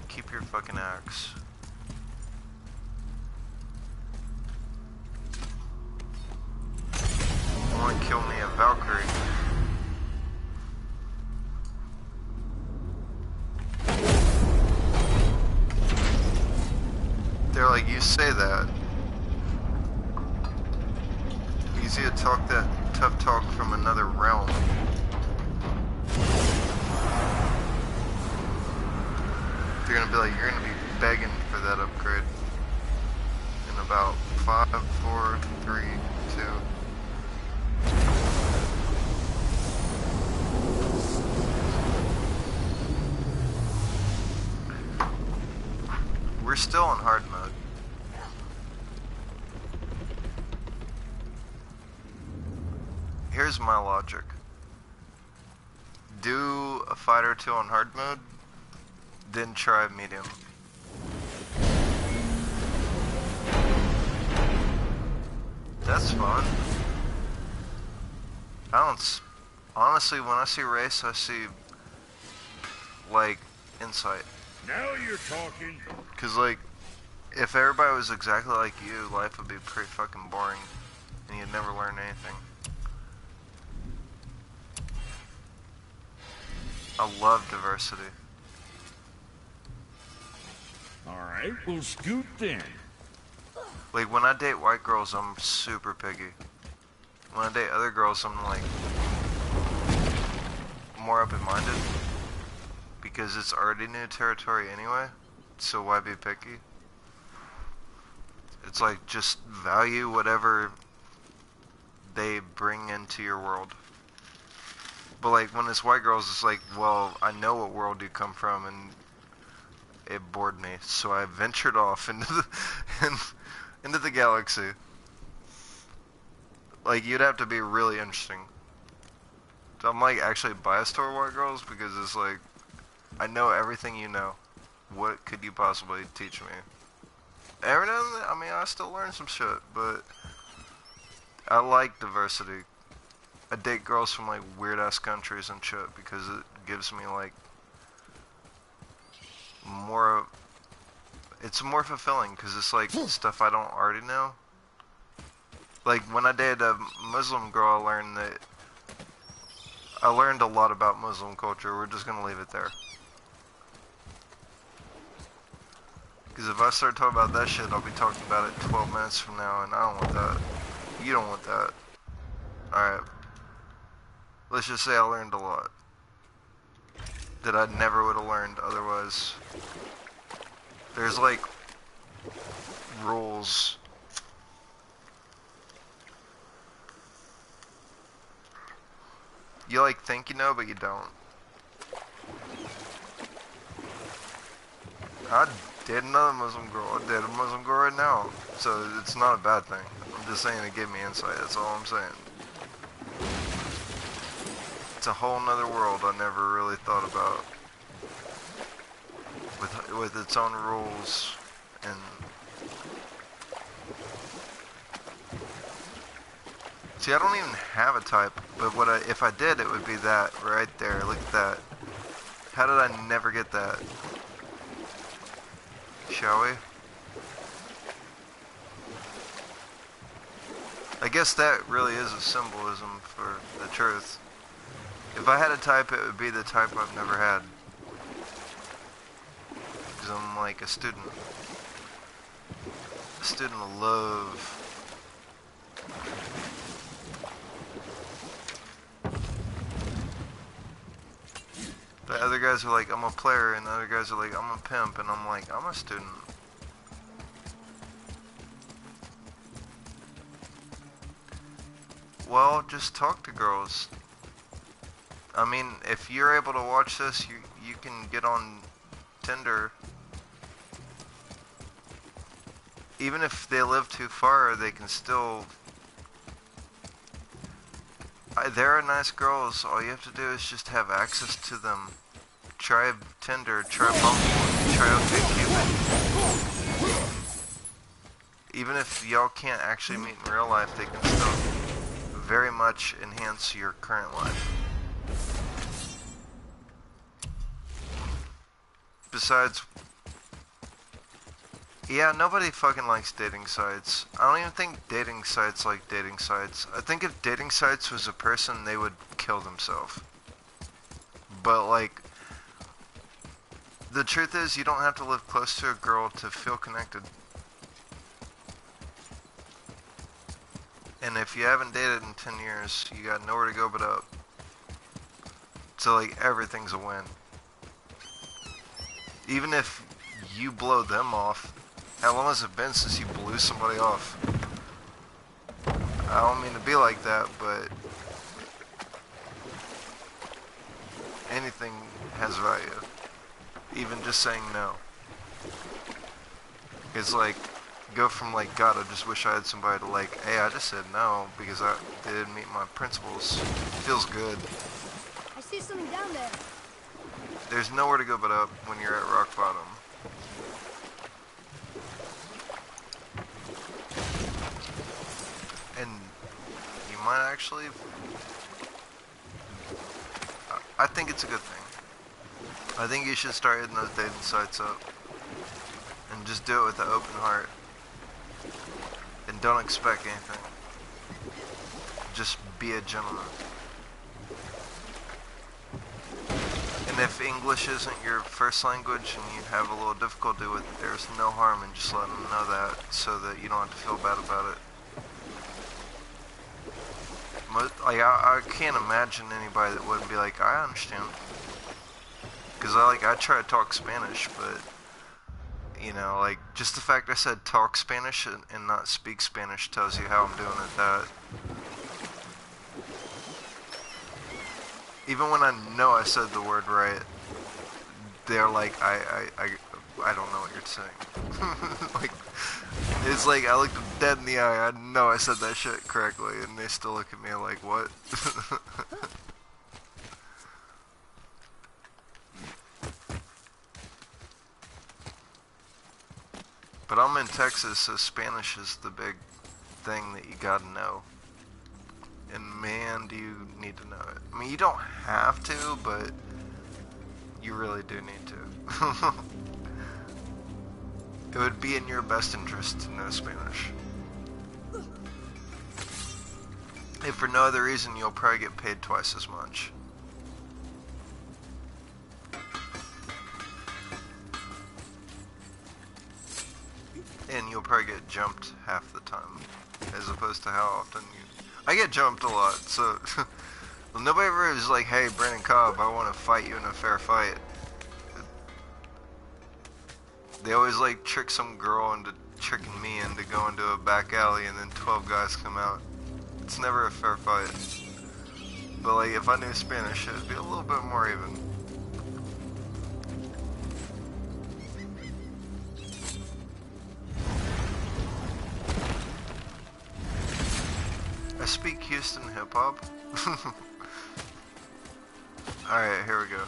Speaker 1: Keep your fucking axe. You wanna kill me a Valkyrie? They're like, you say that. Easy to talk that tough talk from another realm. They're gonna be like, you're gonna be begging for that upgrade. In about 5, 4, 3, 2. We're still in hard mode. Here's my logic. Do a fight or two on hard mode, then try medium. That's fun. Honestly, when I see race, I see, like, insight.
Speaker 5: Now you're talking.
Speaker 1: Cause like, if everybody was exactly like you, life would be pretty fucking boring, and you'd never learn anything. I love diversity.
Speaker 5: Alright, we'll scoot then.
Speaker 1: Like, when I date white girls, I'm super picky. When I date other girls, I'm like, more open-minded. Because it's already new territory anyway, so why be picky? It's like, just value whatever they bring into your world. But like, when it's white girls, it's like, well, I know what world you come from, and it bored me, so I ventured off into into the galaxy. Like, you'd have to be really interesting. So I'm like actually biased toward white girls, because it's like, I know everything you know. What could you possibly teach me? Every now and then, I mean, I still learn some shit, but I like diversity. I date girls from like weird ass countries and shit because it gives me like more. It's more fulfilling because it's like stuff I don't already know. Like when I dated a Muslim girl, I learned a lot about Muslim culture. We're just gonna leave it there. Because if I start talking about that shit, I'll be talking about it 12 minutes from now, and I don't want that. You don't want that. Alright. Let's just say I learned a lot. That I never would have learned otherwise. There's like rules. You like think you know, but you don't. I date another Muslim girl. I date a Muslim girl right now. So it's not a bad thing. I'm just saying it gave me insight. That's all I'm saying. It's a whole nother world I never really thought about. With its own rules and... See, I don't even have a type, but if I did, it would be that right there. Look at that. How did I never get that? Shall we? I guess that really is a symbolism for the truth. If I had a type, it would be the type I've never had. Because I'm like a student. A student of love. The other guys are like, I'm a player, and the other guys are like, I'm a pimp, and I'm like, I'm a student. Well, just talk to girls. I mean, if you're able to watch this, you can get on Tinder. Even if they live too far, they can still... There are nice girls. All you have to do is just have access to them. Try Tinder, try Bumble, try OkCupid. Even if y'all can't actually meet in real life, they can still very much enhance your current life. Besides, yeah, nobody fucking likes dating sites. I don't even think dating sites like dating sites. I think if dating sites was a person, they would kill themselves. But like, the truth is, you don't have to live close to a girl to feel connected. And if you haven't dated in 10 years, you got nowhere to go but up. So like, everything's a win. Even if you blow them off, how long has it been since you blew somebody off? I don't mean to be like that, but anything has value. Even just saying no. It's like, go from like, God, I just wish I had somebody to like, hey, I just said no because they didn't meet my principles. Feels good.
Speaker 2: I see something down there.
Speaker 1: There's nowhere to go but up when you're at rock bottom. And you might actually... I think it's a good thing. I think you should start hitting those dating sites up. And just do it with an open heart. And don't expect anything. Just be a gentleman. And if English isn't your first language and you have a little difficulty with it, there's no harm in just letting them know that so that you don't have to feel bad about it. Like, I can't imagine anybody that wouldn't be like, I understand. Because I try to talk Spanish, but, you know, like, just the fact I said talk Spanish and not speak Spanish tells you how I'm doing at that. Even when I know I said the word right, they're like, I don't know what you're saying. Like, it's like, I looked them dead in the eye, I know I said that shit correctly, and they still look at me like, what? But I'm in Texas, so Spanish is the big thing that you gotta know. And man, do you need to know it. I mean, you don't have to, but you really do need to. It would be in your best interest to know Spanish. If for no other reason, you'll probably get paid twice as much. And you'll probably get jumped half the time, as opposed to how often you... I get jumped a lot, so... Well, nobody ever is like, hey, Brandon Cobb, I want to fight you in a fair fight. They always like trick some girl into tricking me into going to a back alley and then 12 guys come out. It's never a fair fight. But like, if I knew Spanish, it would be a little bit more even. I speak Houston hip-hop. Alright, here we go.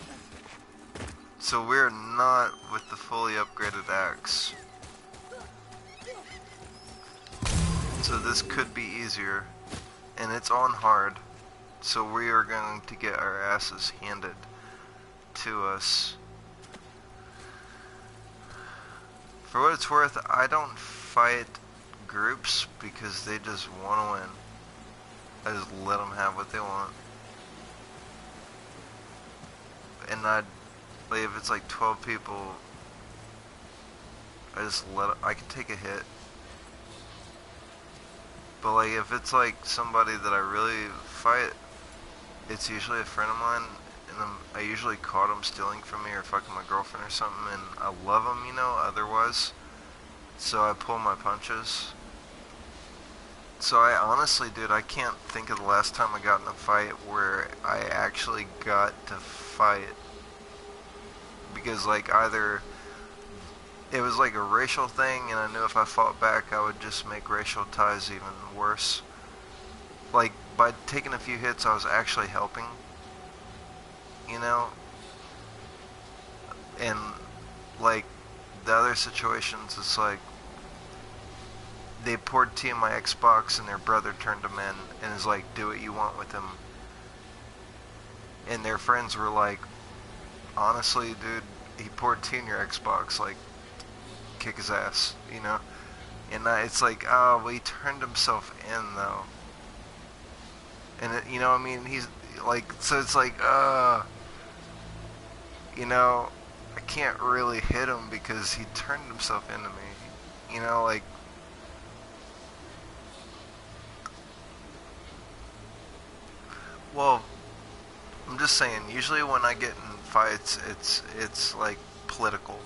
Speaker 1: So we're not with the fully upgraded axe. So this could be easier. And it's on hard. So we are going to get our asses handed to us. For what it's worth, I don't fight groups because they just want to win. I just let them have what they want. And like, if it's like 12 people, I can take a hit. But like, if it's like somebody that I really fight, it's usually a friend of mine, and I usually caught them stealing from me or fucking my girlfriend or something, and I love them, you know, otherwise. So I pull my punches. So I honestly, dude, I can't think of the last time I got in a fight where I actually got to fight. Because, like, either it was like a racial thing, and I knew if I fought back, I would just make racial ties even worse. Like, by taking a few hits, I was actually helping. You know? And, like, the other situations, it's like, they poured tea in my Xbox and their brother turned him in and is like, do what you want with him. And their friends were like, honestly, dude, he poured tea in your Xbox, like, kick his ass, you know? And it's like, oh, well, he turned himself in, though. And, you know, I mean, he's, like, so it's like, you know, I can't really hit him because he turned himself into me. You know, like, well, I'm just saying, usually when I get in fights, it's like political.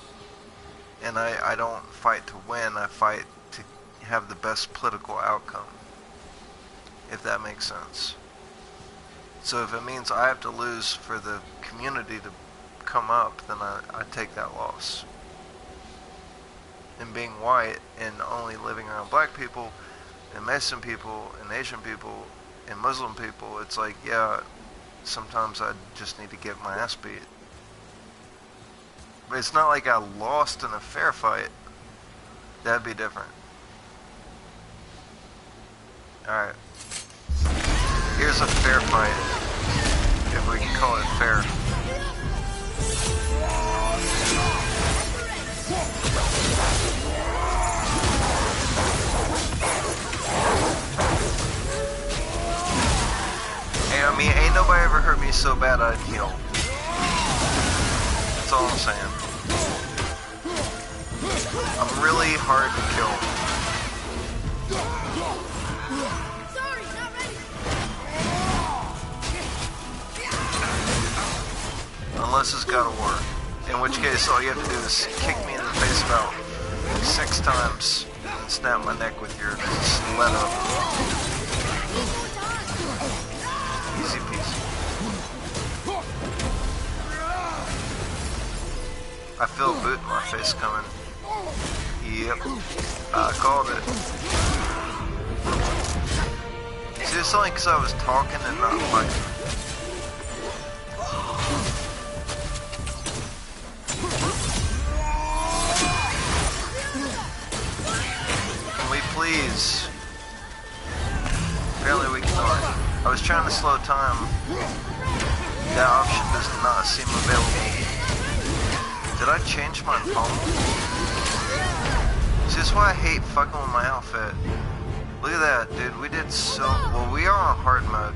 Speaker 1: And I don't fight to win, I fight to have the best political outcome. If that makes sense. So if it means I have to lose for the community to come up, then I take that loss. And being white and only living around black people and Mexican people and Asian people and Muslim people, it's like, yeah, sometimes I just need to get my ass beat. But it's not like I lost in a fair fight. That'd be different. Alright. Here's a fair fight. If we can call it fair. Hey, I mean, ain't nobody ever hurt me so bad I'd heal. That's all I'm saying. I'm really hard to kill.
Speaker 2: Sorry, not ready.
Speaker 1: Unless it's God of War. In which case, all you have to do is kick me in the face about 6 times and snap my neck with your sled up. Easy peasy. I feel a boot in my face coming. Yep. I called it. See, it's only because I was talking and not fighting. Can we please? Apparently we cannot. I was trying to slow time. That option does not seem available. Did I change my phone? See, this is why I hate fucking with my outfit. Look at that, dude. We did so well. We are on hard mode.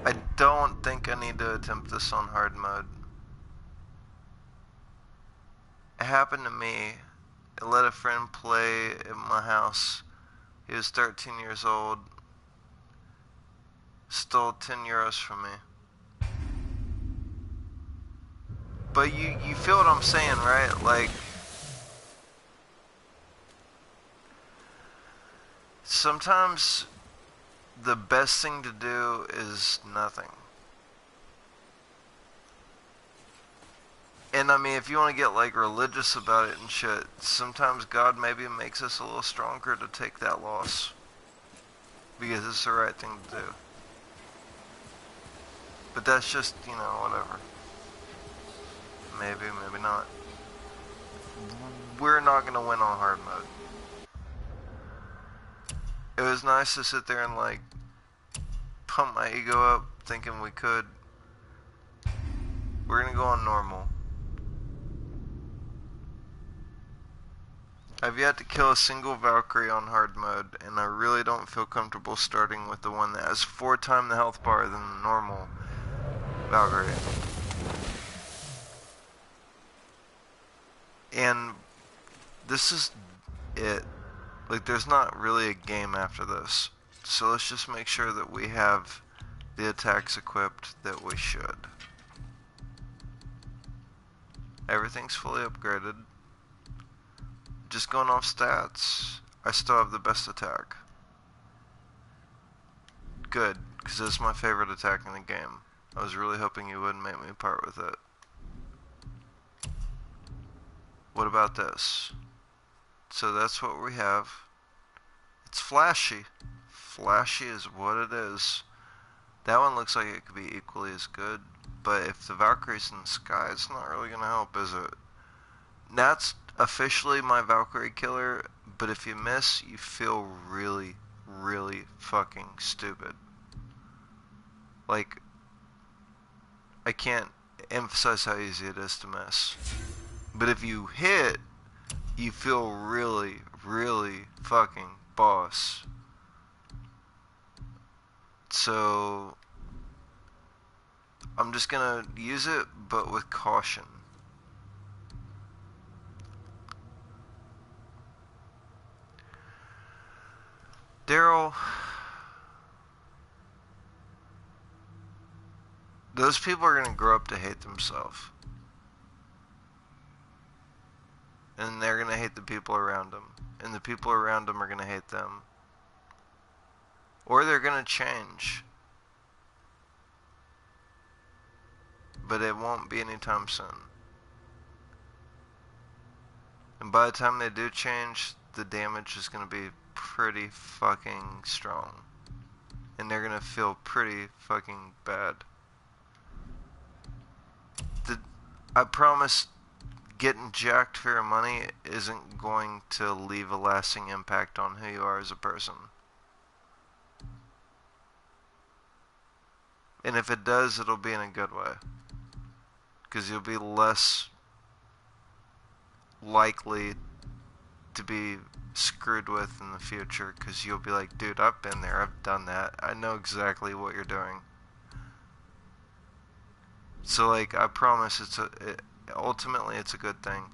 Speaker 1: I don't think I need to attempt this on hard mode. It happened to me. I let a friend play at my house. He was 13 years old. Stole 10 euros from me. But you feel what I'm saying, right? Like, sometimes the best thing to do is nothing. And I mean, if you want to get like religious about it and shit, sometimes God maybe makes us a little stronger to take that loss. Because it's the right thing to do. But that's just, you know, whatever. Maybe, maybe not. We're not gonna win on hard mode. It was nice to sit there and like pump my ego up thinking we could. We're gonna go on normal. I've yet to kill a single Valkyrie on hard mode, and I really don't feel comfortable starting with the one that has 4 times the health bar than the normal Valkyrie. And this is it. Like, there's not really a game after this. So let's just make sure that we have the attacks equipped that we should. Everything's fully upgraded. Just going off stats, I still have the best attack. Good, because it's my favorite attack in the game. I was really hoping you wouldn't make me part with it. What about this? So that's what we have. It's flashy. Flashy is what it is. That one looks like it could be equally as good, but if the Valkyrie's in the sky, it's not really going to help, is it? That's officially my Valkyrie killer, but if you miss, you feel really, really fucking stupid. Like, I can't emphasize how easy it is to miss. But if you hit, you feel really, really fucking boss. So, I'm just gonna use it, but with caution. Daryl, those people are gonna grow up to hate themselves. And they're gonna hate the people around them. And the people around them are gonna hate them. Or they're gonna change. But it won't be anytime soon. And by the time they do change, the damage is gonna be pretty fucking strong. And they're gonna feel pretty fucking bad. I promise getting jacked for your money isn't going to leave a lasting impact on who you are as a person. And if it does, it'll be in a good way. Because you'll be less likely to be screwed with in the future. Because you'll be like, dude, I've been there, I've done that. I know exactly what you're doing. So, like, I promise ultimately it's a good thing.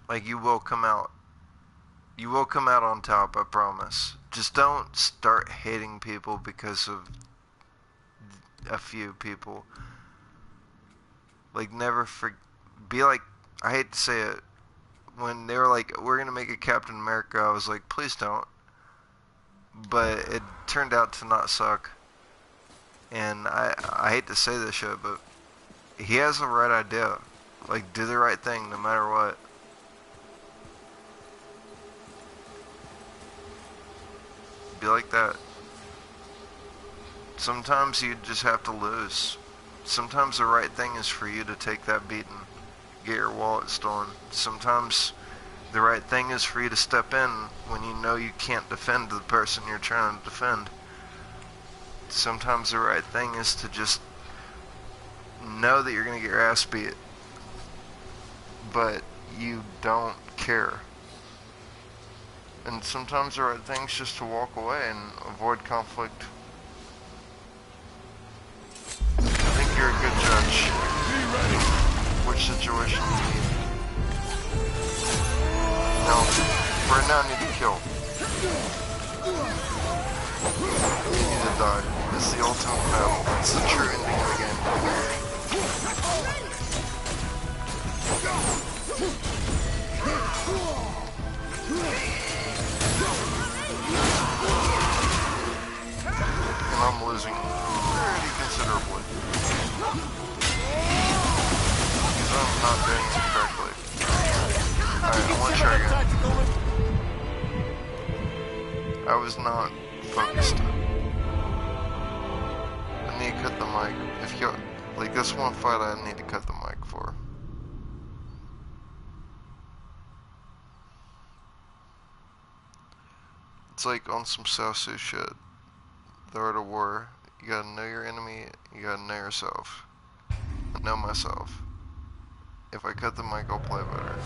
Speaker 1: Like, you will come out. You will come out on top, I promise. Just don't start hating people because of a few people. Like, be like, I hate to say it, when they were like, we're gonna make a Captain America, I was like, please don't. But it turned out to not suck. And I hate to say this shit, but he has the right idea. Like, do the right thing no matter what. Be like that. Sometimes you just have to lose. Sometimes the right thing is for you to take that beating, get your wallet stolen. Sometimes the right thing is for you to step in when you know you can't defend the person you're trying to defend. Sometimes the right thing is to just know that you're going to get your ass beat, but you don't care. And sometimes the right thing is just to walk away and avoid conflict. I think you're a good judge.
Speaker 5: Be ready.
Speaker 1: Which situation you need. No, right now I need to kill. You need to die. It's the ultimate battle. It's the true ending of the game. And I'm losing pretty considerably. Because I'm not doing it correctly. Alright, I want to try again. I was not focused. I need to cut the mic. If you like this one fight, I need to cut the mic for. It's like on some South Sea shit. The art of war. You gotta know your enemy. You gotta know yourself. I know myself. If I cut the mic, I'll play better.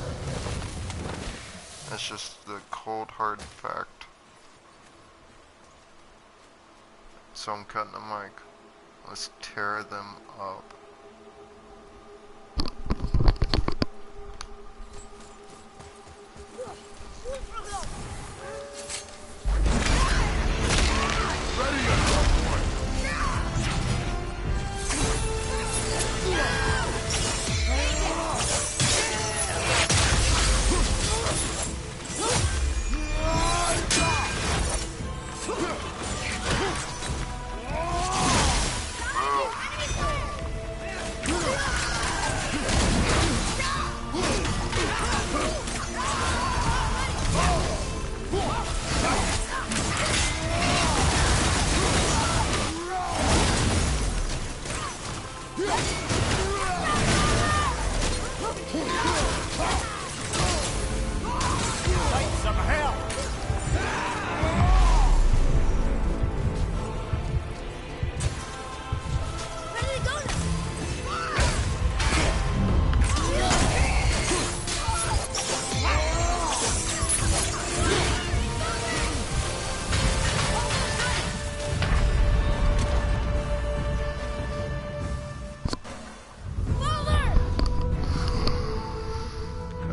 Speaker 1: That's just the cold, hard fact. So I'm cutting the mic. Let's tear them up.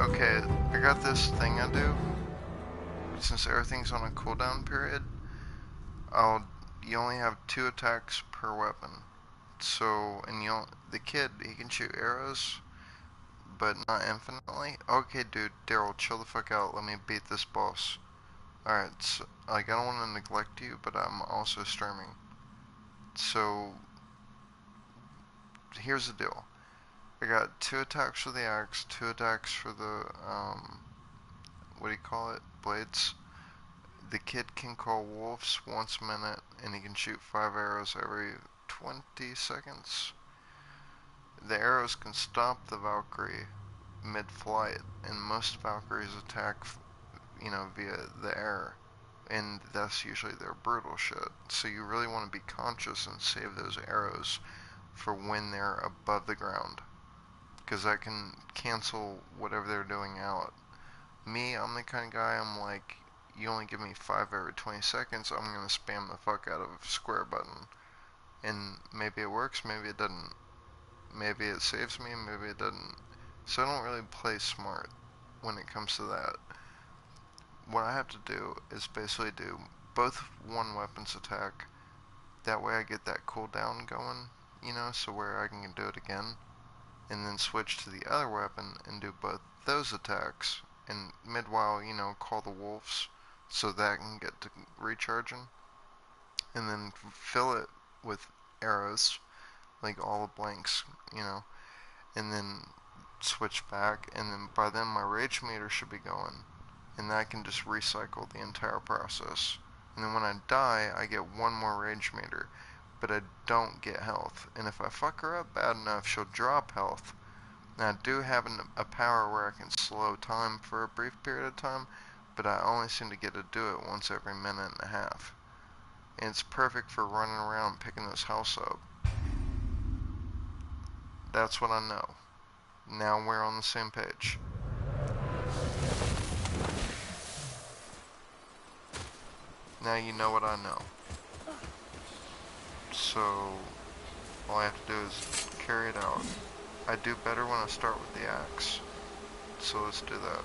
Speaker 1: Okay, I got this thing I do. Since everything's on a cooldown period, you only have 2 attacks per weapon. So, and the kid, he can shoot arrows, but not infinitely. Okay, dude, Daryl, chill the fuck out. Let me beat this boss. Alright, so, like, I don't want to neglect you, but I'm also streaming. So, here's the deal. I got 2 attacks for the axe, 2 attacks for the, what do you call it? Blades. The kid can call wolves once a minute, and he can shoot 5 arrows every 20 seconds. The arrows can stop the Valkyrie mid-flight, and most Valkyries attack, via the air, and that's usually their brutal shit. So you really want to be conscious and save those arrows for when they're above the ground, because that can cancel whatever they're doing out. Me, I'm the kind of guy, I'm like, you only give me 5 every 20 seconds, I'm gonna spam the fuck out of square button. And maybe it works, maybe it doesn't. Maybe it saves me, maybe it doesn't. So I don't really play smart when it comes to that. What I have to do is basically do both one weapon's attack. That way I get that cooldown going, so where I can do it again. And then switch to the other weapon and do both those attacks. And mid-while, call the wolves so that I can get to recharging. And then fill it with arrows, like all the blanks, and then switch back, and then by then my rage meter should be going, and I can just recycle the entire process. And then when I die, I get 1 more rage meter, but I don't get health. And if I fuck her up bad enough, she'll drop health. Now I do have a power where I can slow time for a brief period of time, but I only seem to get to do it once every minute and a half. And it's perfect for running around picking this house up. That's what I know. Now we're on the same page. Now you know what I know. So, all I have to do is carry it out. I do better when I start with the axe. So let's do that.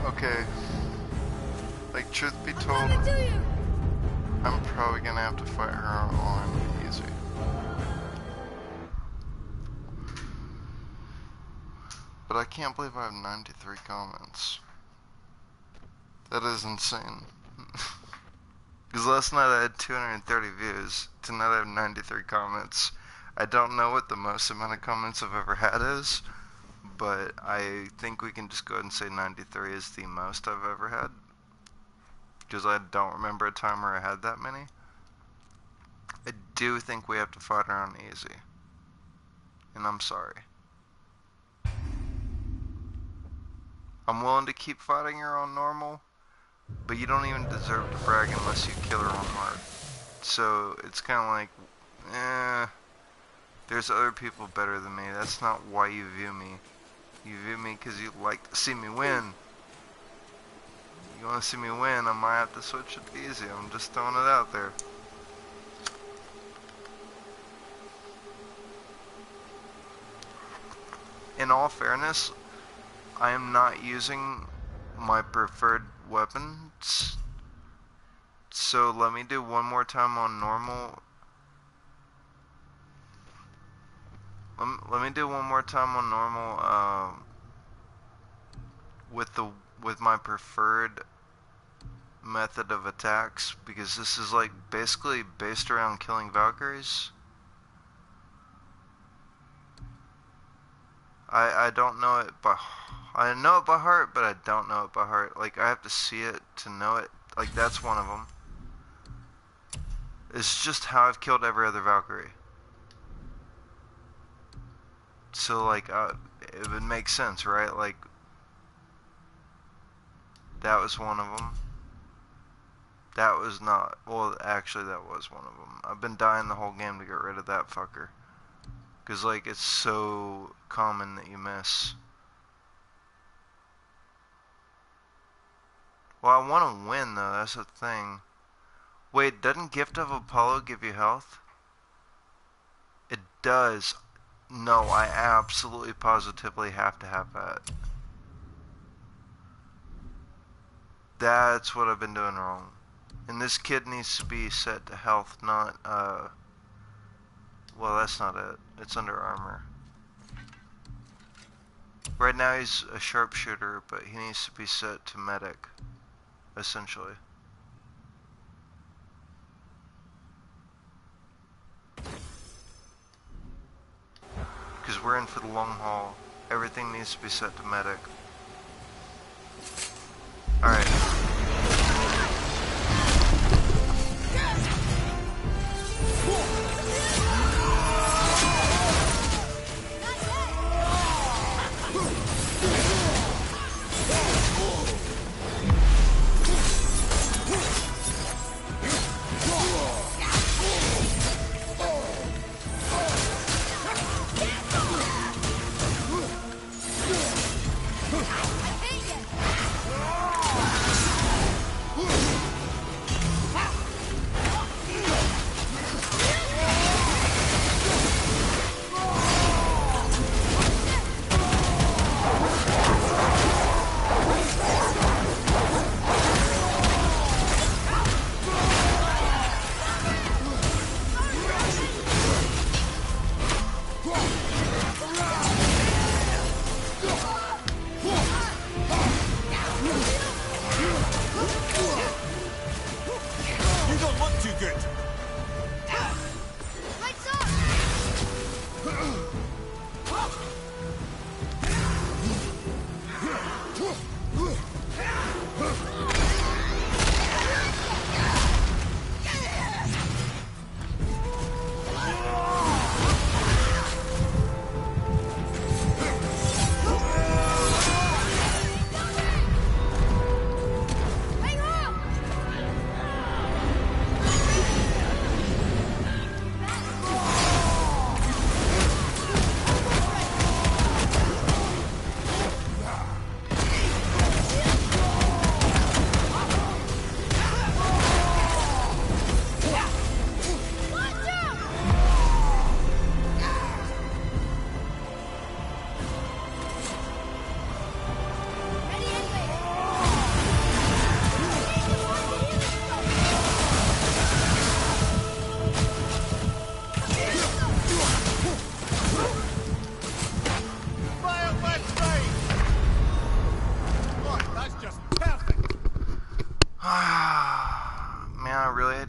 Speaker 1: Okay, like truth be told, I'm probably gonna have to fight her on easy. But I can't believe I have 93 comments. That is insane. Because last night I had 230 views, tonight I have 93 comments. I don't know what the most amount of comments I've ever had is, but I think we can just go ahead and say 93 is the most I've ever had. Because I don't remember a time where I had that many. I do think we have to fight her on easy. And I'm sorry. I'm willing to keep fighting her on normal, but you don't even deserve to brag unless you kill her on hard. So it's kind of like, there's other people better than me. That's not why you view me. You view me because you like to see me win. You want to see me win, I might have to switch it to easy. I'm just throwing it out there. In all fairness, I am not using my preferred weapons. So let me do one more time on normal. Let me do one more time on normal with my preferred method of attacks, because this is like basically based around killing Valkyries. I don't know it by I know it by heart, but I don't know it by heart. Like, I have to see it to know it. Like, that's one of them. It's just how I've killed every other Valkyrie. So, like, it would make sense, right? Like, that was one of them. That was not. Well, actually, that was one of them. I've been dying the whole game to get rid of that fucker. Because, like, it's so common that you miss. Well, I want to win, though. That's the thing. Wait, doesn't Gift of Apollo give you health? It does. No, I absolutely positively have to have that. That's what I've been doing wrong. And this kid needs to be set to health, not, well, that's not it. It's under armor. Right now he's a sharpshooter, but he needs to be set to medic, essentially. Because we're in for the long haul. Everything needs to be set to medic. Alright.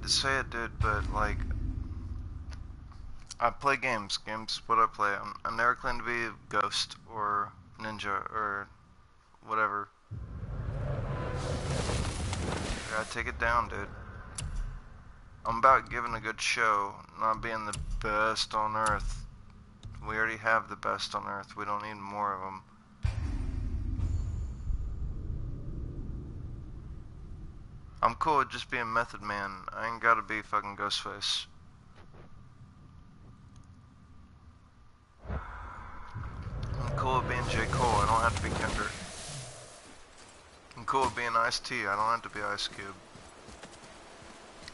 Speaker 1: To say it, dude, but like, I play games. Games, what I play. I'm never claimed to be a ghost or ninja or whatever. I gotta take it down, dude. I'm about giving a good show, not being the best on Earth. We already have the best on Earth. We don't need more of them. I'm cool with just being Method Man. I ain't gotta be fucking Ghostface. I'm cool with being J. Cole. I don't have to be Kendrick. I'm cool with being Ice-T. I don't have to be Ice Cube.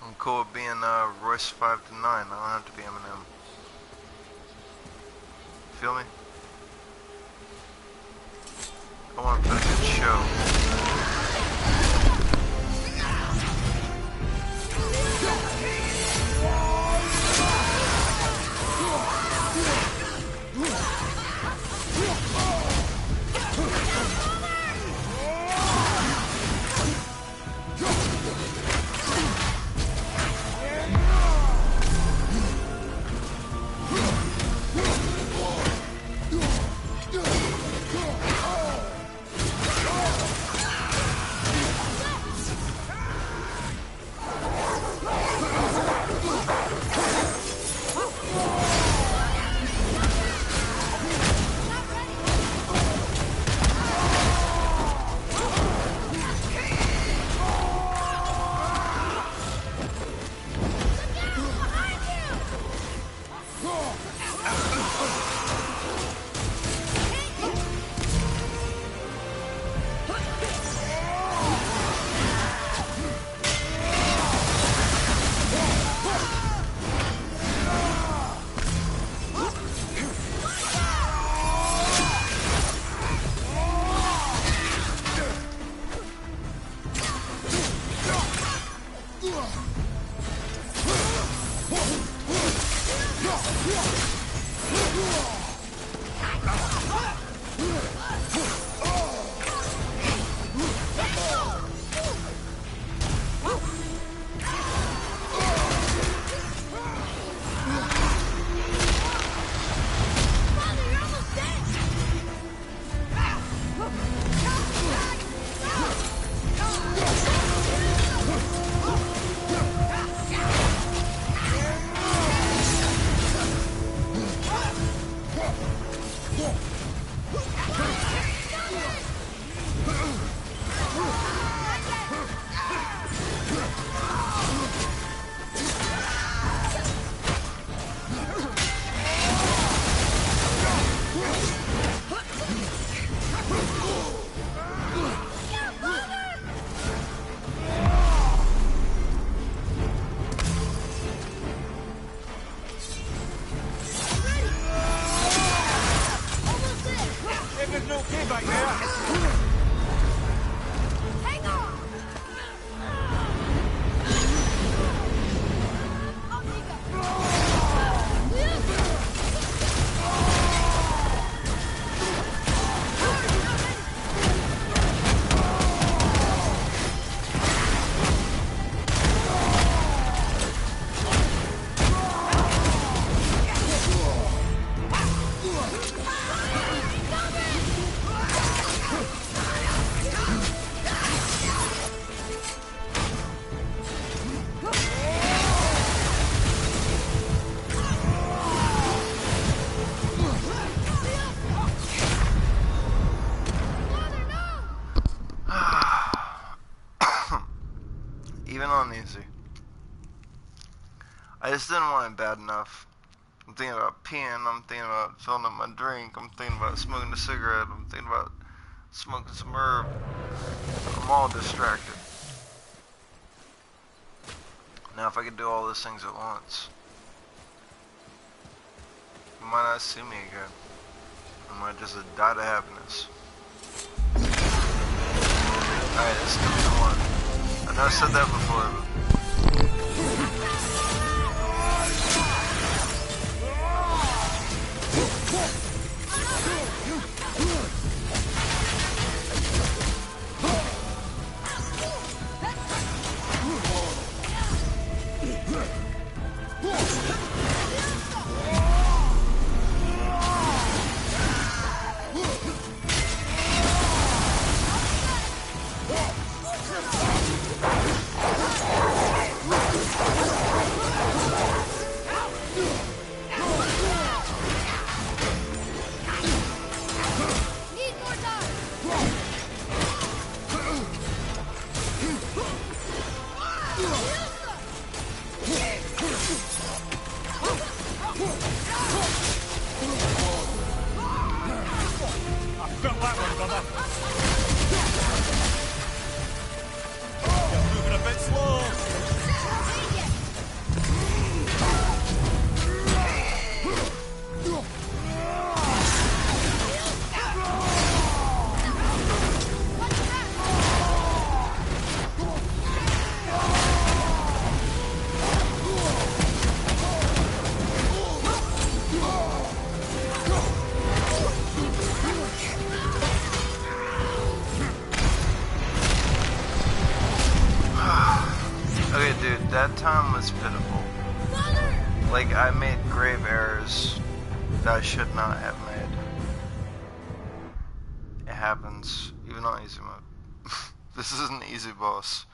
Speaker 1: I'm cool with being Royce 5 to 9. I don't have to be Eminem. Feel me? I want to put a good show.
Speaker 2: Hang on! I'll
Speaker 1: Even on easy. I just didn't want it bad enough. I'm thinking about peeing, I'm thinking about filling up my drink, I'm thinking about smoking a cigarette, I'm thinking about smoking some herb. I'm all distracted. Now if I could do all those things at once, you might not see me again. I might just die to happiness. Alright, let's do the one. I know I said that before, but that time was pitiful. Like, I made grave errors that I should not have made. It happens, even on easy mode. This is an easy boss.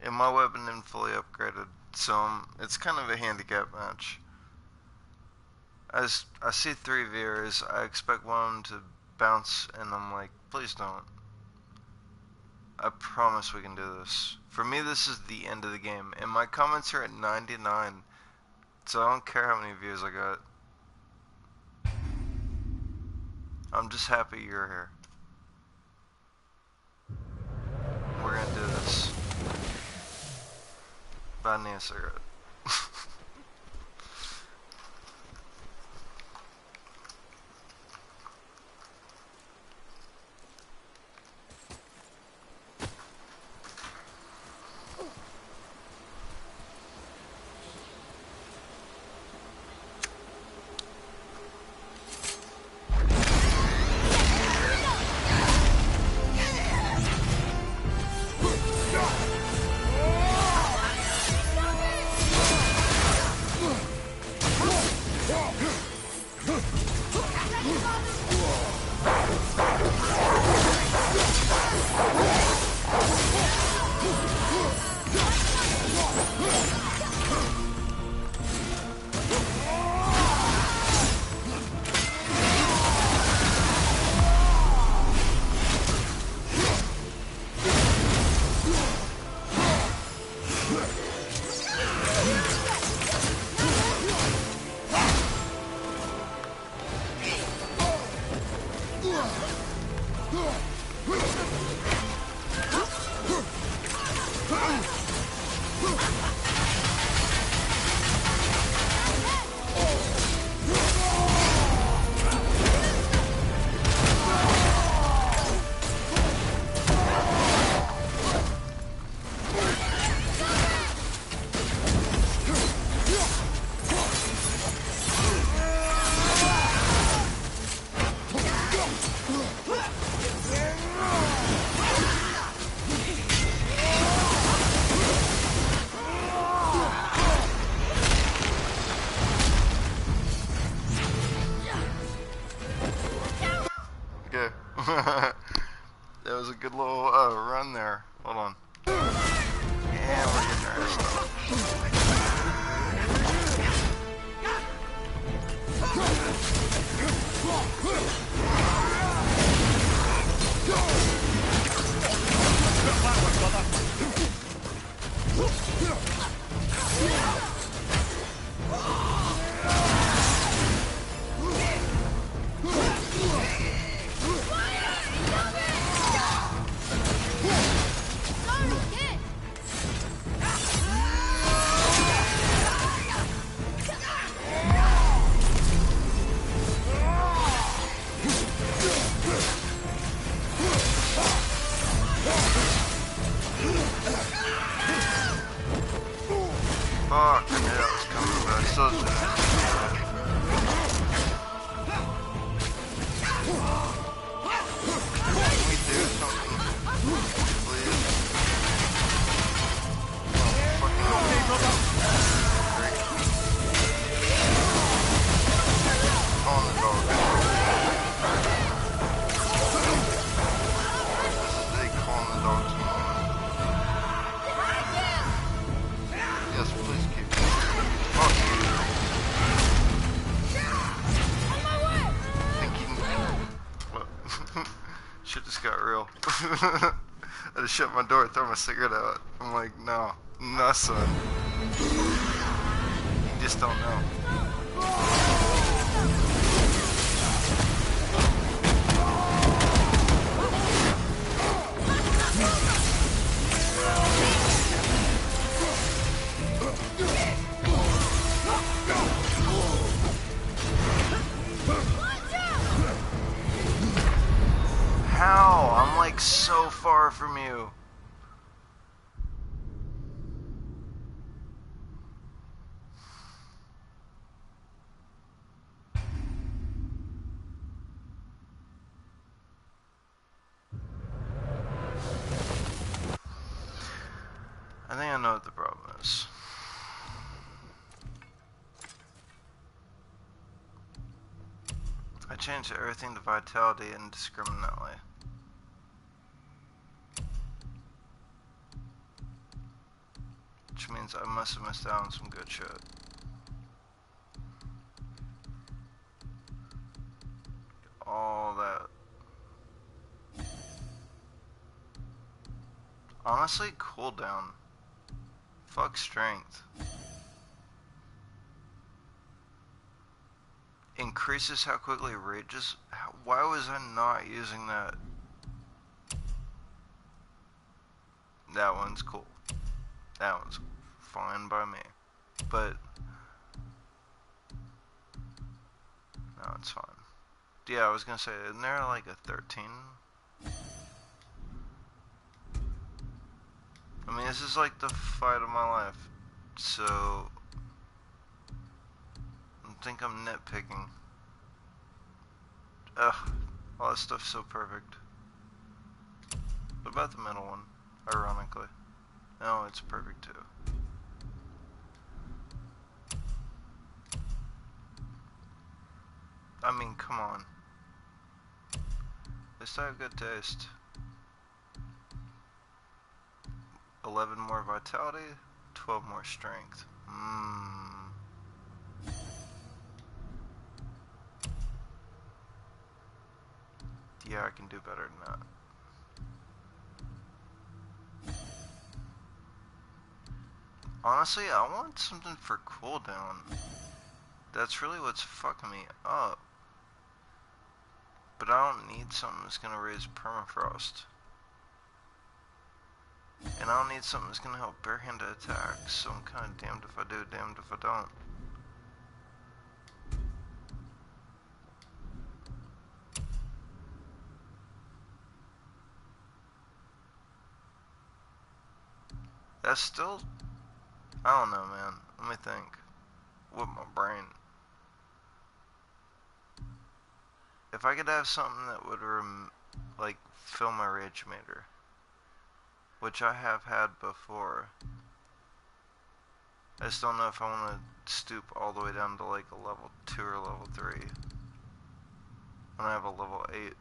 Speaker 1: And my weapon isn't fully upgraded, so it's kind of a handicap match. As I see 3 Veers, I expect one of them to bounce, and I'm like, please don't. I promise we can do this. For me, this is the end of the game, and my comments are at 99, so I don't care how many views I got. I'm just happy you're here. We're gonna do this. Buy me a cigarette. That was a good little run there. Hold on. And we're getting our stuff. Fuck, I knew that was coming, but I still didn't. Can we do something? Please? Oh, fucking great. On the dog. This is a calm the dogs moment. Yes, please keep going. Fuck you. Thinking. What? Shit just got real. I just shut my door, throw my cigarette out. I'm like, no. No, son. You just don't know. How? I'm like so far from you. I think I know what the problem is. change everything to vitality indiscriminately. Which means I must have missed out on some good shit. All that. Honestly, cooldown. Fuck strength. Increases how quickly it rages. Why was I not using that? That one's cool. That one's fine by me. But no, it's fine. Yeah, I was gonna say, isn't there like a 13? I mean, this is like the fight of my life, so I think I'm nitpicking. Ugh, all that stuff's so perfect. What about the middle one, ironically? No, it's perfect too. I mean, come on. At least I have good taste. 11 more vitality, 12 more strength. Yeah, I can do better than that. Honestly, I want something for cooldown. That's really what's fucking me up. But I don't need something that's gonna raise permafrost. And I don't need something that's gonna help barehanded attacks, so I'm kinda damned if I do, damned if I don't. That's still... I don't know, man. Let me think. With my brain. If I could have something that would, like, fill my rage meter, which I have had before. I just don't know if I want to stoop all the way down to like a level 2 or level 3. When I have a level 8.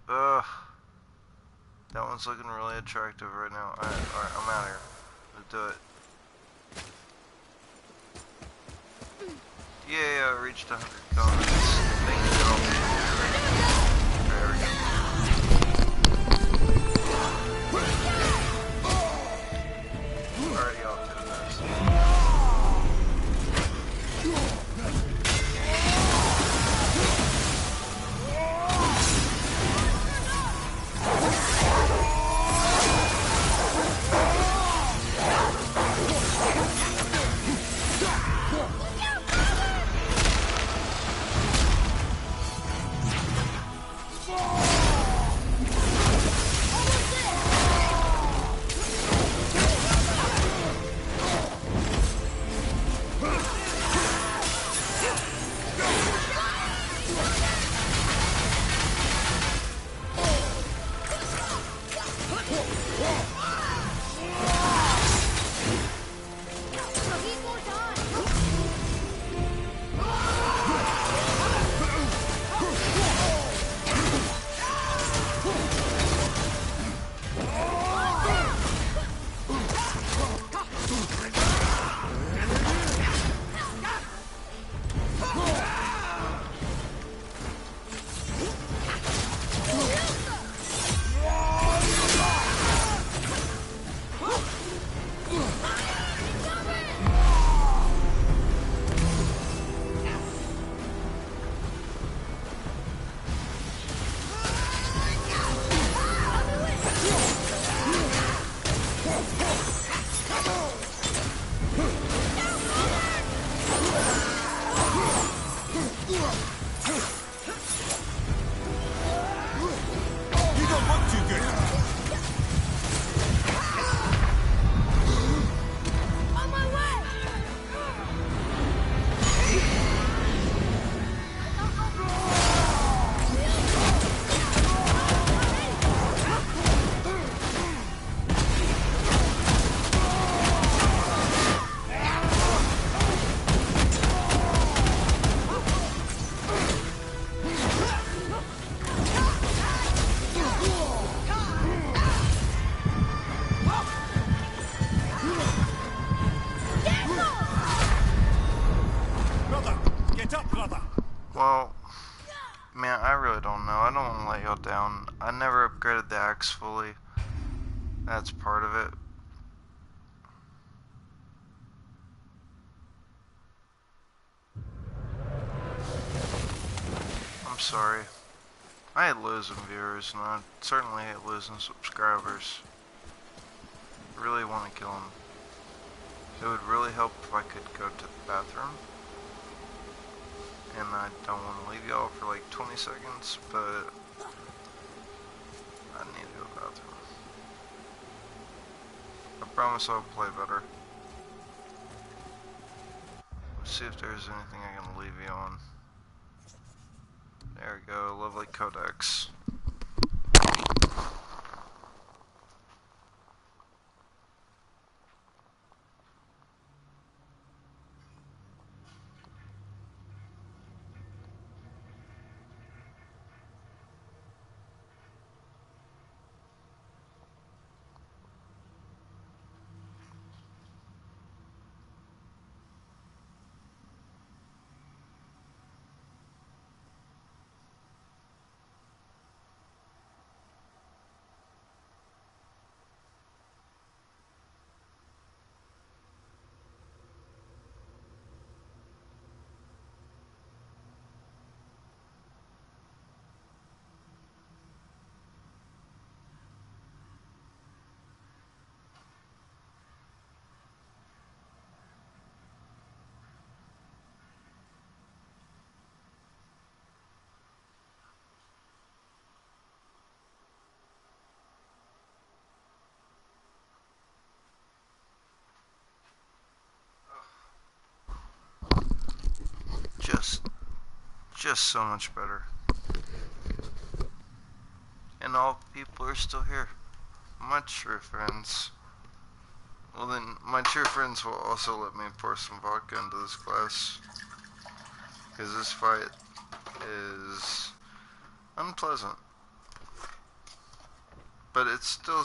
Speaker 1: Ugh. That one's looking really attractive right now. Alright, I'm out of here. Let's do it. Yeah, I reached 100 comments. Thank you, girl. There we go. Already off to this. don't want to let y'all down. I never upgraded the axe fully. That's part of it. I'm sorry. I hate losing viewers, and I certainly hate losing subscribers. Really want to kill them. It would really help if I could go to the bathroom. And I don't want to leave y'all for like 20 seconds, but I need to go to the bathroom. I promise I'll play better. Let's see if there's anything I can leave you on. There we go, lovely codex. Just so much better. And all people are still here. My true friends. Well then, my true friends will also let me pour some vodka into this glass. Because this fight is unpleasant. But it's still,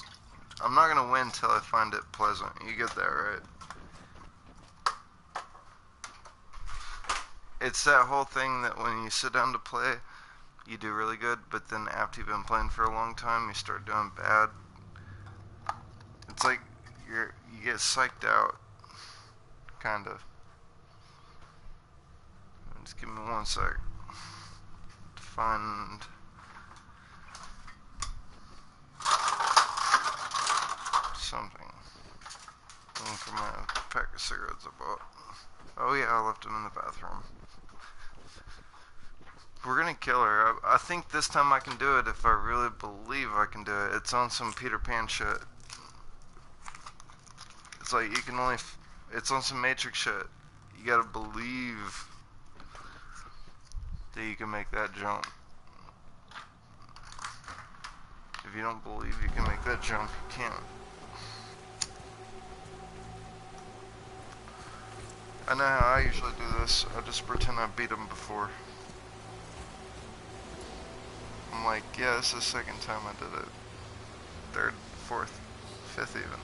Speaker 1: I'm not gonna win till I find it pleasant. You get that right? It's that whole thing that when you sit down to play, you do really good, but then after you've been playing for a long time, you start doing bad. It's like you get psyched out, kind of. Just give me 1 sec to find something. Looking for my pack of cigarettes I bought. Oh yeah, I left them in the bathroom. We're gonna kill her. I think this time I can do it if I really believe I can do it. It's on some Peter Pan shit. It's like you can only... it's on some Matrix shit. You gotta believe that you can make that jump. If you don't believe you can make that jump, you can't. I know how I usually do this. I just pretend I beat him before. I'm like, yeah, this is the second time I did it. Third, fourth, fifth even.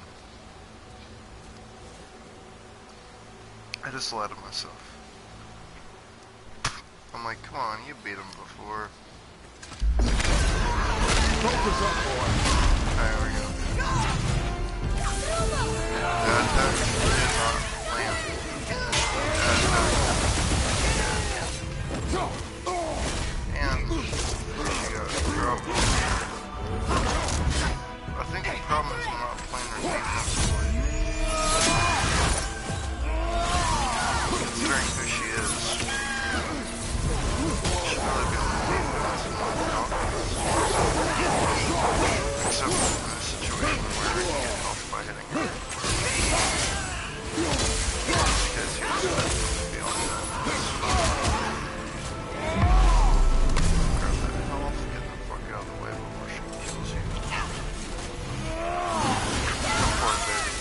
Speaker 1: I just lied to myself. I'm like, come on, you beat him before.
Speaker 5: Focus up, boy.
Speaker 1: Alright, here we go. That attack did not land. That attack. And she got dropped. I think the problem is not playing her defensively. Considering who she is. She's really good at defense and not offense. Except in a situation where you can help by hitting her. Because here's the beyond that. Grab that health, get the fuck out of the way before she kills you. Come for it, baby.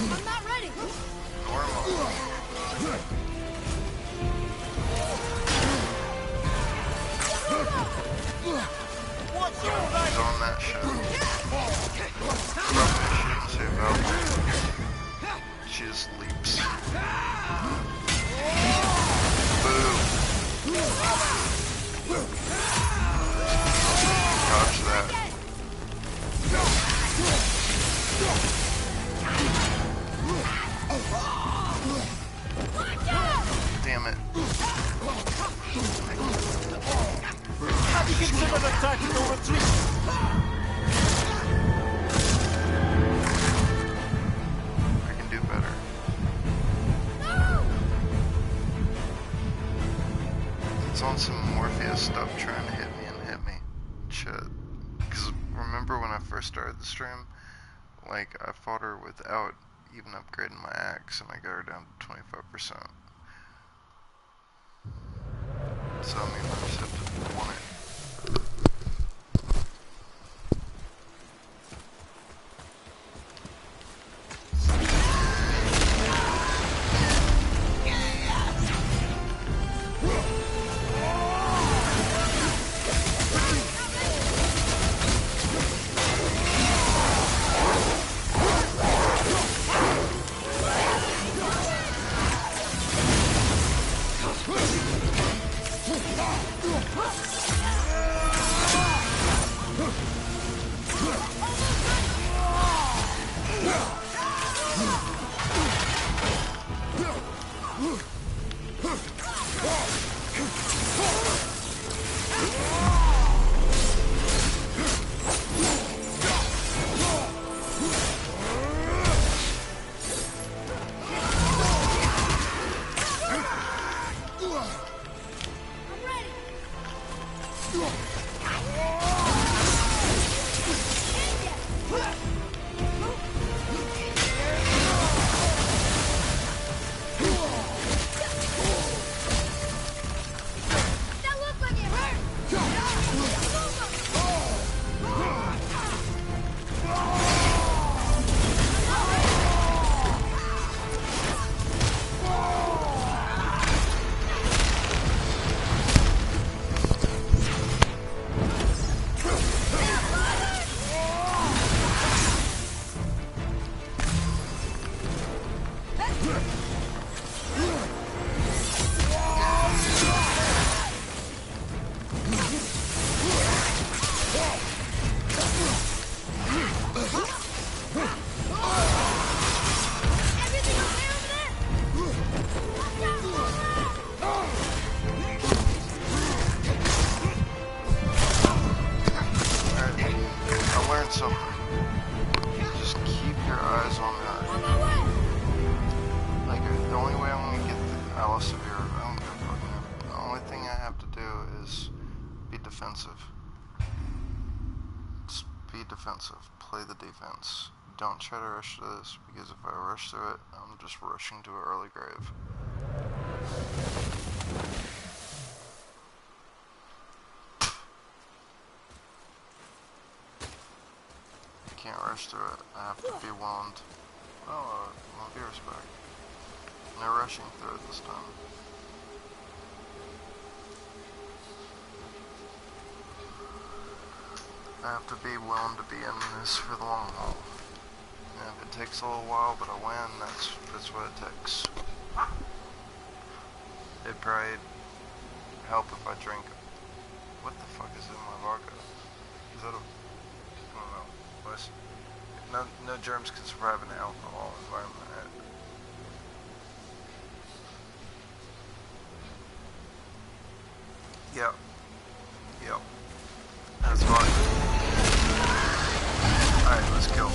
Speaker 2: I'm not ready.
Speaker 1: Normal. She's on that shit. Probably shouldn't say Valkyrie. She just leaps. Boom.
Speaker 5: Consider the tactical retreat.
Speaker 1: I can do better. It's on some Morpheus stuff trying to hit me and hit me. Shit. Because remember when I first started the stream? Like, I fought her without even upgrading my axe, and I got her down to 25%. So, I mean, I just have to want it. Play the defense. Don't try to rush through this, because if I rush through it, I'm just rushing to an early grave. You can't rush through it. I have to be wound. Oh, my viewers back. No rushing through it this time. I have to be willing to be in this for the long haul. And if it takes a little while, but I win, that's what it takes. It'd probably help if I drink. What the fuck is in my vodka? Is that a... I don't know. What's, no germs can survive in an alcohol environment. Yep. Yep. That's fine. Alright, let's go.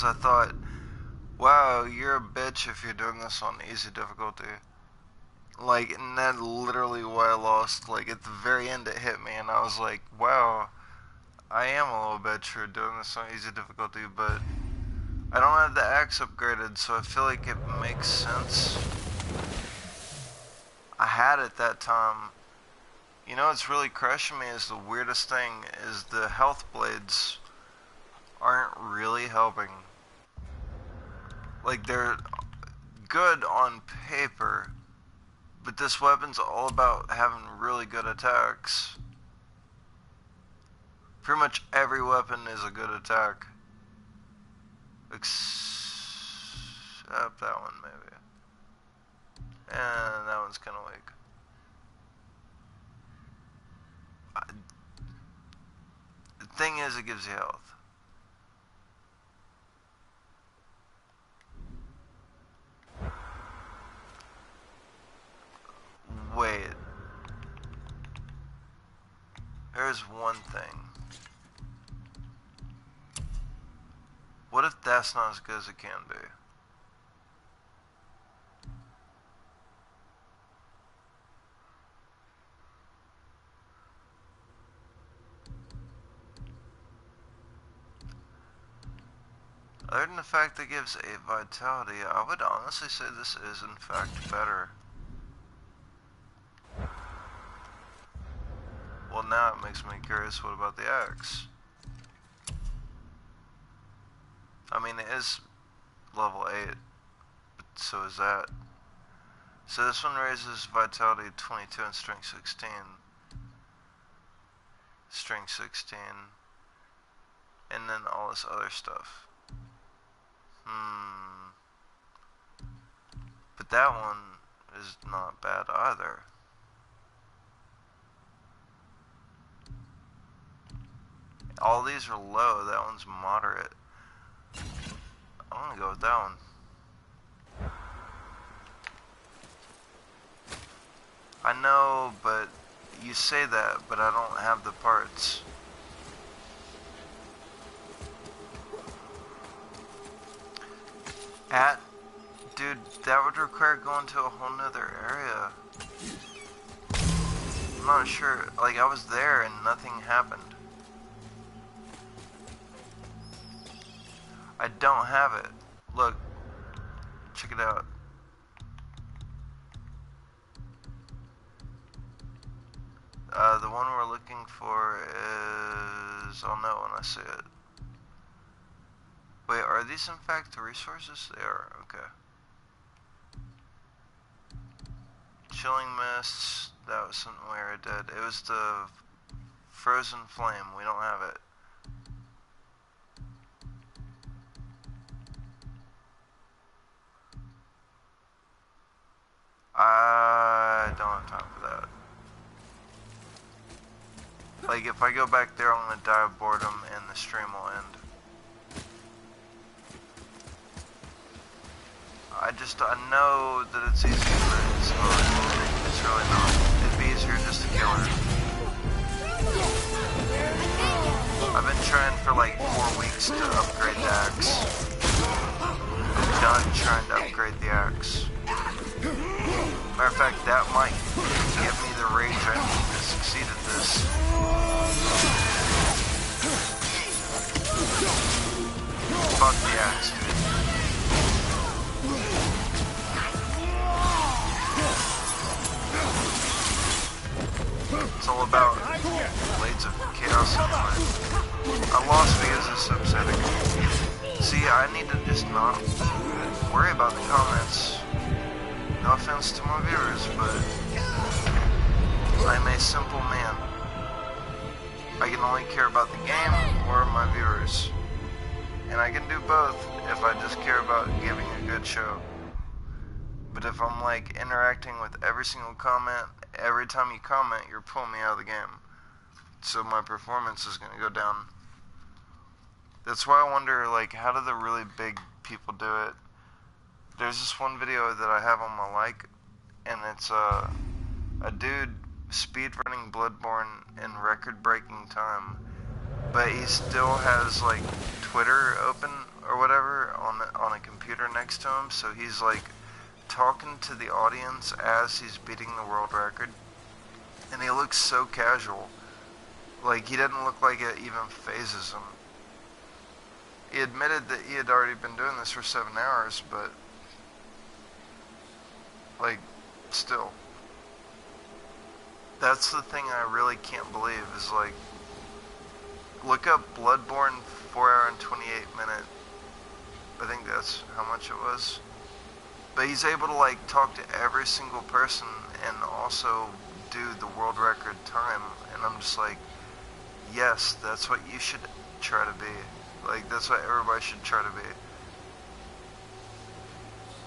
Speaker 1: because I thought, wow, you're a bitch if you're doing this on easy difficulty. Like, and that's literally why I lost. Like, at the very end it hit me, and I was like, wow, I am a little bitch for doing this on easy difficulty, but I don't have the axe upgraded, so I feel like it makes sense. I had it that time. You know what's really crushing me is the weirdest thing is the health blades aren't really helping. Like, they're good on paper, but this weapon's all about having really good attacks. Pretty much every weapon is a good attack. Except that one, maybe. And that one's kind of weak. The thing is, it gives you health. Wait. There's one thing. What if that's not as good as it can be? Other than the fact that it gives 8 vitality, I would honestly say this is in fact better. Well, now it makes me curious, what about the axe? I mean, it is level 8, but so is that. So this one raises vitality 22 and strength 16. Strength 16. And then all this other stuff. But that one is not bad either. All these are low, that one's moderate. I'm gonna go with that one. I know, but you say that, but I don't have the parts. Dude, that would require going to a whole nother area. I'm not sure. Like, I was there and nothing happened. I don't have it. Look. Check it out. The one we're looking for is... I'll know when I see it. Wait, are these in fact the resources? They are, okay. Chilling Mists, that was something we already did. It was the Frozen Flame, we don't have it. I don't have time for that. Like, if I go back there, I'm gonna die of boredom and the stream will end. I know that it's easy, but it's not. It's really not. It'd be easier just to kill her. I've been trying for like 4 weeks to upgrade the axe. I'm done trying to upgrade the axe. Matter of fact, that might give me the rage I need to succeed at this. Fuck the axe, dude. It's all about Blades of Chaos anyway. I lost because it's upsetting. See, I need to just not worry about the comments. No offense to my viewers, but I'm a simple man. I can only care about the game or my viewers. And I can do both if I just care about giving a good show. But if I'm like interacting with every single comment, every time you comment, you're pulling me out of the game. So my performance is going to go down. That's why I wonder, like, how do the really big people do it? There's this one video that I have on my like, and it's a dude speedrunning Bloodborne in record-breaking time, but he still has like Twitter open or whatever on a computer next to him, so he's like talking to the audience as he's beating the world record, and he looks so casual. Like, he doesn't look like it even phases him. He admitted that he had already been doing this for 7 hours, but like, still. That's the thing I really can't believe is, like, look up Bloodborne 4 hour and 28 minute. I think that's how much it was. But he's able to, like, talk to every single person and also do the world record time. And I'm just like, yes, that's what you should try to be. Like, that's what everybody should try to be.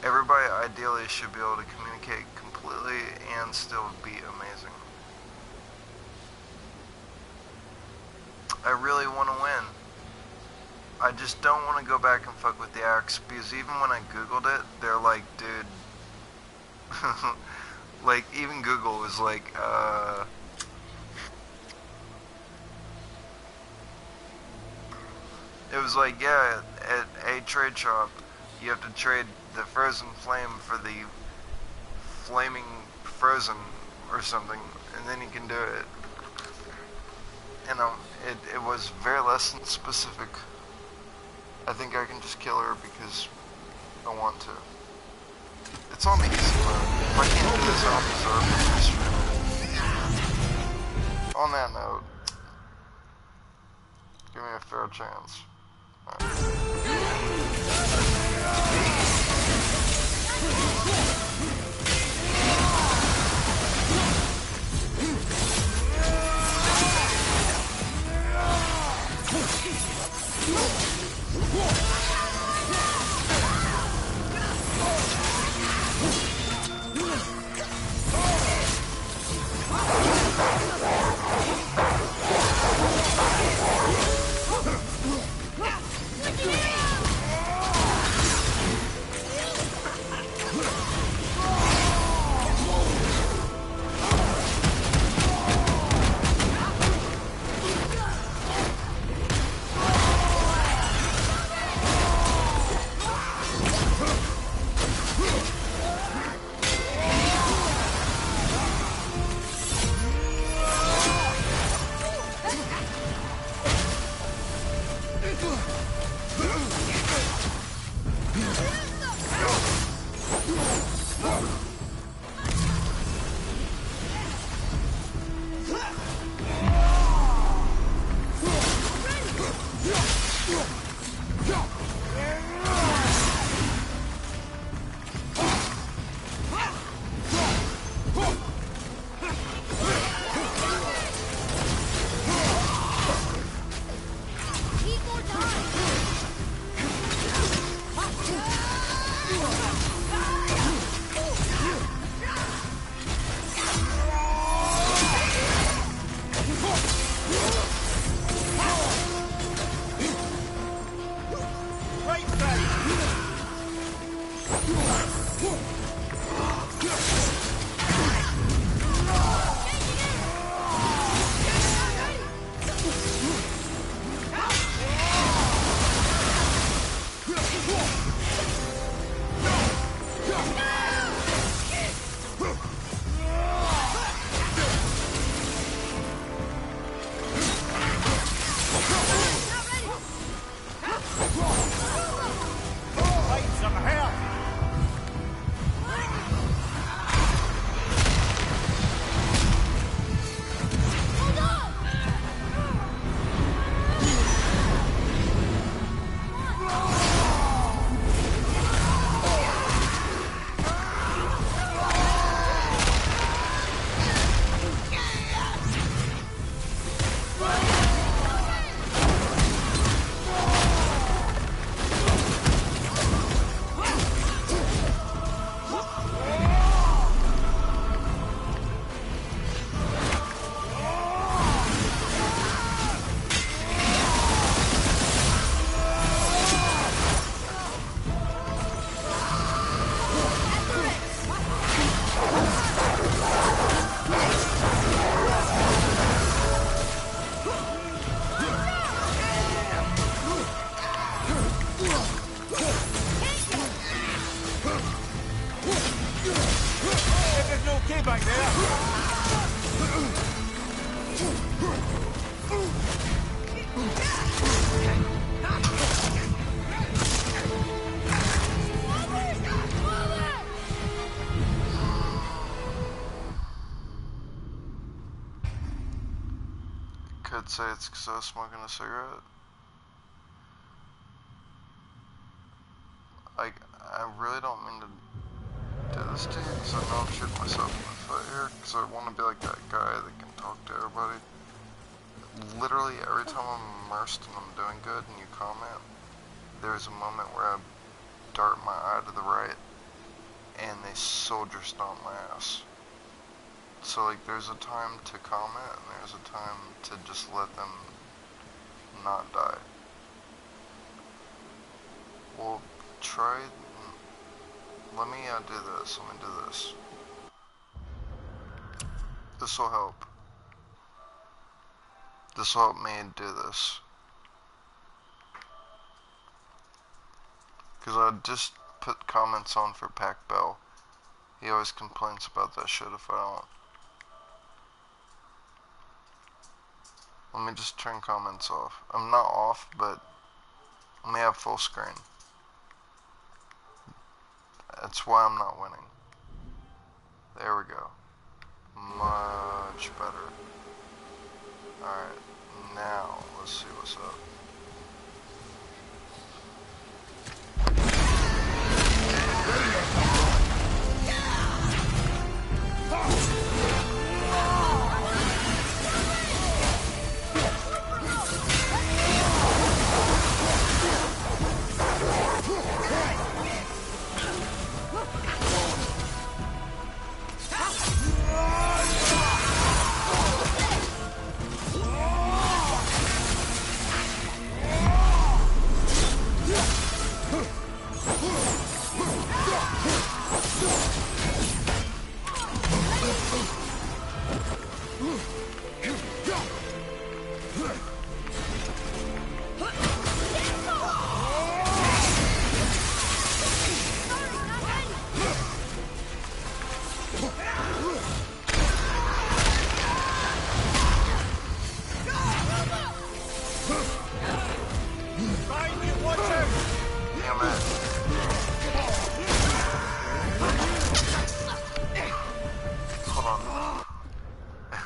Speaker 1: Everybody ideally should be able to communicate completely and still be amazing. I really want to win. I just don't want to go back and fuck with the axe, because even when I googled it, they're like, dude, like, even Google was like, it was like, yeah, at a trade shop, you have to trade the frozen flame for the flaming frozen or something, and then you can do it. You know, it was very less than specific. I think I can just kill her because I want to. It's on the easy mode. If I can't do this, I'll deserve it. On that note, give me a fair chance. could say it's because I was smoking a cigarette. Like, I really don't mean to do this to you, because I know I'm shooting myself in the foot here, because I want to be like that guy that can talk to everybody. Literally, every time I'm immersed and I'm doing good and you comment, there's a moment where I dart my eye to the right, and they soldier stomp my ass. So, like, there's a time to comment, and there's a time to just let them not die. Well, try... Let me do this. Let me do this. This will help. This will help me do this. Because I just put comments on for Pac Bell. He always complains about that shit if I don't. Let me just turn comments off. I'm not off, but let me have full screen. That's why I'm not winning. There we go. Much better. Alright, now let's see what's up.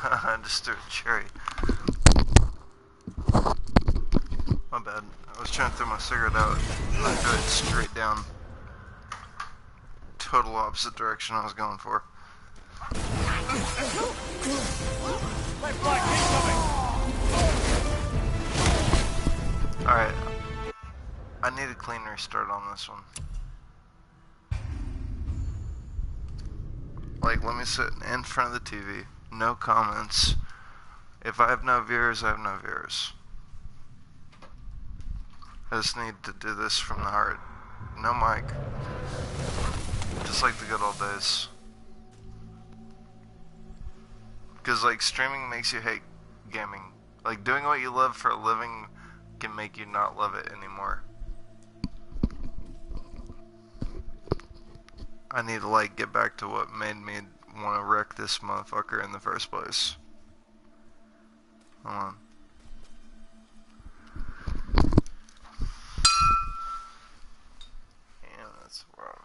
Speaker 1: I just threw a cherry. My bad. I was trying to throw my cigarette out. I threw it straight down. Total opposite direction I was going for. Alright. I need a clean restart on this one. Like, let me sit in front of the TV. No comments. If I have no viewers, I have no viewers. I just need to do this from the heart. No mic. Just like the good old days. Because, like, streaming makes you hate gaming. Like, doing what you love for a living can make you not love it anymore. I need to, like, get back to what made me want to wreck this motherfucker in the first place. Hold on. Damn, that's wrong.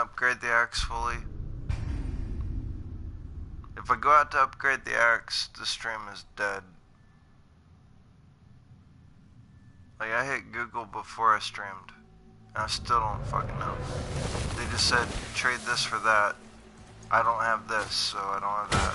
Speaker 1: upgrade the axe fully. If I go out to upgrade the axe, the stream is dead. Like, I hit Google before I streamed, and I still don't fucking know. They just said, trade this for that. I don't have this, so I don't have that.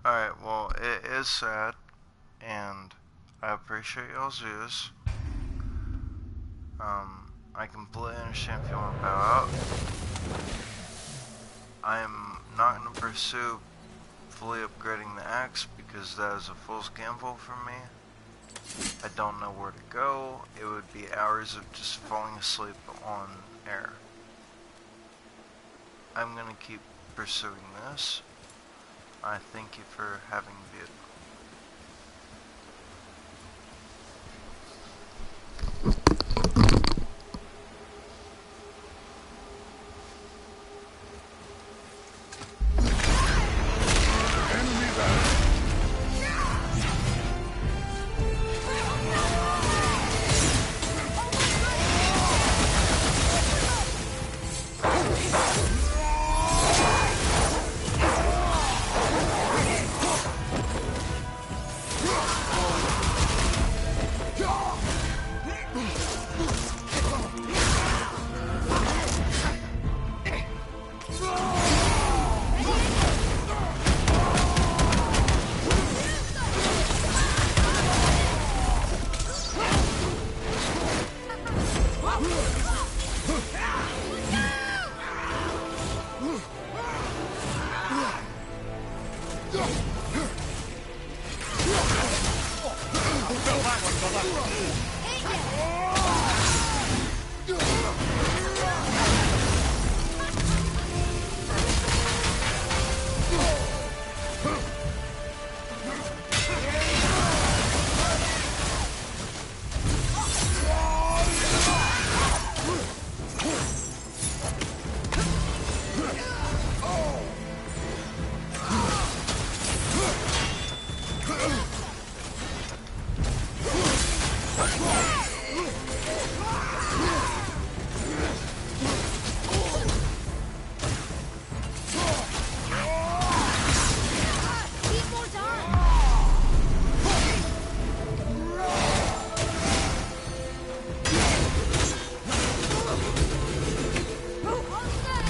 Speaker 1: Alright, well, it is sad, and I appreciate y'all's views. I completely understand if you want to bow out. I am not going to pursue fully upgrading the axe because that is a fool's gamble for me. I don't know where to go. It would be hours of just falling asleep on air. I'm going to keep pursuing this. I thank you for having viewed.
Speaker 5: that one, brother.
Speaker 2: Need more time. All set.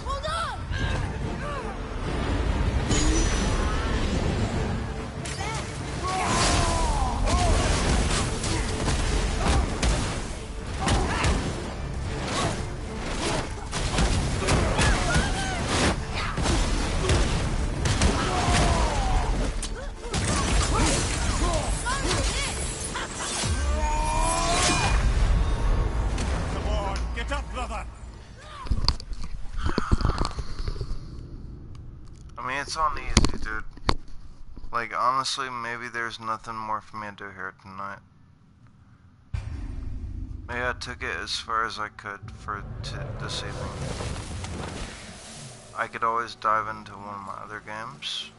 Speaker 2: Hold on.
Speaker 5: Come on, get up, brother.
Speaker 1: I mean, it's on easy, dude. Like, honestly, maybe there's nothing more for me to do here tonight. Maybe I took it as far as I could for this evening. I could always dive into one of my other games.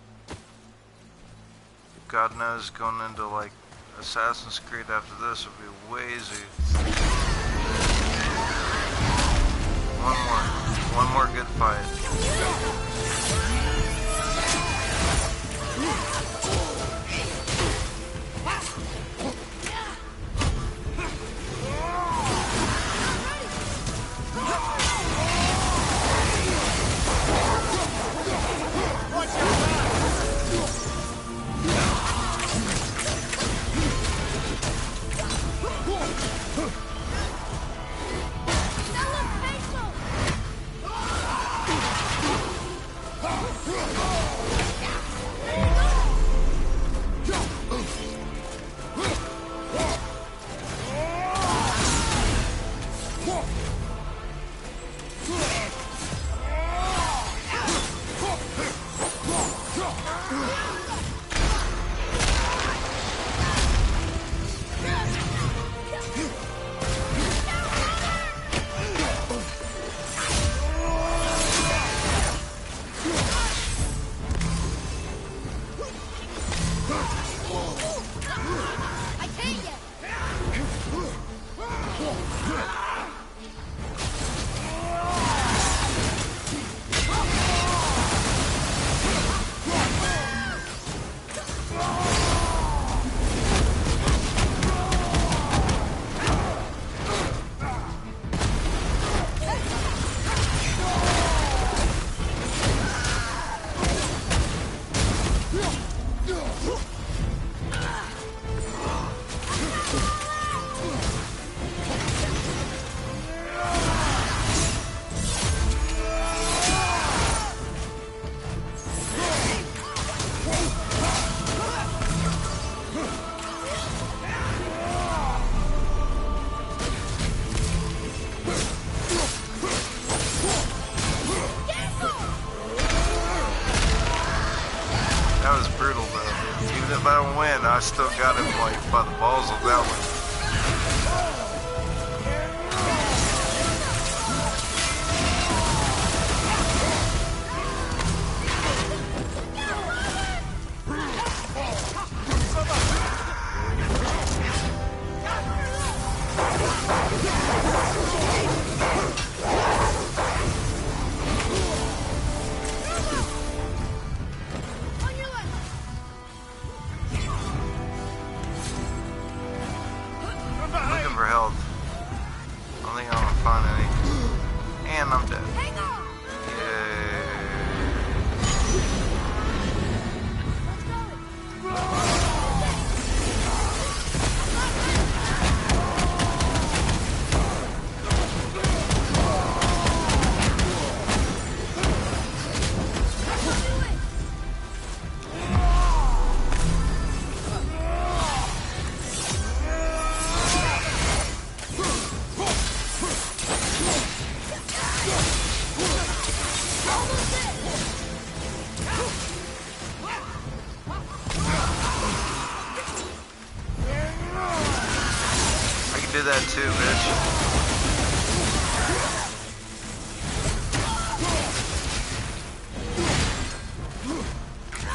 Speaker 1: God knows, going into, like, Assassin's Creed after this would be way easy. One more good fight.
Speaker 2: That looks painful. I can't yet.
Speaker 1: That was brutal, though. Even if I don't win, I still got him, like, by the balls of that one.
Speaker 2: On your left.
Speaker 1: do that too, bitch.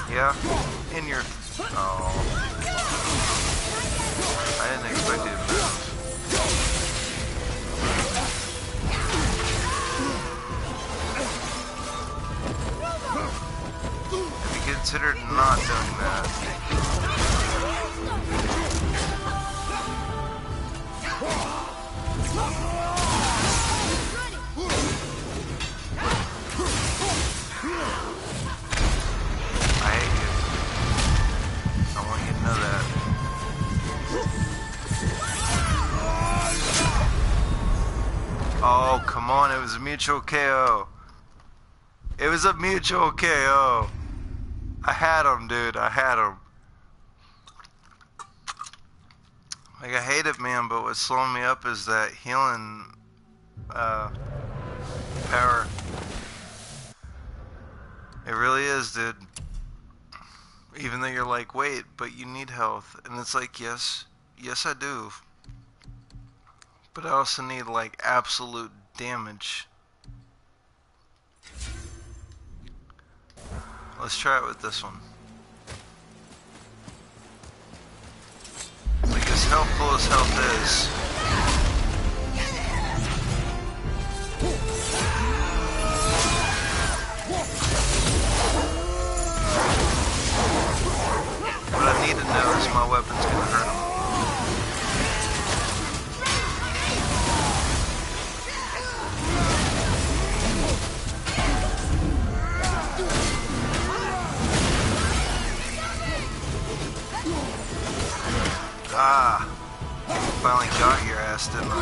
Speaker 1: Yeah, in your... Oh. I didn't expect you to move. Have you considered not doing that? I hate you. I want you to know that. Oh, come on, it was a mutual KO. It was a mutual KO. I had him, dude. I had him. Like, I hate it, man, but what's slowing me up is that healing power. It really is, dude. Even though you're like, wait, but you need health. And it's like, yes, I do. But I also need, like, absolute damage. Let's try it with this one. Like, as helpful as health is, what I need to know is my weapon's gonna hurt him. Ah, finally got your ass, didn't I?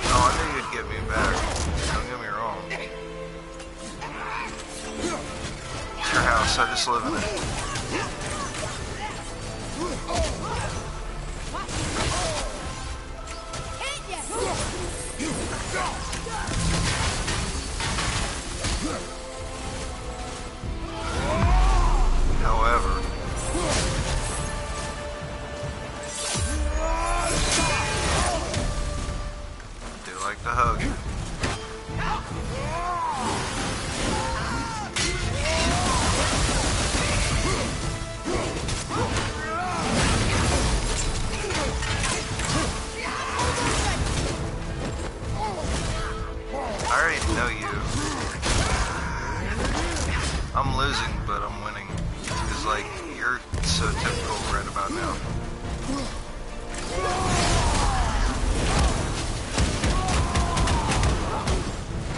Speaker 1: Oh, I knew you'd get me back. Don't get me wrong. It's your house, I just live in it. However, I do like the hug. I already know you. I'm losing, but I'm winning. Because, like, you're so typical right about now.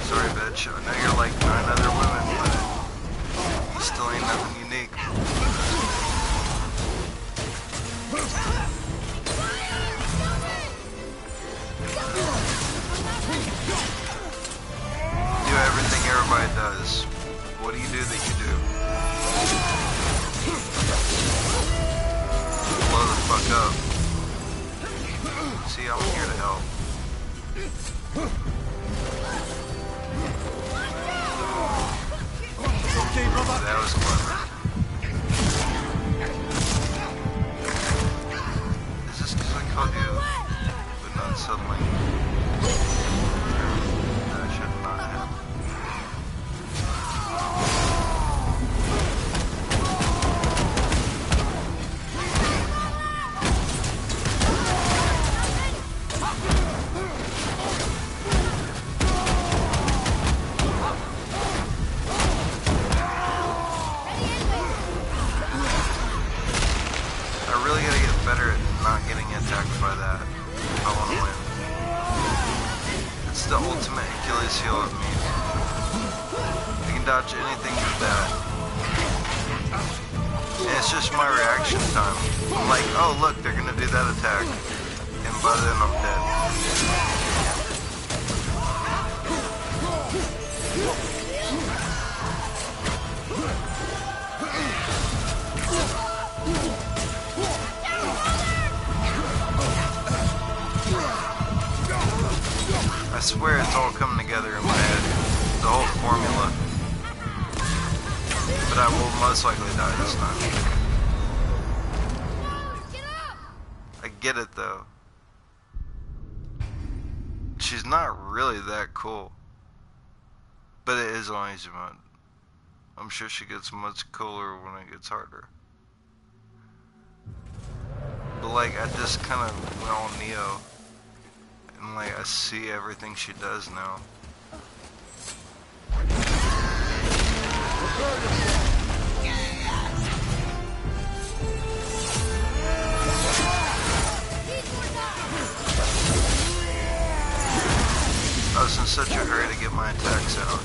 Speaker 1: Sorry, bitch. I know you're like 9 other women, but you still ain't nothing unique. Do everything everybody does. What do you do that you do? Blow the fuck up. See, I'm here to help.
Speaker 5: Okay, brother.
Speaker 1: That was clever. Is this because I called you but not suddenly? That should not happen. I really gotta get better at not getting attacked by that if I want to win. It's the ultimate Achilles heel of me. I can dodge anything but that. And it's just my reaction time. I'm like, oh look, they're gonna do that attack. And by then I'm dead. I swear it's all coming together in my head. The whole formula. But I will most likely die this time.
Speaker 2: Get up!
Speaker 1: get it though. She's not really that cool. But it is on easy mode. I'm sure she gets much cooler when it gets harder. But like, I just kind of went on Neo. And like, I see everything she does now. I was in such a hurry to get my attacks out.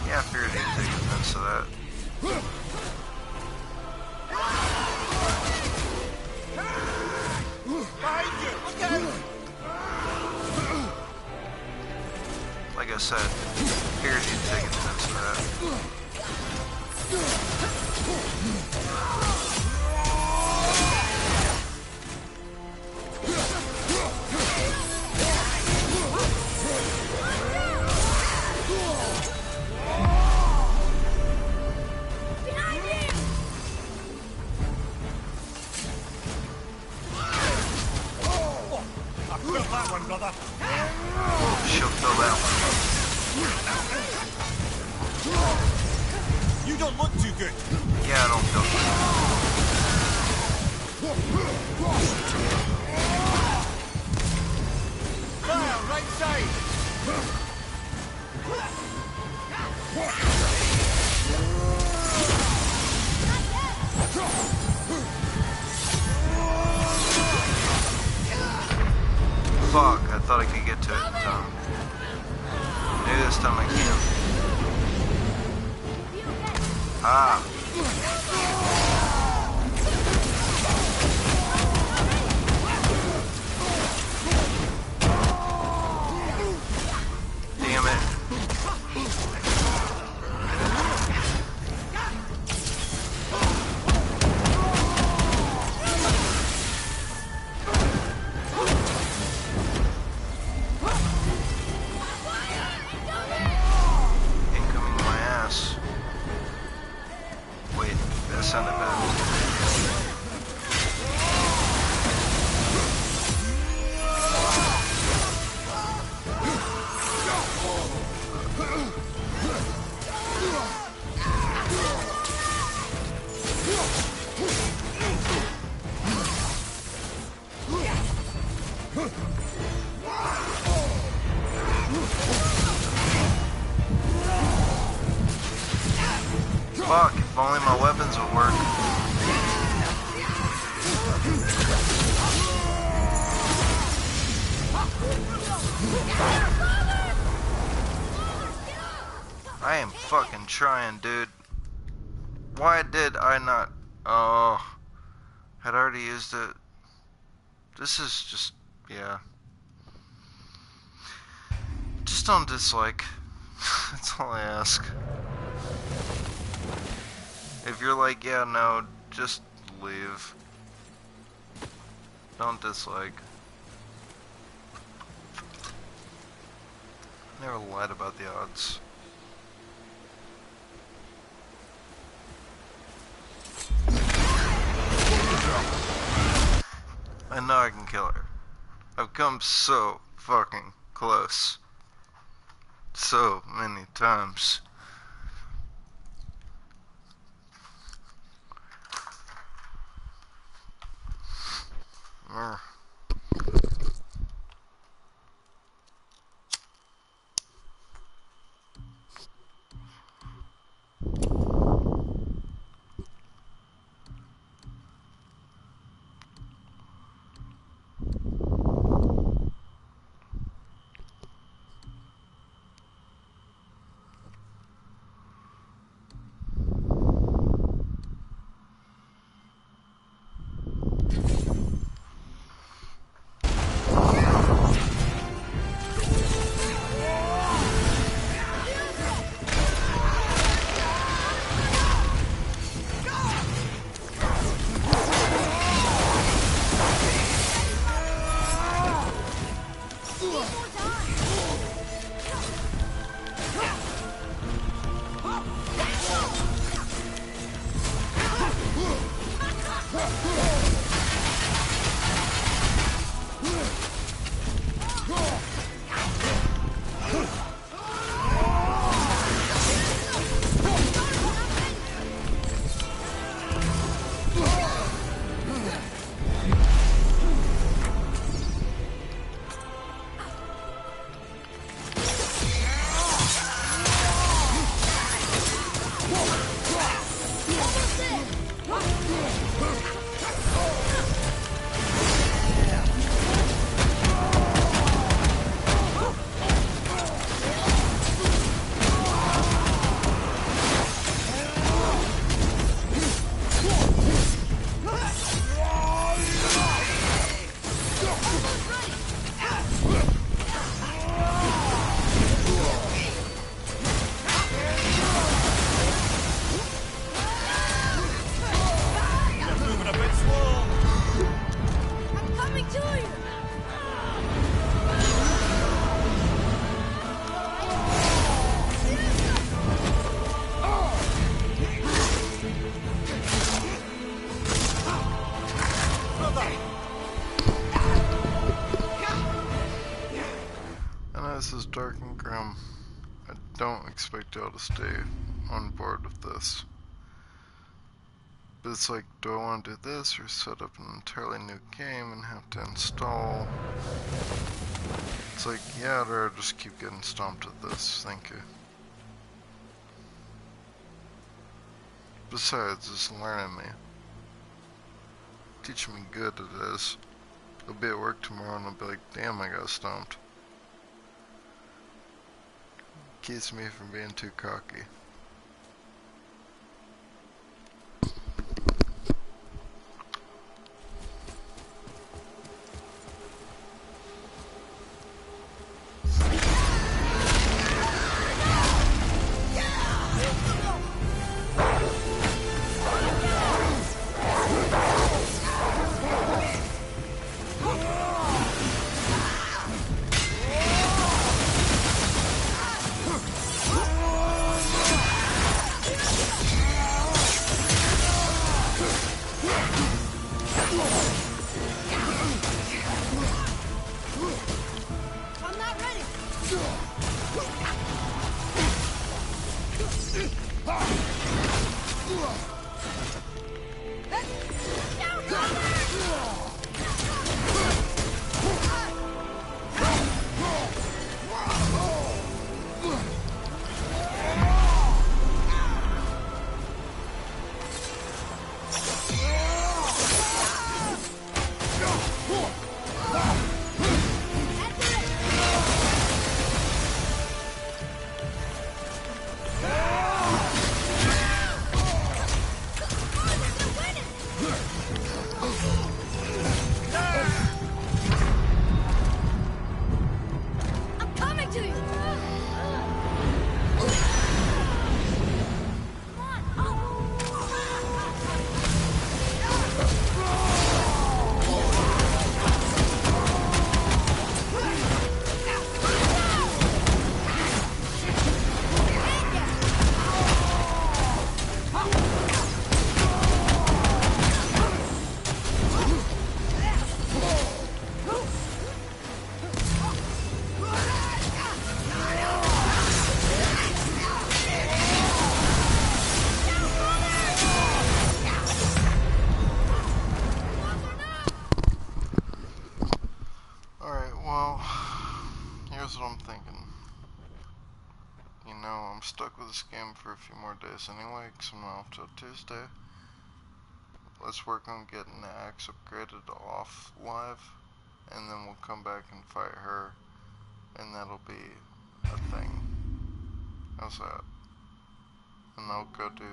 Speaker 1: Yeah, I figured he'd take offense to that.
Speaker 5: Behind you! Look out!
Speaker 1: Like I said, figured he'd take offense to that.
Speaker 5: Feel that one, brother.
Speaker 1: She'll fill that one.
Speaker 5: You don't look too good.
Speaker 1: Yeah, I don't feel
Speaker 5: Fire, right side.
Speaker 1: Fuck, I thought I could get to it in time. Maybe this time I can. Ah. Damn it. Incoming my ass. Wait, that sounded bad. Fuck, if only my weapons would work. I am fucking trying, dude. Why did I not... Oh, had already used it. This is just... yeah. Just don't dislike. That's all I ask. If you're like, yeah, no, just leave. Don't dislike. Never lied about the odds. I know I can kill her. I've come so fucking close. So many times. Urgh. dark and grim. I don't expect y'all to stay on board with this. But it's like, do I want to do this or set up an entirely new game and have to install? It's like, yeah, I'd rather just keep getting stomped at this, thank you. Besides, it's learning me. Teaching me good it is. I'll be at work tomorrow and I'll be like, damn, I got stomped. Keeps me from being too cocky.
Speaker 2: I'm not ready. Down, I'm coming to you.
Speaker 1: Alright, well, here's what I'm thinking. You know, I'm stuck with this game for a few more days anyway, because I'm not off till Tuesday. Let's work on getting the axe upgraded to off live, and then we'll come back and fight her, and that'll be a thing. How's that? And I'll go do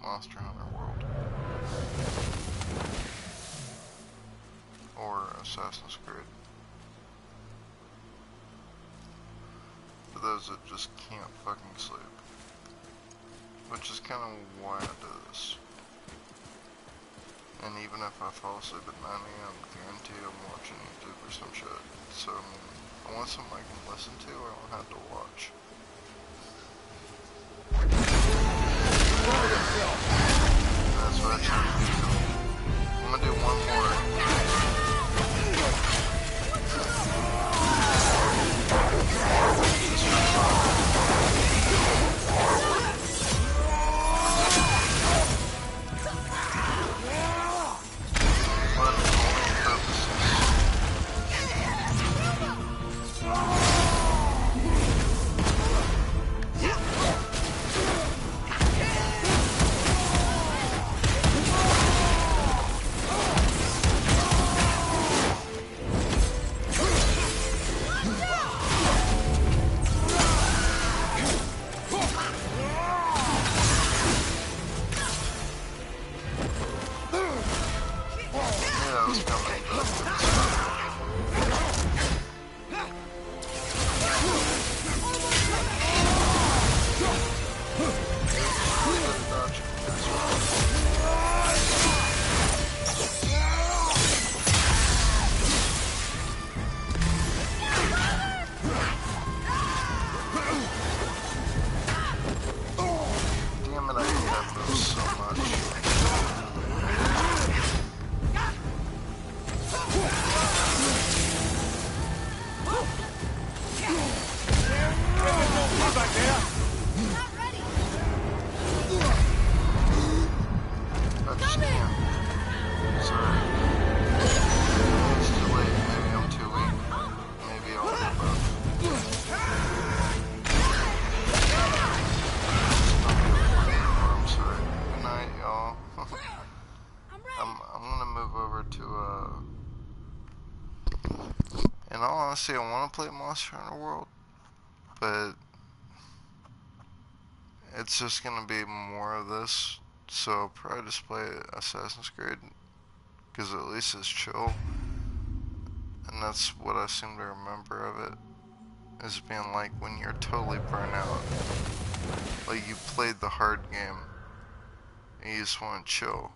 Speaker 1: Monster Hunter World. Or Assassin's Creed. For those that just can't fucking sleep. Which is kind of why I do this. And even if I fall asleep at 9 AM, guarantee I'm watching YouTube or some shit. So, I mean, I want something I can listen to or I don't have to watch. That's what I try to do. I'm gonna do one more. honestly, I want to play Monster Hunter World, but it's just gonna be more of this. So I'll probably just play Assassin's Creed, because at least it's chill. And that's what I seem to remember of it, is being like when you're totally burnt out. Like you played the hard game, and you just want to chill.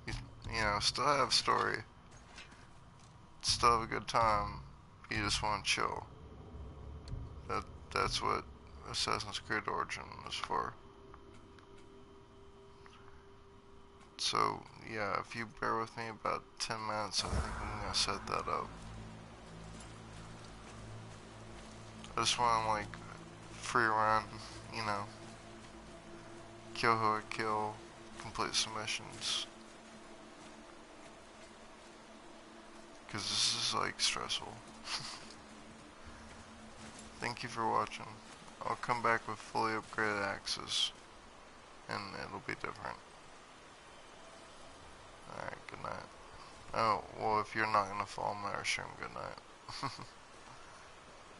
Speaker 1: You know, still have story, still have a good time, you just want to chill. That's what Assassin's Creed Origin is for. So, yeah, if you bear with me about 10 minutes, I think I'm gonna set that up. I just want to, like, free run, you know, kill who I kill, complete some missions. Because this is, like, stressful. Thank you for watching. I'll come back with fully upgraded axes, and it'll be different. Alright, good night. Oh, well, if you're not gonna follow my stream, good night.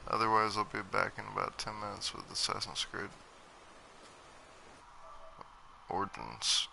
Speaker 1: Otherwise, I'll be back in about 10 minutes with Assassin's Creed Origins.